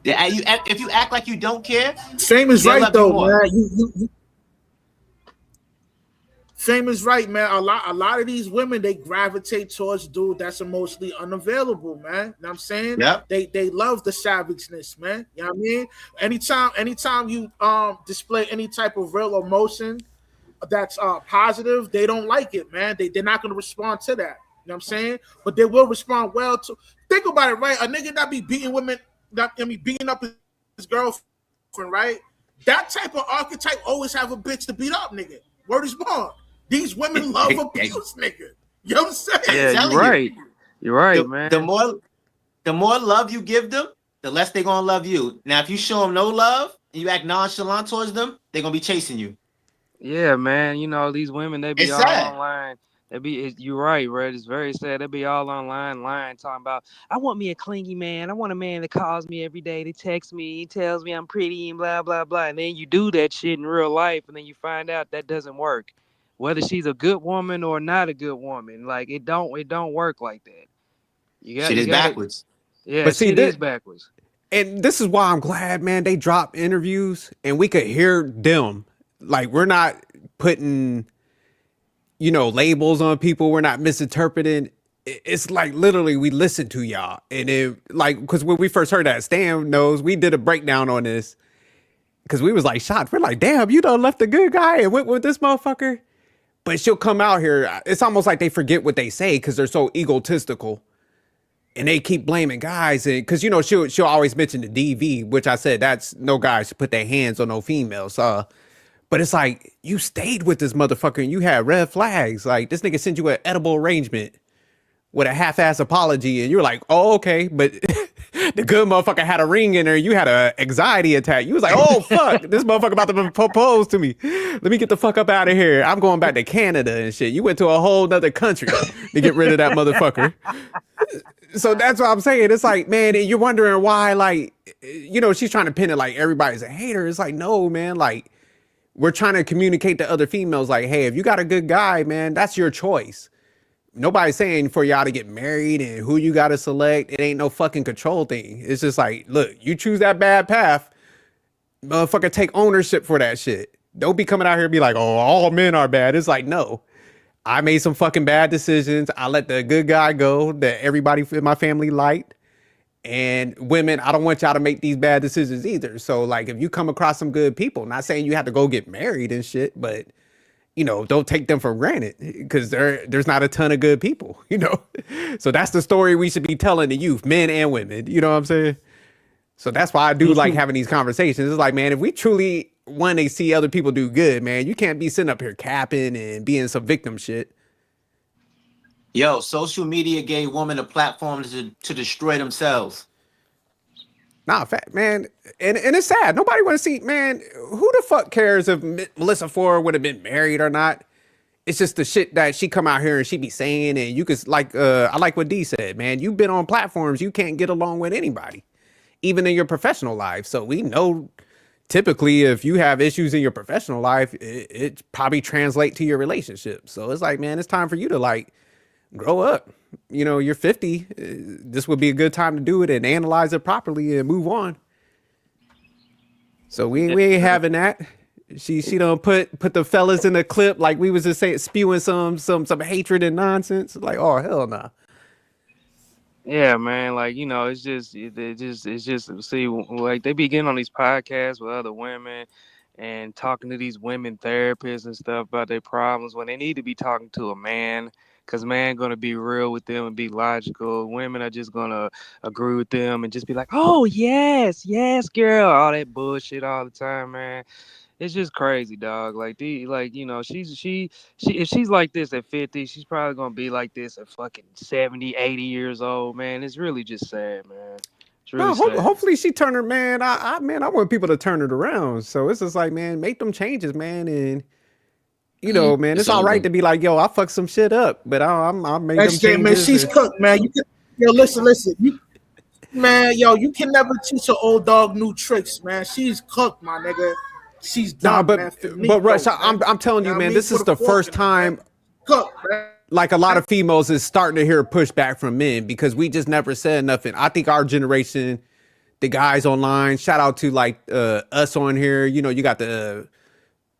Yeah, if you act like you don't care, Fame is right though, man. Fame is right, man. A lot of these women, they gravitate towards dude that's emotionally unavailable, man. You know what I'm saying? Yeah. They love the savageness, man. You know what I mean? Anytime you display any type of real emotion that's positive, they don't like it, man. They're not gonna respond to that. You know what I'm saying? But they will respond well to. Think about it, right? A nigga that be beating women, beating up his girlfriend, right? That type of archetype always have a bitch to beat up, nigga. Word is born. These women love abuse, nigga. You know what I'm saying? Yeah, you're right. You're right, man. The more love you give them, the less they're gonna love you. Now, if you show them no love and you act nonchalant towards them, they're gonna be chasing you. Yeah, man. You know, these women, they be It's all sad. online. You're right, Red. It's very sad. They be all online lying, talking about, I want me a clingy man. I want a man that calls me every day, that texts me, he tells me I'm pretty and blah, blah, blah. And then you do that shit in real life, and then you find out that doesn't work. Whether she's a good woman or not a good woman, like it don't work like that. Shit is backwards. Yeah, but see, shit is backwards. And this is why I'm glad, man, they drop interviews and we could hear them. Like, we're not putting, labels on people. We're not misinterpreting. It's like literally we listen to y'all. And it, like, because when we first heard that, Stan knows, we did a breakdown on this because we was like shocked. We're like, damn, you done left the good guy and went with this motherfucker. But she'll come out here. It's almost like they forget what they say because they're so egotistical. And they keep blaming guys, and because she'll always mention the DV, which I said that's no guys should put their hands on no females. But it's like you stayed with this motherfucker and you had red flags. Like this nigga sent you an edible arrangement with a half-ass apology, and you're like, oh okay. But the good motherfucker had a ring in her. You had an anxiety attack. You was like, oh fuck, this motherfucker about to propose to me. Let me get the fuck up out of here. I'm going back to Canada and shit. You went to a whole nother country to get rid of that motherfucker. So that's what I'm saying. It's like, man, and you're wondering why, like, she's trying to pin it like everybody's a hater. It's like, no, man, like, we're trying to communicate to other females, like, hey, if you got a good guy, man, that's your choice. Nobody's saying for y'all to get married and who you got to select. It ain't no fucking control thing. It's just like, look, you choose that bad path, motherfucker, take ownership for that shit. Don't be coming out here and be like, oh, all men are bad. It's like, no. I made some fucking bad decisions. I let the good guy go that everybody in my family liked. And women, I don't want y'all to make these bad decisions either. So, like, if you come across some good people, not saying you have to go get married and shit, but, don't take them for granted because there's not a ton of good people, So that's the story we should be telling the youth, men and women. You know what I'm saying? So that's why I do like having these conversations. It's like, man, if we truly want to see other people do good, man, you can't be sitting up here capping and being some victim shit. Yo, social media gave women a platform to destroy themselves. Nah, fact, man. And it's sad. Nobody want to see, man, who the fuck cares if Melissa Ford would have been married or not? It's just the shit that she come out here and she be saying, and you could, like, I like what D said, man. You've been on platforms, you can't get along with anybody, even in your professional life. So we know typically if you have issues in your professional life, it probably translate to your relationship. So it's like, man, it's time for you to, like, grow up. You're 50. This would be a good time to do it and analyze it properly and move on. So we ain't having that. She don't put the fellas in the clip like we was just saying, spewing some hatred and nonsense. Like, oh hell nah. Yeah, man. Like, it's just see, like they be getting on these podcasts with other women and talking to these women therapists and stuff about their problems when they need to be talking to a man. Because man going to be real with them and be logical. Women are just going to agree with them and just be like, oh, yes, girl. All that bullshit all the time, man. it's just crazy, dog. She if she's like this at 50, she's probably gonna be like this at fucking 70, 80 years old, man. It's really just sad, man. It's really No, sad. hopefully she turn her, man. I want people to turn it around. So it's just like, man, make them changes, man, and man, it's all right to be like, yo, I fucked some shit up, but I made them changes. Man, she's cooked, man. Listen. You can never teach an old dog new tricks, man. She's cooked, my nigga. She's done, man. But Rush, I'm telling you, man, this is the first time. Cooked, man. Like a lot of females is starting to hear pushback from men because we just never said nothing. I think our generation, the guys online, shout out to like us on here. You got the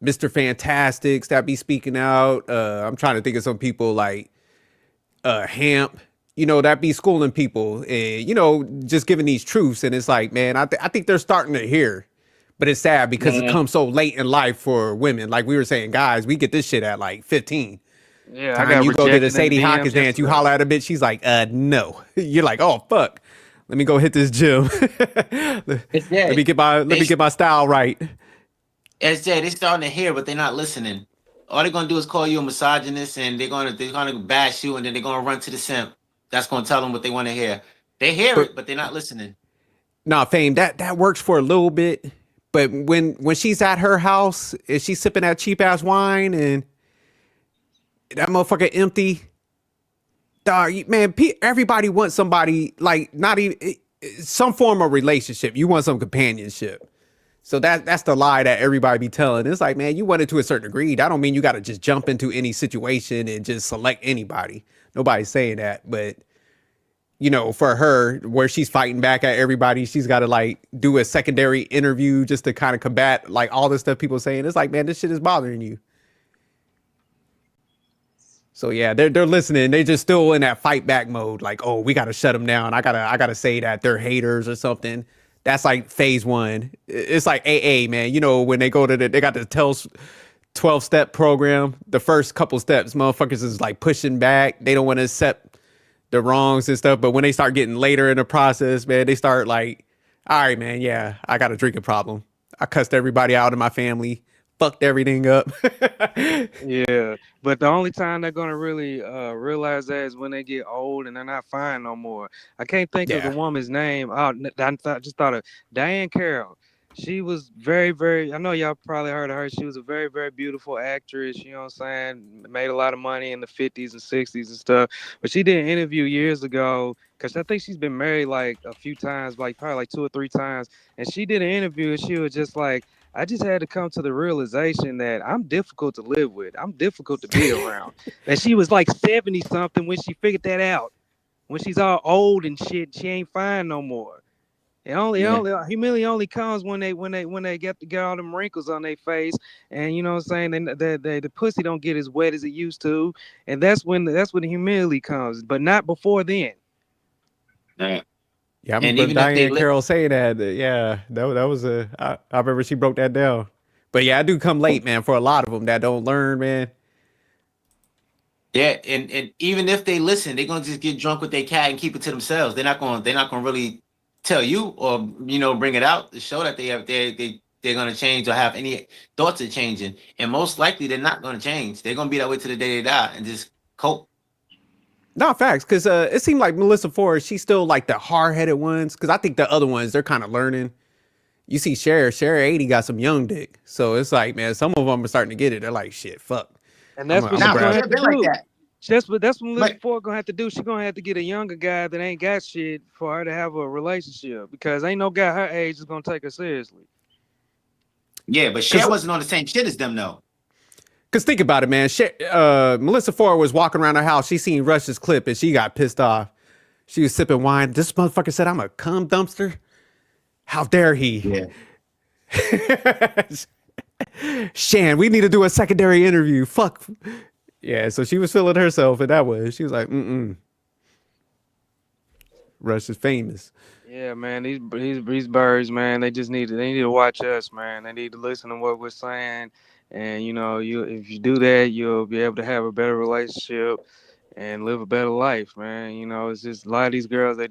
Mr. Fantastics that be speaking out. I'm trying to think of some people like Hamp, that be schooling people and, just giving these truths. And it's like, man, I think they're starting to hear. But it's sad because it comes so late in life for women. Like we were saying, guys, we get this shit at like 15. Yeah, Time you go to the Sadie Hawkins dance, you holler at a bitch, she's like, no. You're like, oh fuck. Let me go hit this gym. Let me get my style right. SJ, they starting to hear, but they're not listening. All they're gonna do is call you a misogynist, and they're gonna bash you, and then they're gonna run to the simp. That's gonna tell them what they want to hear. They hear it, but they're not listening. Nah, Fame, that works for a little bit, but when she's at her house, is she sipping that cheap ass wine and that motherfucker empty? Dog, man, everybody wants somebody like not even some form of relationship. You want some companionship. So that's the lie that everybody be telling. It's like, man, you want it to a certain degree. That don't mean you got to just jump into any situation and just select anybody. Nobody's saying that, but for her, where she's fighting back at everybody, she's got to like do a secondary interview just to kind of combat like all this stuff people saying. It's like, man, this shit is bothering you. So yeah, they're listening. They just still in that fight back mode. Like, oh, we got to shut them down. I gotta say that they're haters or something. That's like phase one. It's like AA, man. When they go to they got the 12-step program. The first couple steps, motherfuckers is like pushing back. They don't want to accept the wrongs and stuff. But when they start getting later in the process, man, they start like, all right, man, yeah, I got a drinking problem. I cussed everybody out in my family. Fucked everything up. Yeah, but the only time they're gonna really realize that is when they get old and they're not fine no more. I can't think of the woman's name. I just thought of Diane Carroll. She was very, very, I know y'all probably heard of her. She was a very, very beautiful actress, you know what I'm saying? Made a lot of money in the 50s and 60s and stuff. But she did an interview years ago, because I think she's been married like a few times, like probably like 2 or 3 times. And she did an interview and she was just like, I just had to come to the realization that I'm difficult to live with. I'm difficult to be around. And she was like 70 something when she figured that out. When she's all old and shit, she ain't fine no more. Humility only comes when they get all them wrinkles on their face, and you know what I'm saying. The pussy don't get as wet as it used to, and that's when the humility comes, but not before then. Yeah, I remember Diane Carroll saying that. Yeah, that was I remember she broke that down. But yeah, I do come late, man, for a lot of them that don't learn, man. Yeah, and even if they listen, they're gonna just get drunk with their cat and keep it to themselves. They're not gonna really tell you or bring it out to show that they're gonna change or have any thoughts of changing. And most likely they're not gonna change. They're gonna be that way to the day they die and just cope. No, facts, because it seemed like Melissa Ford, she's still like the hard-headed ones, because I think the other ones, they're kind of learning. You see Cher 80 got some young dick. So it's like, man, some of them are starting to get it. They're like, shit, fuck. And that's what she's gonna have to do. Like that. That's what Melissa Ford gonna have to do. She's gonna have to get a younger guy that ain't got shit for her to have a relationship, because ain't no guy her age is gonna take her seriously. Yeah, but Cher wasn't on the same shit as them, though. Because think about it, man. Melissa Ford was walking around her house. She seen Rush's clip and she got pissed off. She was sipping wine. This motherfucker said, I'm a cum dumpster. How dare he? Yeah. Shan, we need to do a secondary interview. Fuck. Yeah, so she was feeling herself, and that was, she was like, Rush is famous. Yeah, man, these birds, man, they need to watch us, man. They need to listen to what we're saying. And if you do that, you'll be able to have a better relationship. and live a better life, man. You know, it's just a lot of these girls, they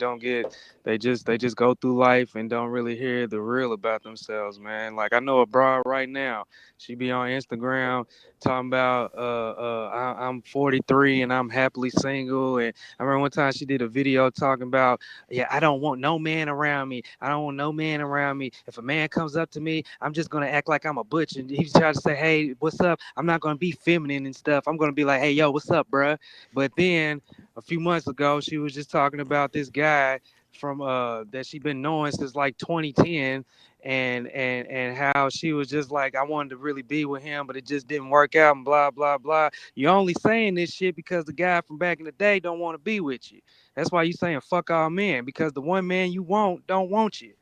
just go through life and don't really hear the real about themselves, man. Like I know a broad right now, she be on Instagram talking about I'm 43 and I'm happily single. And I remember one time she did a video talking about, yeah, I don't want no man around me. I don't want no man around me. If a man comes up to me, I'm just gonna act like I'm a butch. And he tries to say, hey, what's up? I'm not gonna be feminine and stuff. I'm gonna be like, hey, yo, what's up, bruh? But then a few months ago, she was just talking about this guy from that she been knowing since like 2010, and how she was just like, I wanted to really be with him, but it just didn't work out, and blah blah blah. You only saying this shit because the guy from back in the day don't want to be with you. That's why you saying fuck all men, because the one man you want don't want you.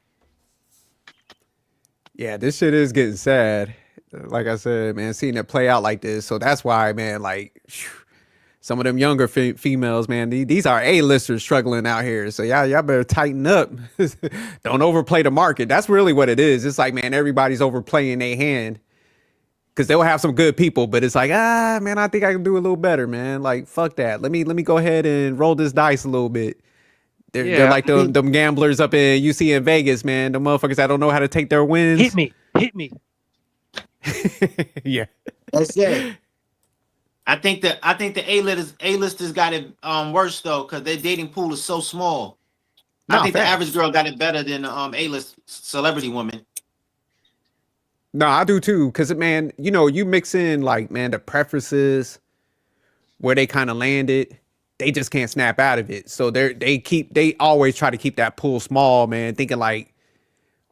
Yeah, this shit is getting sad. Like I said, man, seeing it play out like this. So that's why, man, like some of them younger females, man, these are A-listers struggling out here. So y'all better tighten up. Don't overplay the market. That's really what it is. It's like, man, everybody's overplaying their hand. Because they'll have some good people, but it's like, man, I think I can do a little better, man. Like, fuck that. Let me go ahead and roll this dice a little bit. They're like them gamblers up in UC in Vegas, man. The motherfuckers that don't know how to take their wins. Hit me. Yeah. That's it. I think the A-listers got it worse though, because their dating pool is so small. I think the average girl got it better than the A-list celebrity woman. No, I do too. Cause man, you know, you mix in like, man, the preferences, where they kind of landed, they just can't snap out of it. So they always try to keep that pool small, man, thinking like,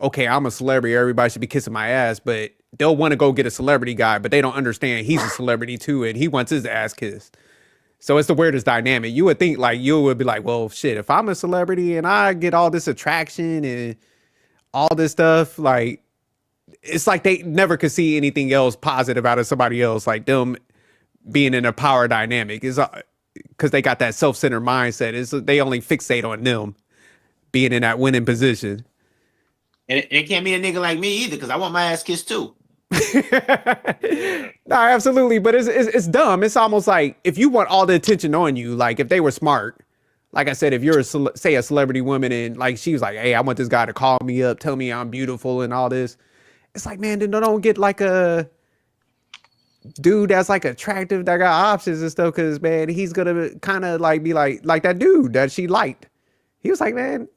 okay, I'm a celebrity, everybody should be kissing my ass, but they'll want to go get a celebrity guy, but they don't understand he's a celebrity too, and he wants his ass kissed. So it's the weirdest dynamic. You would think like, you would be like, well, shit, if I'm a celebrity and I get all this attraction and all this stuff, like, it's like they never could see anything else positive out of somebody else, like them being in a power dynamic. Is because they got that self-centered mindset. Is they only fixate on them being in that winning position. And it can't be a nigga like me either, because I want my ass kissed too. No, absolutely, but it's dumb. It's almost like if you want all the attention on you, like if they were smart, like I said, if you're say a celebrity woman and like she was like, hey, I want this guy to call me up, tell me I'm beautiful and all this. It's like, man, then don't get like a dude that's like attractive that got options and stuff, because man, he's gonna kind of like be like that dude that she liked. He was like, man,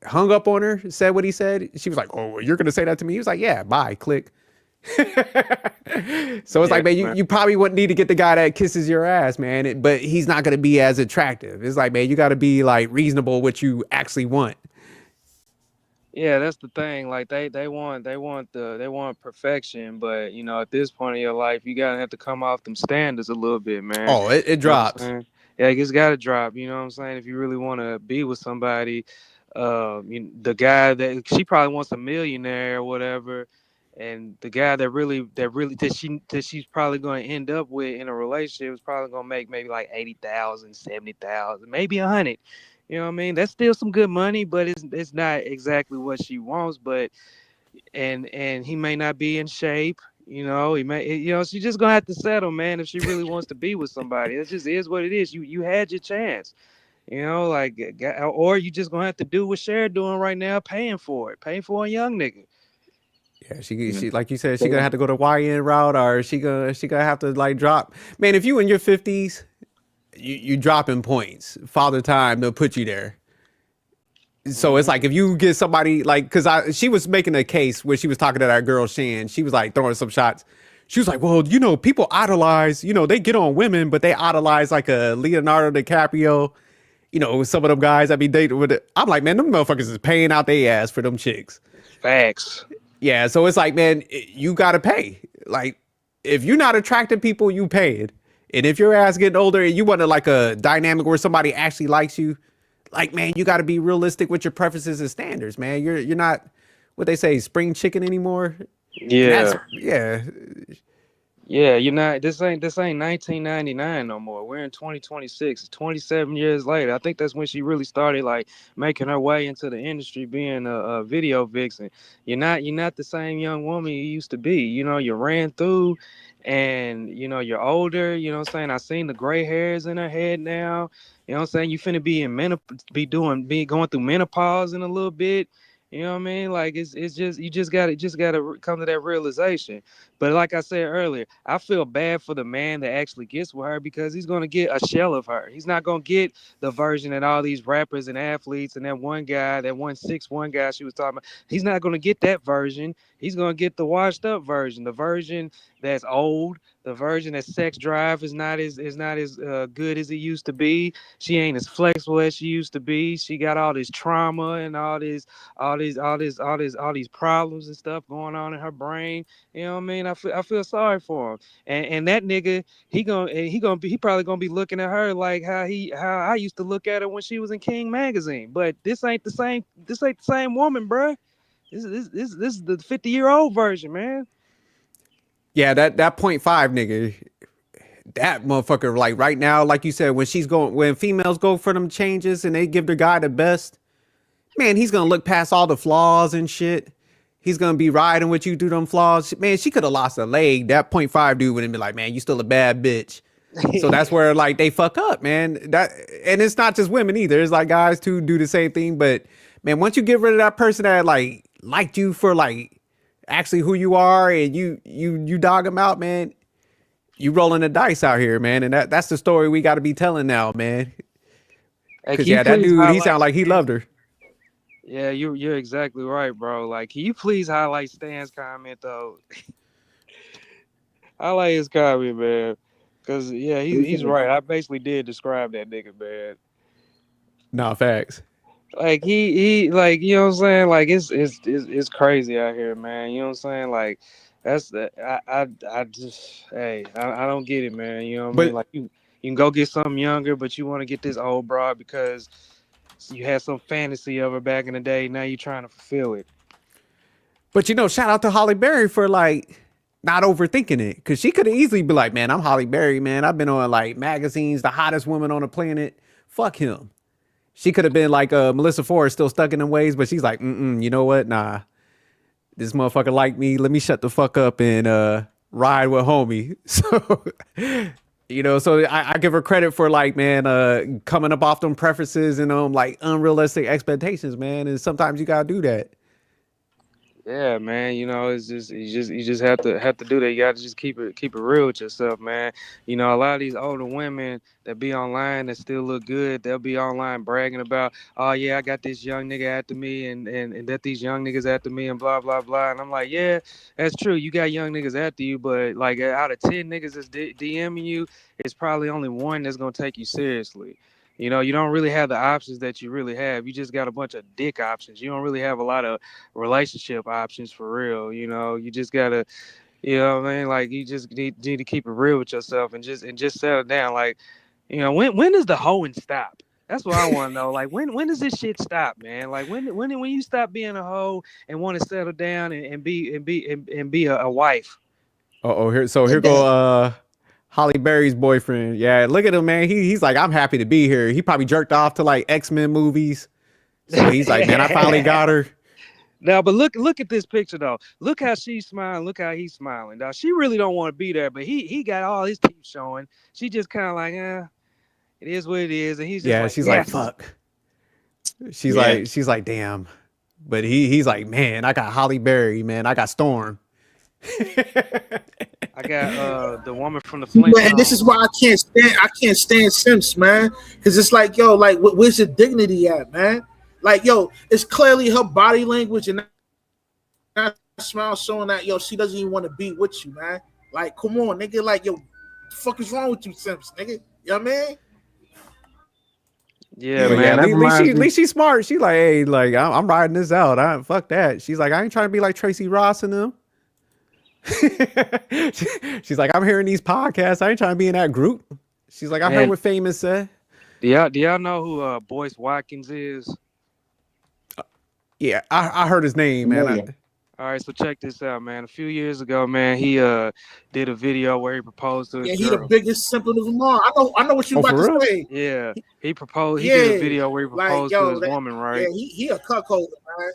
hung up on her, said what he said. She was like, oh, you're gonna say that to me? He was like, yeah, bye, click. So it's like, man, you probably wouldn't need to get the guy that kisses your ass, man, but he's not gonna be as attractive. It's like, man, you got to be like reasonable what you actually want. Yeah, that's the thing. Like they want perfection, but you know, at this point in your life, you gotta have to come off them standards a little bit, man. Oh, it drops. Yeah, it's gotta drop. You know what I'm saying? If you really want to be with somebody, the guy that she probably wants a millionaire or whatever, and the guy that she's probably going to end up with in a relationship is probably going to make maybe like 80,000, 70,000, maybe 100. You know what I mean? That's still some good money, but it's not exactly what she wants. But and he may not be in shape. You know, she's just gonna have to settle, man, if she really wants to be with somebody. It just is what it is. You had your chance. You know, like, or you just gonna have to do what Cher doing right now, paying for a young nigga. Yeah, she like you said, she gonna have to go the YN route, or she gonna have to like drop. Man, if you in your 50s, you dropping points. Father Time, they'll put you there. So it's like if you get somebody like, because she was making a case where she was talking to that girl Shan. She was like throwing some shots. She was like, well, you know, people idolize, you know, they get on women, but they idolize like a Leonardo DiCaprio, you know, some of them guys I be dating with it. I'm like, man, them motherfuckers is paying out their ass for them chicks. Facts. Yeah, so it's like, man, you gotta pay. Like, if you're not attracting people, you pay it. And if your ass getting older and you want like a dynamic where somebody actually likes you, like, man, you got to be realistic with your preferences and standards, man. You're not what they say, spring chicken anymore. Yeah. Yeah, you're not. This ain't 1999 no more. We're in 2026. 27 years later. I think that's when she really started like making her way into the industry, being a video vixen. You're not the same young woman you used to be. You know, you ran through, and you know you're older, you know what I'm saying? I seen the gray hairs in her head now. You know what I'm saying? You finna be in be going through menopause in a little bit. You know what I mean? Like it's just you just gotta come to that realization. But like I said earlier, I feel bad for the man that actually gets with her because he's gonna get a shell of her. He's not gonna get the version that all these rappers and athletes and that one guy, that 161 guy she was talking about. He's not gonna get that version. He's gonna get the washed up version, the version that's old, the version that sex drive is not as good as it used to be. She ain't as flexible as she used to be. She got all this trauma and all these problems and stuff going on in her brain. You know what I mean? I feel sorry for him. And that nigga, he probably gonna be looking at her like how I used to look at her when she was in King magazine. But this ain't the same woman, bruh. This is the 50-year-old version, man. Yeah, that 0.5 nigga, that motherfucker, like right now, like you said, when females go for them changes and they give their guy the best, man, he's gonna look past all the flaws and shit. He's gonna be riding with you through them flaws. Man, she could have lost a leg. That 0.5 dude would have been like, man, you still a bad bitch. So that's where like they fuck up, man. And it's not just women either. It's like guys too do the same thing. But man, once you get rid of that person that like liked you for like actually who you are and you dog them out, man, you rolling the dice out here, man. And that's the story we got to be telling now, man. Because that dude, he sounded like he loved her. Yeah, you're exactly right, bro. Like, can you please highlight Stan's comment though? Highlight his comment, man. Cause yeah, he's right. I basically did describe that nigga, man. No, facts. Like he like, you know what I'm saying? Like it's crazy out here, man. You know what I'm saying? Like that's I just I don't get it, man. You know what I mean? Like you can go get something younger, but you want to get this old broad because you had some fantasy of her back in the day. Now you're trying to fulfill it. But you know, shout out to Halle Berry for like not overthinking it, because she could have easily be like, man, I'm Halle Berry, man. I've been on like magazines, the hottest woman on the planet. Fuck him. She could have been like Melissa Ford, still stuck in them ways, but she's like, you know what? Nah, this motherfucker like me. Let me shut the fuck up and ride with homie. So, you know, so I give her credit for like, man, coming up off them preferences and like unrealistic expectations, man. And sometimes you gotta do that. Yeah, man. You know, it's just you just have to do that. You got to just keep it real with yourself, man. You know, a lot of these older women that be online that still look good, they'll be online bragging about, oh yeah, I got this young nigga after me, and that these young niggas after me, and blah blah blah. And I'm like, yeah, that's true. You got young niggas after you, but like out of 10 niggas that's DMing you, it's probably only one that's gonna take you seriously. You know, you don't really have the options that you really have. You just got a bunch of dick options. You don't really have a lot of relationship options for real. You know, you just gotta, you know what I mean? Like you just need to keep it real with yourself and just settle down. Like, you know, when does the hoeing stop? That's what I want to know. Like when does this shit stop, man? Like when you stop being a hoe and want to settle down and be a wife. Here go Halle Berry's boyfriend. Yeah, look at him, man. He's like, I'm happy to be here. He probably jerked off to like X-Men movies. So he's like, man, I finally got her. Now, but look at this picture though. Look how she's smiling. Look how he's smiling. Now, she really don't want to be there, but he got all his teeth showing. She just kind of like, it is what it is. And he's just like, she's like, fuck. She's like, damn. But he's like, man, I got Halle Berry, man. I got Storm. I got the woman from the Flintstones. Man, this is why I can't stand Simps, man. Because it's like, yo, like, where's the dignity at, man? Like, yo, it's clearly her body language and that smile showing that, yo, she doesn't even want to be with you, man. Like, come on, nigga. Like, yo, what the fuck is wrong with you, Simps, nigga? You know what I mean? Yeah, man. At least she's smart. She like, hey, like, I'm riding this out. Fuck that. She's like, I ain't trying to be like Tracy Ross and them. She's like, I'm hearing these podcasts. I ain't trying to be in that group. She's like, I heard what Famous said. Do y'all know who Boyce Watkins is? Yeah, I heard his name, man. All right, so check this out, man. A few years ago, man, he did a video where he proposed to his girl. He the biggest simp of them all. I know what you about to say. Yeah, he proposed. He did a video where he proposed to his woman, right? Yeah, he a cuckold, man.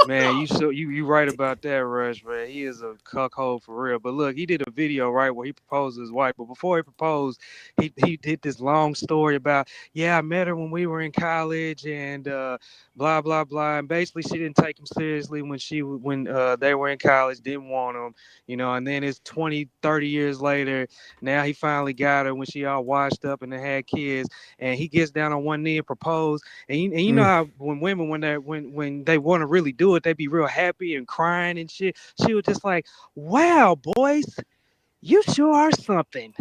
Man, you right about that, Rush, man. He is a cuckold for real. But look, he did a video, right, where he proposed to his wife. But before he proposed, he did this long story about, yeah, I met her when we were in college and blah, blah, blah. And basically she didn't take him seriously when they were in college, didn't want him, you know, and then it's 20, 30 years later. Now he finally got her when she all washed up and they had kids. And he gets down on one knee and propose. And you know how when women, when they want to really do it, they be real happy and crying and shit. She was just like, wow, boys, you sure are something.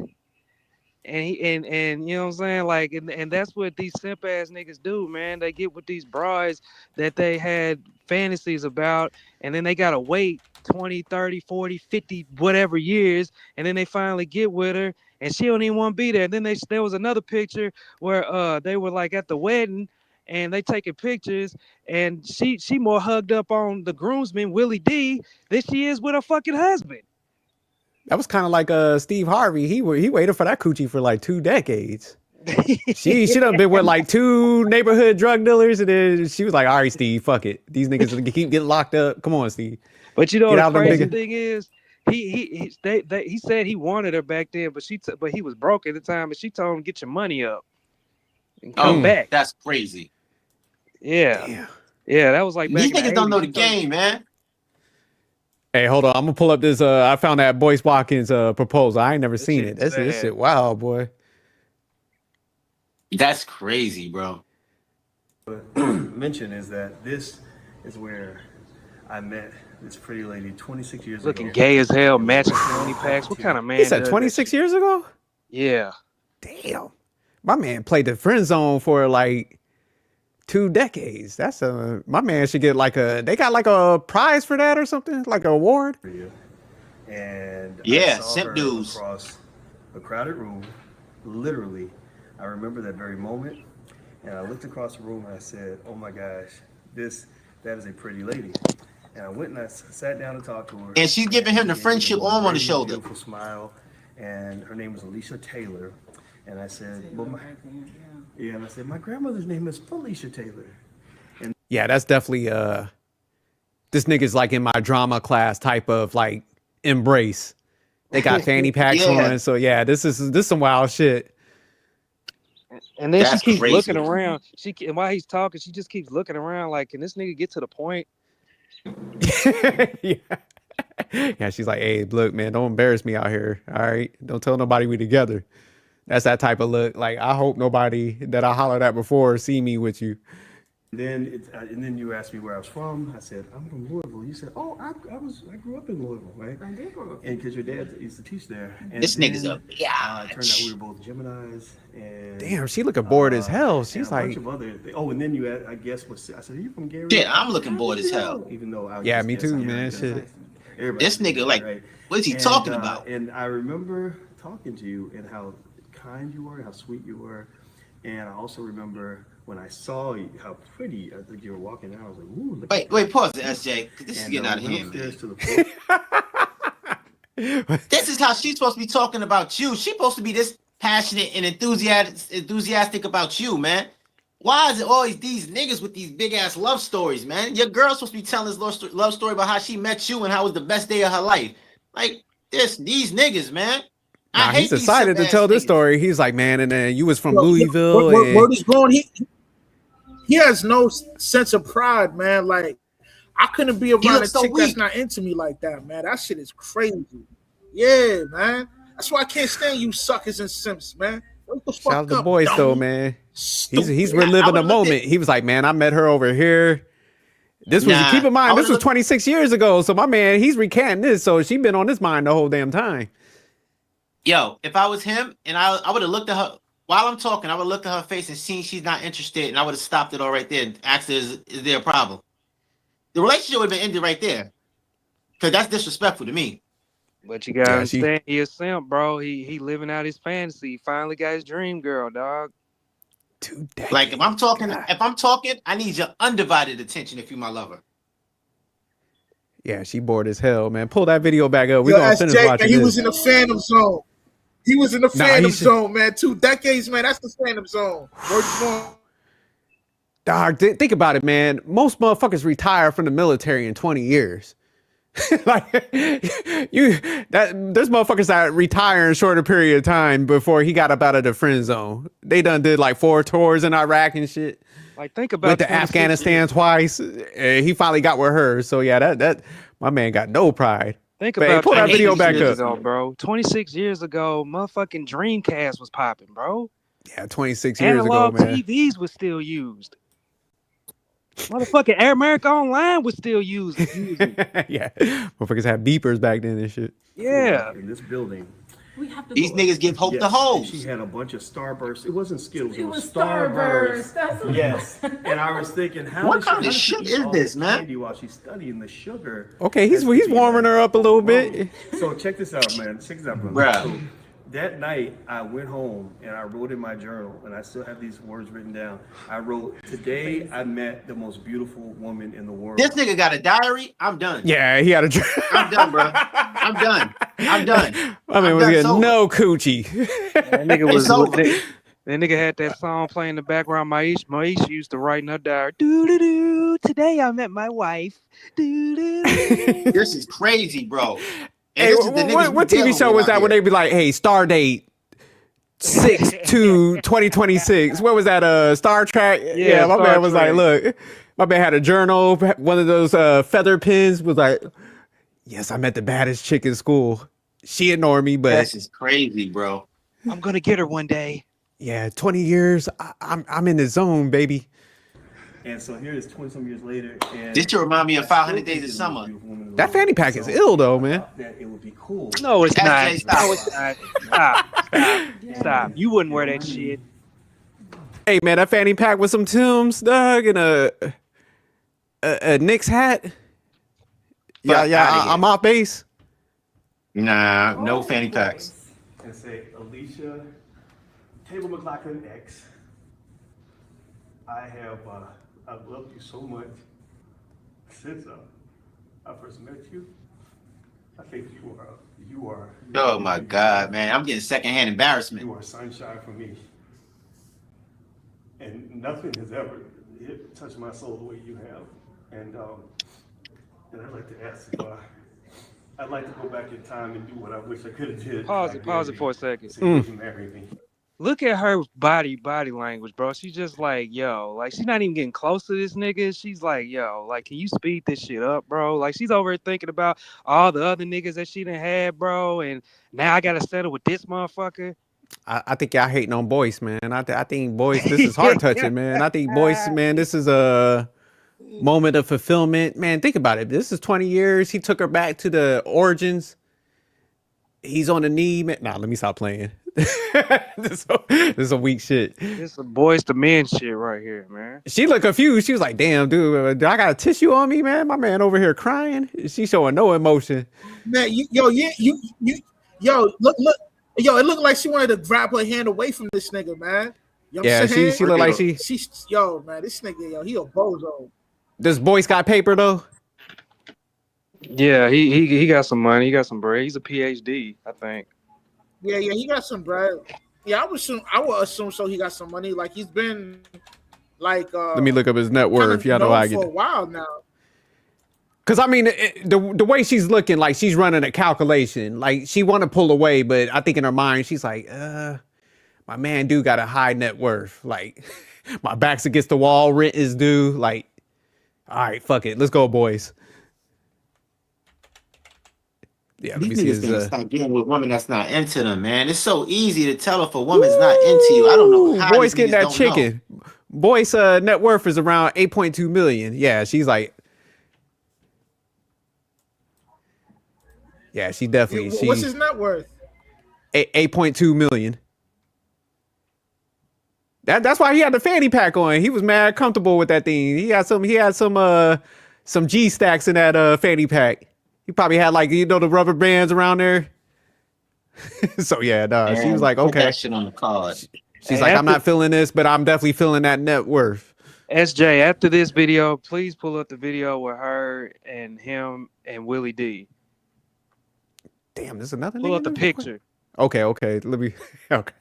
And you know what I'm saying? Like, and that's what these simp ass niggas do, man. They get with these brides that they had fantasies about, and then they gotta wait 20, 30, 40, 50, whatever years, and then they finally get with her, and she don't even want to be there. And then there was another picture where they were like at the wedding, and they taking pictures, and she more hugged up on the groomsman, Willie D, than she is with her fucking husband. That was kind of like Steve Harvey. He waited for that coochie for like 2 decades. She done been with like 2 neighborhood drug dealers, and then she was like, all right, Steve, fuck it. These niggas keep getting locked up. Come on, Steve. But you know the crazy thing is, he said he wanted her back then, but he was broke at the time, and she told him, get your money up and come back. That's crazy. Yeah. Yeah, that was like back these niggas don't know the 80s. game, man. Hey, hold on. I'm gonna pull up this. I found that Boyce Watkins proposal. I ain't never seen it. This shit, wow, boy. That's crazy, bro. Mention is that this is where I met this pretty lady 26 years Looking ago. gay as hell, matching fanny packs. What kind of man? He said 26 years ago? Yeah. Damn. My man played the friend zone for like 2 decades. That's my man should get like they got like a prize for that or something, like an award. And yeah, I saw simp her dudes across a crowded room. Literally, I remember that very moment, and I looked across the room and I said, "Oh my gosh, that is a pretty lady." And I went and I sat down and talked to her. And she's giving him the friendship arm on the shoulder. Beautiful smile, and her name was Alicia Taylor. And I said, well, and I said, my grandmother's name is Felicia Taylor. And yeah, that's definitely this nigga's like in my drama class type of like embrace. They got fanny packs on, so yeah, this is some wild shit. And then That's she keeps crazy. looking around. And while he's talking, she just keeps looking around like, can this nigga get to the point? Yeah, she's like, hey, look, man, don't embarrass me out here. All right, don't tell nobody we together. That's that type of look. Like, I hope nobody that I hollered at before see me with you. Then you asked me where I was from. I said, I'm from Louisville. You said, oh, I grew up in Louisville, right? I did grow up. And because your dad used to teach there. And This nigga's up. It turned out we were both Geminis. And Damn, she looking bored as hell. She's and a like, bunch of other. Oh, and then you had, I guess, I said, are you from Gary? Shit, I'm looking bored as hell. Even though I yeah, me too, man. Shit. This nigga, like, what is he talking about? And I remember talking to you and how kind you were, how sweet you were, and I also remember when I saw you, how pretty I think you were walking out. I was like, ooh, look. Wait, pause it, SJ. This is getting out of hand, man. This is how she's supposed to be talking about you. She's supposed to be this passionate and enthusiastic about you, man. Why is it always these niggas with these big ass love stories, man? Your girl's supposed to be telling this love story about how she met you and how it was the best day of her life. Like these niggas, man. Nah, he's decided to tell this story. He's like, man, and then you was from Louisville. Where he's going, he has no sense of pride, man. Like, I couldn't be around a chick that's not into me like that, man. That shit is crazy. Yeah, man. That's why I can't stand you suckers and simps, man. Shout out to Boyce though, man. He's reliving the moment. He was like, man, I met her over here. This was, keep in mind, this was 26 years ago. So my man, he's recanting this. So she been on his mind the whole damn time. Yo, if I was him and I would have looked at her while I'm talking, I would look at her face and seen she's not interested, and I would have stopped it all right there and asked her, is there a problem? The relationship would have been ended right there. Because that's disrespectful to me. But you gotta understand, he a simp, bro. He living out his fantasy. He finally got his dream girl, dog. 2 decades. Like if I'm talking, I need your undivided attention if you my lover. Yeah, she bored as hell, man. Pull that video back up. We're gonna finish watching He this. was in the Phantom Zone. He was in the Phantom Zone, man. 2 decades, man. That's the Phantom Zone. Dog, think about it, man. Most motherfuckers retire from the military in 20 years. Like there's motherfuckers that retire in a shorter period of time before he got up out of the friend zone. They done did like 4 tours in Iraq and shit. Like think about Went to Afghanistan twice. He finally got with her. So yeah, that my man got no pride. Think But, hey, about pull that 26 video back years up. ago, bro. 26 years ago, motherfucking Dreamcast was popping, bro. Yeah, 26 years ago, Analog man. TVs was still used. Motherfucking Air America Online was still used. Yeah, motherfuckers had beepers back then and shit. Yeah. In this building. These niggas give hope to Yes, hoes. She had a bunch of Starbursts. It wasn't Skittles. It was Starburst. Starburst. That's what Yes. And I was thinking, What kind of shit is this, man? Candy while she's studying the sugar. Okay, he's warming her up a little bit. So check this out, man. Check this out, brother. Bruh. So that night, I went home and I wrote in my journal, and I still have these words written down. I wrote, "Today I met the most beautiful woman in the world." This nigga got a diary. I'm done. Yeah, he had a. I'm done, bro. I'm done. I'm done. I mean, was done getting sober. no coochie. That nigga was It's over. that nigga had that song playing in the background. Maisha used to write in her diary. Doo doo doo. Today I met my wife. Doo doo doo. This is crazy, bro. And Hey, this is the niggas what we TV dealing show with was out that here. when they be like, hey, star date 6/2/2026? What was that? Star Trek? Yeah, my Star man was Trek. like, look, my man had a journal, one of those feather pens, was like, yes, I met the baddest chick in school. She ignored me, but This is crazy, bro. I'm gonna get her one day. yeah, 20 years, I'm in the zone, baby. And so here it is 20-some years later. And This should remind me of 500 Days of Summer. That fanny pack is ill, though, man. That it would be cool. No, it's not. SJ, stop. No, it's not. Stop. You wouldn't wear that shit. Hey, man, that fanny pack with some Timbs, dog, and a Knicks hat. Yeah, Fuck yeah, outta here. I'm off base. Nah, no fanny packs. And say, Alicia, Table McLaughlin X. I've loved you so much since I first met you. I think you are. Oh my God, man. I'm getting secondhand embarrassment. You are sunshine for me. And nothing has ever touched my soul the way you have. And I'd like to ask if I'd like to go back in time and do what I wish I could have did. Pause it for a second. So you can marry me. Look at her body language, bro. She's just like, yo, like she's not even getting close to this nigga. She's like, yo, like, can you speed this shit up, bro? Like she's over here thinking about all the other niggas that she done had, bro, and now I gotta settle with this motherfucker. I think y'all hating on Boyce, man. I think Boyce, this is heart touching, man. I think Boyce, man, this is a moment of fulfillment. Man, think about it. This is 20 years. He took her back to the origins. He's on the knee, man. Nah, let me stop playing. this is a weak shit. This a boys to men shit right here, man. She looked confused. She was like, damn, dude, do I got a tissue on me, man? My man over here crying. She showing no emotion. Man, yo, look, yo, it looked like she wanted to grab her hand away from this nigga, man. You know Yeah, what I'm saying? she looked like she's yo, man, this nigga, yo, he a bozo. Does Boyce got paper though? Yeah, he got some money. He got some bread. He's a PhD, I think. Yeah, he got some bread. Yeah, I would assume so. He got some money. Like he's been like. Let me look up his net worth. Y'all know how I get for a while now. Cause I mean, the way she's looking, like she's running a calculation. Like she want to pull away, but I think in her mind she's like, my man do got a high net worth. Like my back's against the wall, rent is due. Like, all right, fuck it, let's go, boys. Yeah, let me see These niggas his. gonna stop dealing with women that's not into them, man. It's so easy to tell if a woman's not into you. I don't know how Boyce these getting niggas that don't chicken. Boyce net worth is around 8.2 million. Yeah, she's like. Yeah, she definitely. What's his net worth? 8.2 million. That's why he had the fanny pack on. He was mad comfortable with that thing. He had some G stacks in that fanny pack. He probably had like, you know, the rubber bands around there. So yeah, no, she was like, put okay. that shit on the card. She's like, I'm not feeling this, but I'm definitely feeling that net worth. SJ, after this video, please pull up the video with her and him and Willie D. Damn, there's another Pull nigga up the in this? picture. Okay, let me. Okay.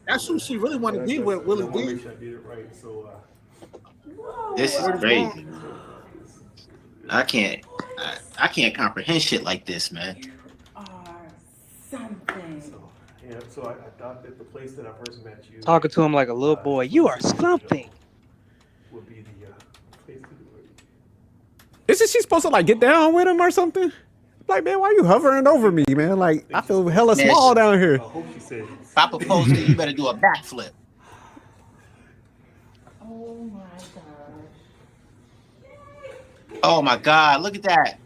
That's who she really want to be with, Willie I want to D. make sure I did it right. So This is Word is crazy. wrong. I can't comprehend shit like this, man. yeah, so I thought that the place that I first met you Talking to him like a little boy. You are something. would be the place to do it. Isn't she supposed to like get down with him or something? Like, man, why you hovering over me, man? Like, I feel hella Man, small down here. I hope she said. If I propose to you, you better do a backflip. Oh my God, look at that.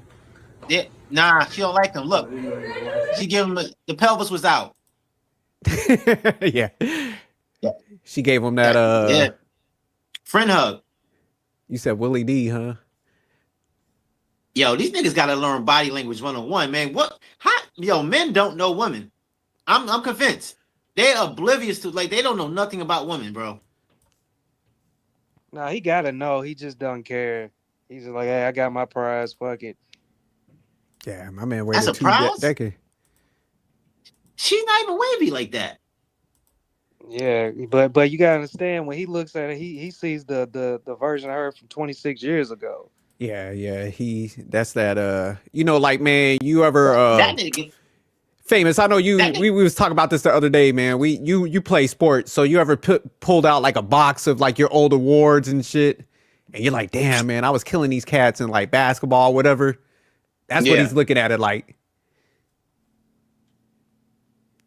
Yeah, nah, she don't like him. Look, she give him the pelvis was out. Yeah. She gave him that Yeah. Friend hug. You said Willie D, huh? Yo, these niggas gotta learn body language 101, man. Yo, men don't know women. I'm convinced. They're oblivious to, like, they don't know nothing about women, bro. Nah, he gotta know. He just don't care. He's just like, hey, I got my prize. Fuck it. Yeah, my man That's waited a prize? decades. She's not even wavy like that. Yeah, but you gotta understand when he looks at it, he sees the version of her from 26 years ago. Yeah, that's that you know, like, man, you ever That nigga. Famous, I know we was talking about this the other day, man. You play sports, so you ever pulled out like a box of like your old awards and shit, and you're like, damn, man, I was killing these cats in like basketball, whatever. That's what he's looking at it like.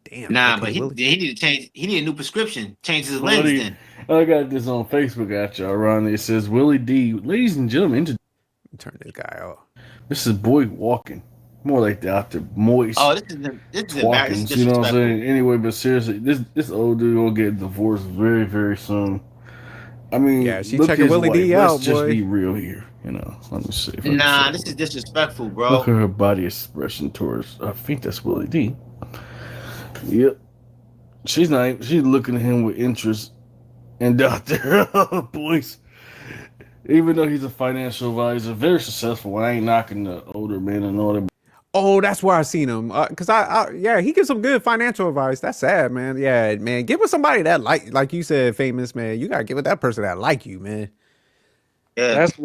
Damn. Nah, okay, but he need to change. He need a new prescription. Change his lens. Then I got this on Facebook at y'all, Ron. It says Willie D. Ladies and gentlemen, turn this guy off. This is Boy Walking. More like Dr. Moist. Oh, this is Walkins, you know what I'm saying? Anyway, but seriously, this old dude will get divorced very, very soon. I mean, yeah, she checking Willie D out, Let's just be real here, you know. Let me see. Nah, this is disrespectful, bro. Look at her body expression towards. I think that's Willie D. Yep. She's looking at him with interest. And Dr. Boyce, even though he's a financial advisor, very successful. I ain't knocking the older men and all that. Oh, that's where I seen him. Cause he gives some good financial advice. That's sad, man. Yeah, man. Get with somebody that like you said, Famous, man. You gotta get with that person that like you, man. Yeah. That's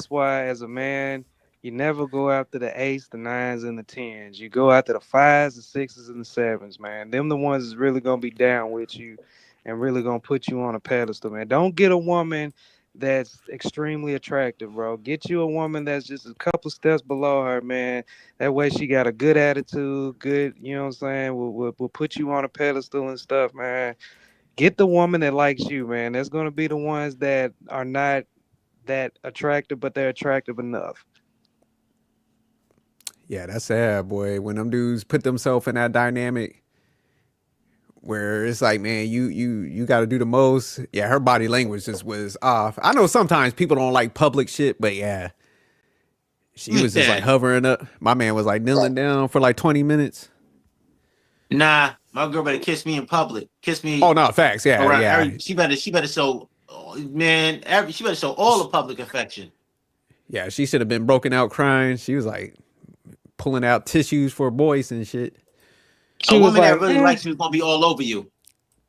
why as a man, you never go after the 8s, the 9s, and the 10s. You go after the 5s, the 6s, and the 7s, man. Them the ones that's really gonna be down with you and really gonna put you on a pedestal, man. Don't get a woman that's extremely attractive, bro. Get you a woman that's just a couple steps below her, man. That way she got a good attitude, good, you know what I'm saying? Will put you on a pedestal and stuff, man. Get the woman that likes you, man. That's gonna be the ones that are not that attractive, but they're attractive enough. Yeah, that's sad, boy. When them dudes put themselves in that dynamic where it's like, man, you got to do the most. Yeah, her body language just was off. I know sometimes people don't like public shit, but yeah, she was just like hovering up. My man was like kneeling down for like 20 minutes. Nah, my girl better kiss me in public. Kiss me. Oh no, facts. Yeah, yeah. She better show, man. She better show all the public affection. Yeah, she should have been broken out crying. She was like pulling out tissues for boys and shit. A woman that really likes you is gonna be all over you.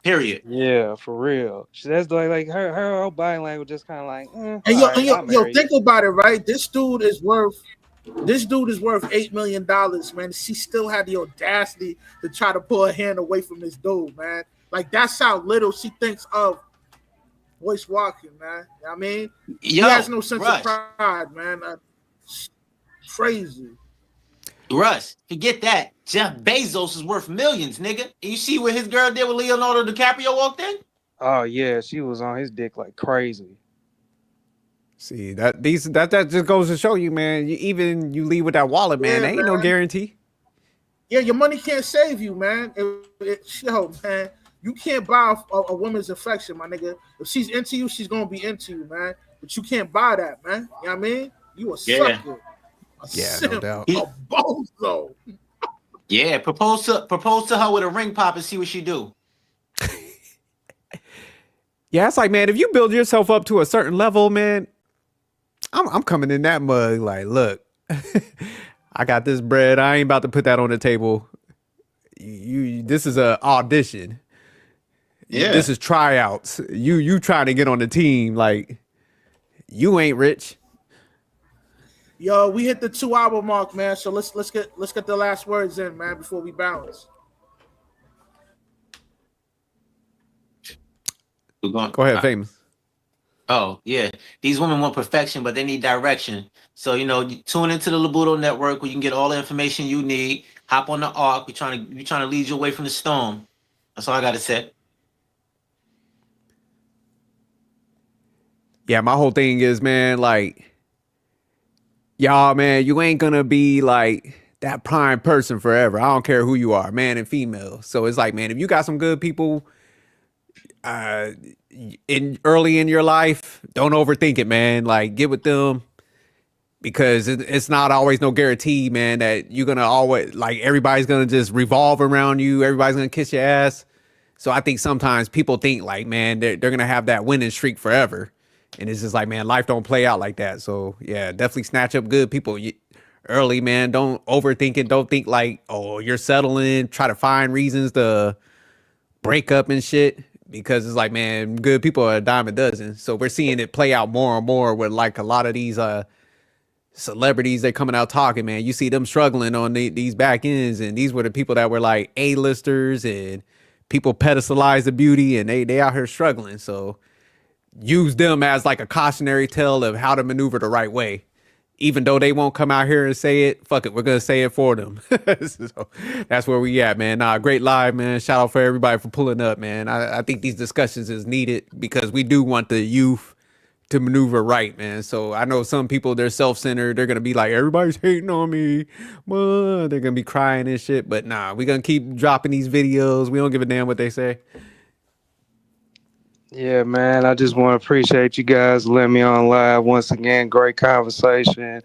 Period. Yeah, for real. That's like her whole body language just kind of like. And yo, think about it, right? This dude is worth $8 million, man. She still had the audacity to try to pull her hand away from this dude, man. Like, that's how little she thinks of Boyce Walking, man. You know what I mean? He has no sense of pride, man. Crazy. Russ, forget that. Jeff Bezos is worth millions, nigga. And you see what his girl did when Leonardo DiCaprio walked in? Oh yeah, she was on his dick like crazy. See, that just goes to show you, man. You leave with that wallet, man. There ain't no guarantee. Yeah, your money can't save you, man. Yo, man, you can't buy a woman's affection, my nigga. If she's into you, she's gonna be into you, man. But you can't buy that, man. You know what I mean? You a sucker. Yeah, no doubt. A bozo. Yeah, propose to her with a ring pop and see what she do. Yeah, it's like, man, if you build yourself up to a certain level, man, I'm coming in that mug like, look, I got this bread. I ain't about to put that on the table. This is a audition. Yeah. This is tryouts. You trying to get on the team. Like, you ain't rich. Yo, we hit the 2-hour mark, man. So let's get the last words in, man, before we bounce. Go ahead, Famous. Oh, yeah. These women want perfection, but they need direction. So, you tune into the Labudo Network where you can get all the information you need. Hop on the ark. We're trying to lead you away from the storm. That's all I got to say. Yeah, my whole thing is, man, like, y'all, man, you ain't gonna be like that prime person forever. I don't care who you are, man and female. So it's like, man, if you got some good people early in your life, don't overthink it, man. Like, get with them, because it's not always no guarantee, man, that you're gonna always, like, everybody's gonna just revolve around you. Everybody's gonna kiss your ass. So I think sometimes people think like, man, they're gonna have that winning streak forever. And it's just like, man, life don't play out like that. So yeah, definitely snatch up good people early, man. Don't overthink it. Don't think like, oh, you're settling. Try to find reasons to break up and shit, because it's like, man, good people are a dime a dozen. So we're seeing it play out more and more with like a lot of these celebrities. They're coming out talking, man. You see them struggling on these back ends, and these were the people that were like A-listers, and people pedestalize the beauty, and they out here struggling. So use them as like a cautionary tale of how to maneuver the right way. Even though they won't come out here and say it, fuck it, we're gonna say it for them. So that's where we at, man. Great live, man. Shout out for everybody for pulling up, man. I think these discussions is needed, because we do want the youth to maneuver right, man. So I know some people, they're self-centered. They're gonna be like, everybody's hating on me. Well, they're gonna be crying and shit. But nah, we're gonna keep dropping these videos. We don't give a damn what they say. Yeah, man, I just want to appreciate you guys letting me on live once again. Great conversation.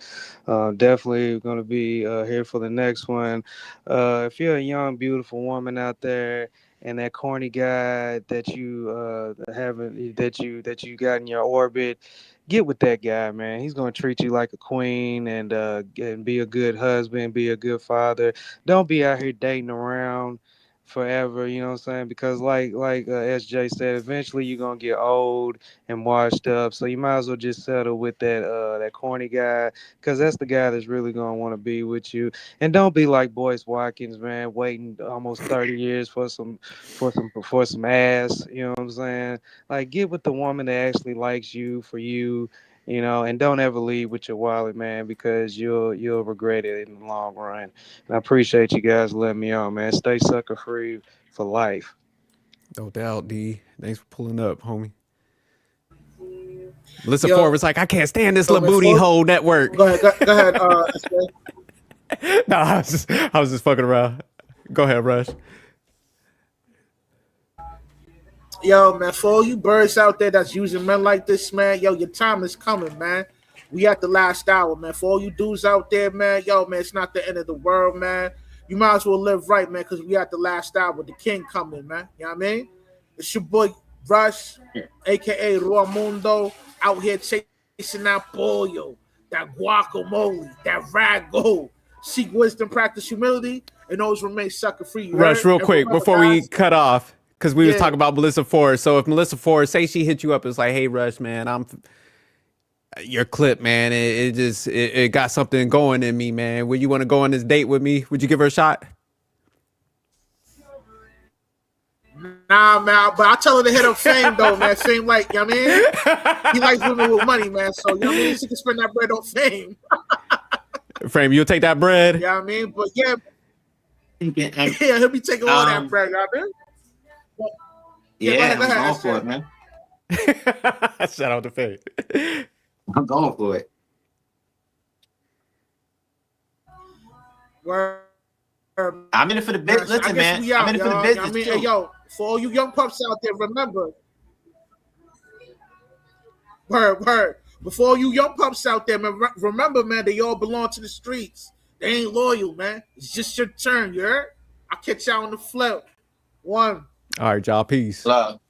Definitely going to be here for the next one. If you're a young, beautiful woman out there, and that corny guy that you that you got in your orbit, get with that guy, man. He's going to treat you like a queen, and be a good husband, be a good father. Don't be out here dating around forever, you know what I'm saying? Because like SJ said, eventually you're gonna get old and washed up. So you might as well just settle with that corny guy, because that's the guy that's really gonna want to be with you. And don't be like Boyce Watkins, man, waiting almost 30 years for some ass. You know what I'm saying? Like, get with the woman that actually likes you for you. And don't ever leave with your wallet, man, because you'll regret it in the long run. And I appreciate you guys letting me on, man. Stay sucker free for life. No doubt, D. Thanks for pulling up, homie. Melissa Ford was like, I can't stand this little booty hole network. Go ahead. No, I was just fucking around. Go ahead, Rush. Yo, man, for all you birds out there that's using men like this, man, yo, your time is coming, man. We at the last hour, man. For all you dudes out there, man, yo, man, it's not the end of the world, man. You might as well live right, man, because we at the last hour. The king coming, man. You know what I mean? It's your boy Rush, a.k.a. Raimundo, out here chasing that pollo, that guacamole, that ragu. Seek wisdom, practice humility, and always remain sucker free. Rush, real quick, before we cut off, because we was talking about Melissa Ford. So if Melissa Ford, say she hit you up, it's like, hey, Rush, man, your clip, man, it got something going in me, man. Would you want to go on this date with me? Would you give her a shot? Nah, man, but I tell her to hit up Fame, though, man. Fame, like, you know what I mean? He likes women with money, man. So, you know what I mean? She can spend that bread on Fame. Fame, you'll take that bread? You know what I mean? But yeah, he'll be taking all that bread, you know what I mean? Yeah, I'm going for it, man. Shout out to Fame. I'm going for it. I'm in it for the business. Listen, man. I'm in it for the business, too. Hey, yo, for all you young pups out there, remember. Word. Before you young pups out there, man, remember, man, they all belong to the streets. They ain't loyal, man. It's just your turn, you heard? I'll catch y'all on the flip. One. All right, y'all. Peace. Love.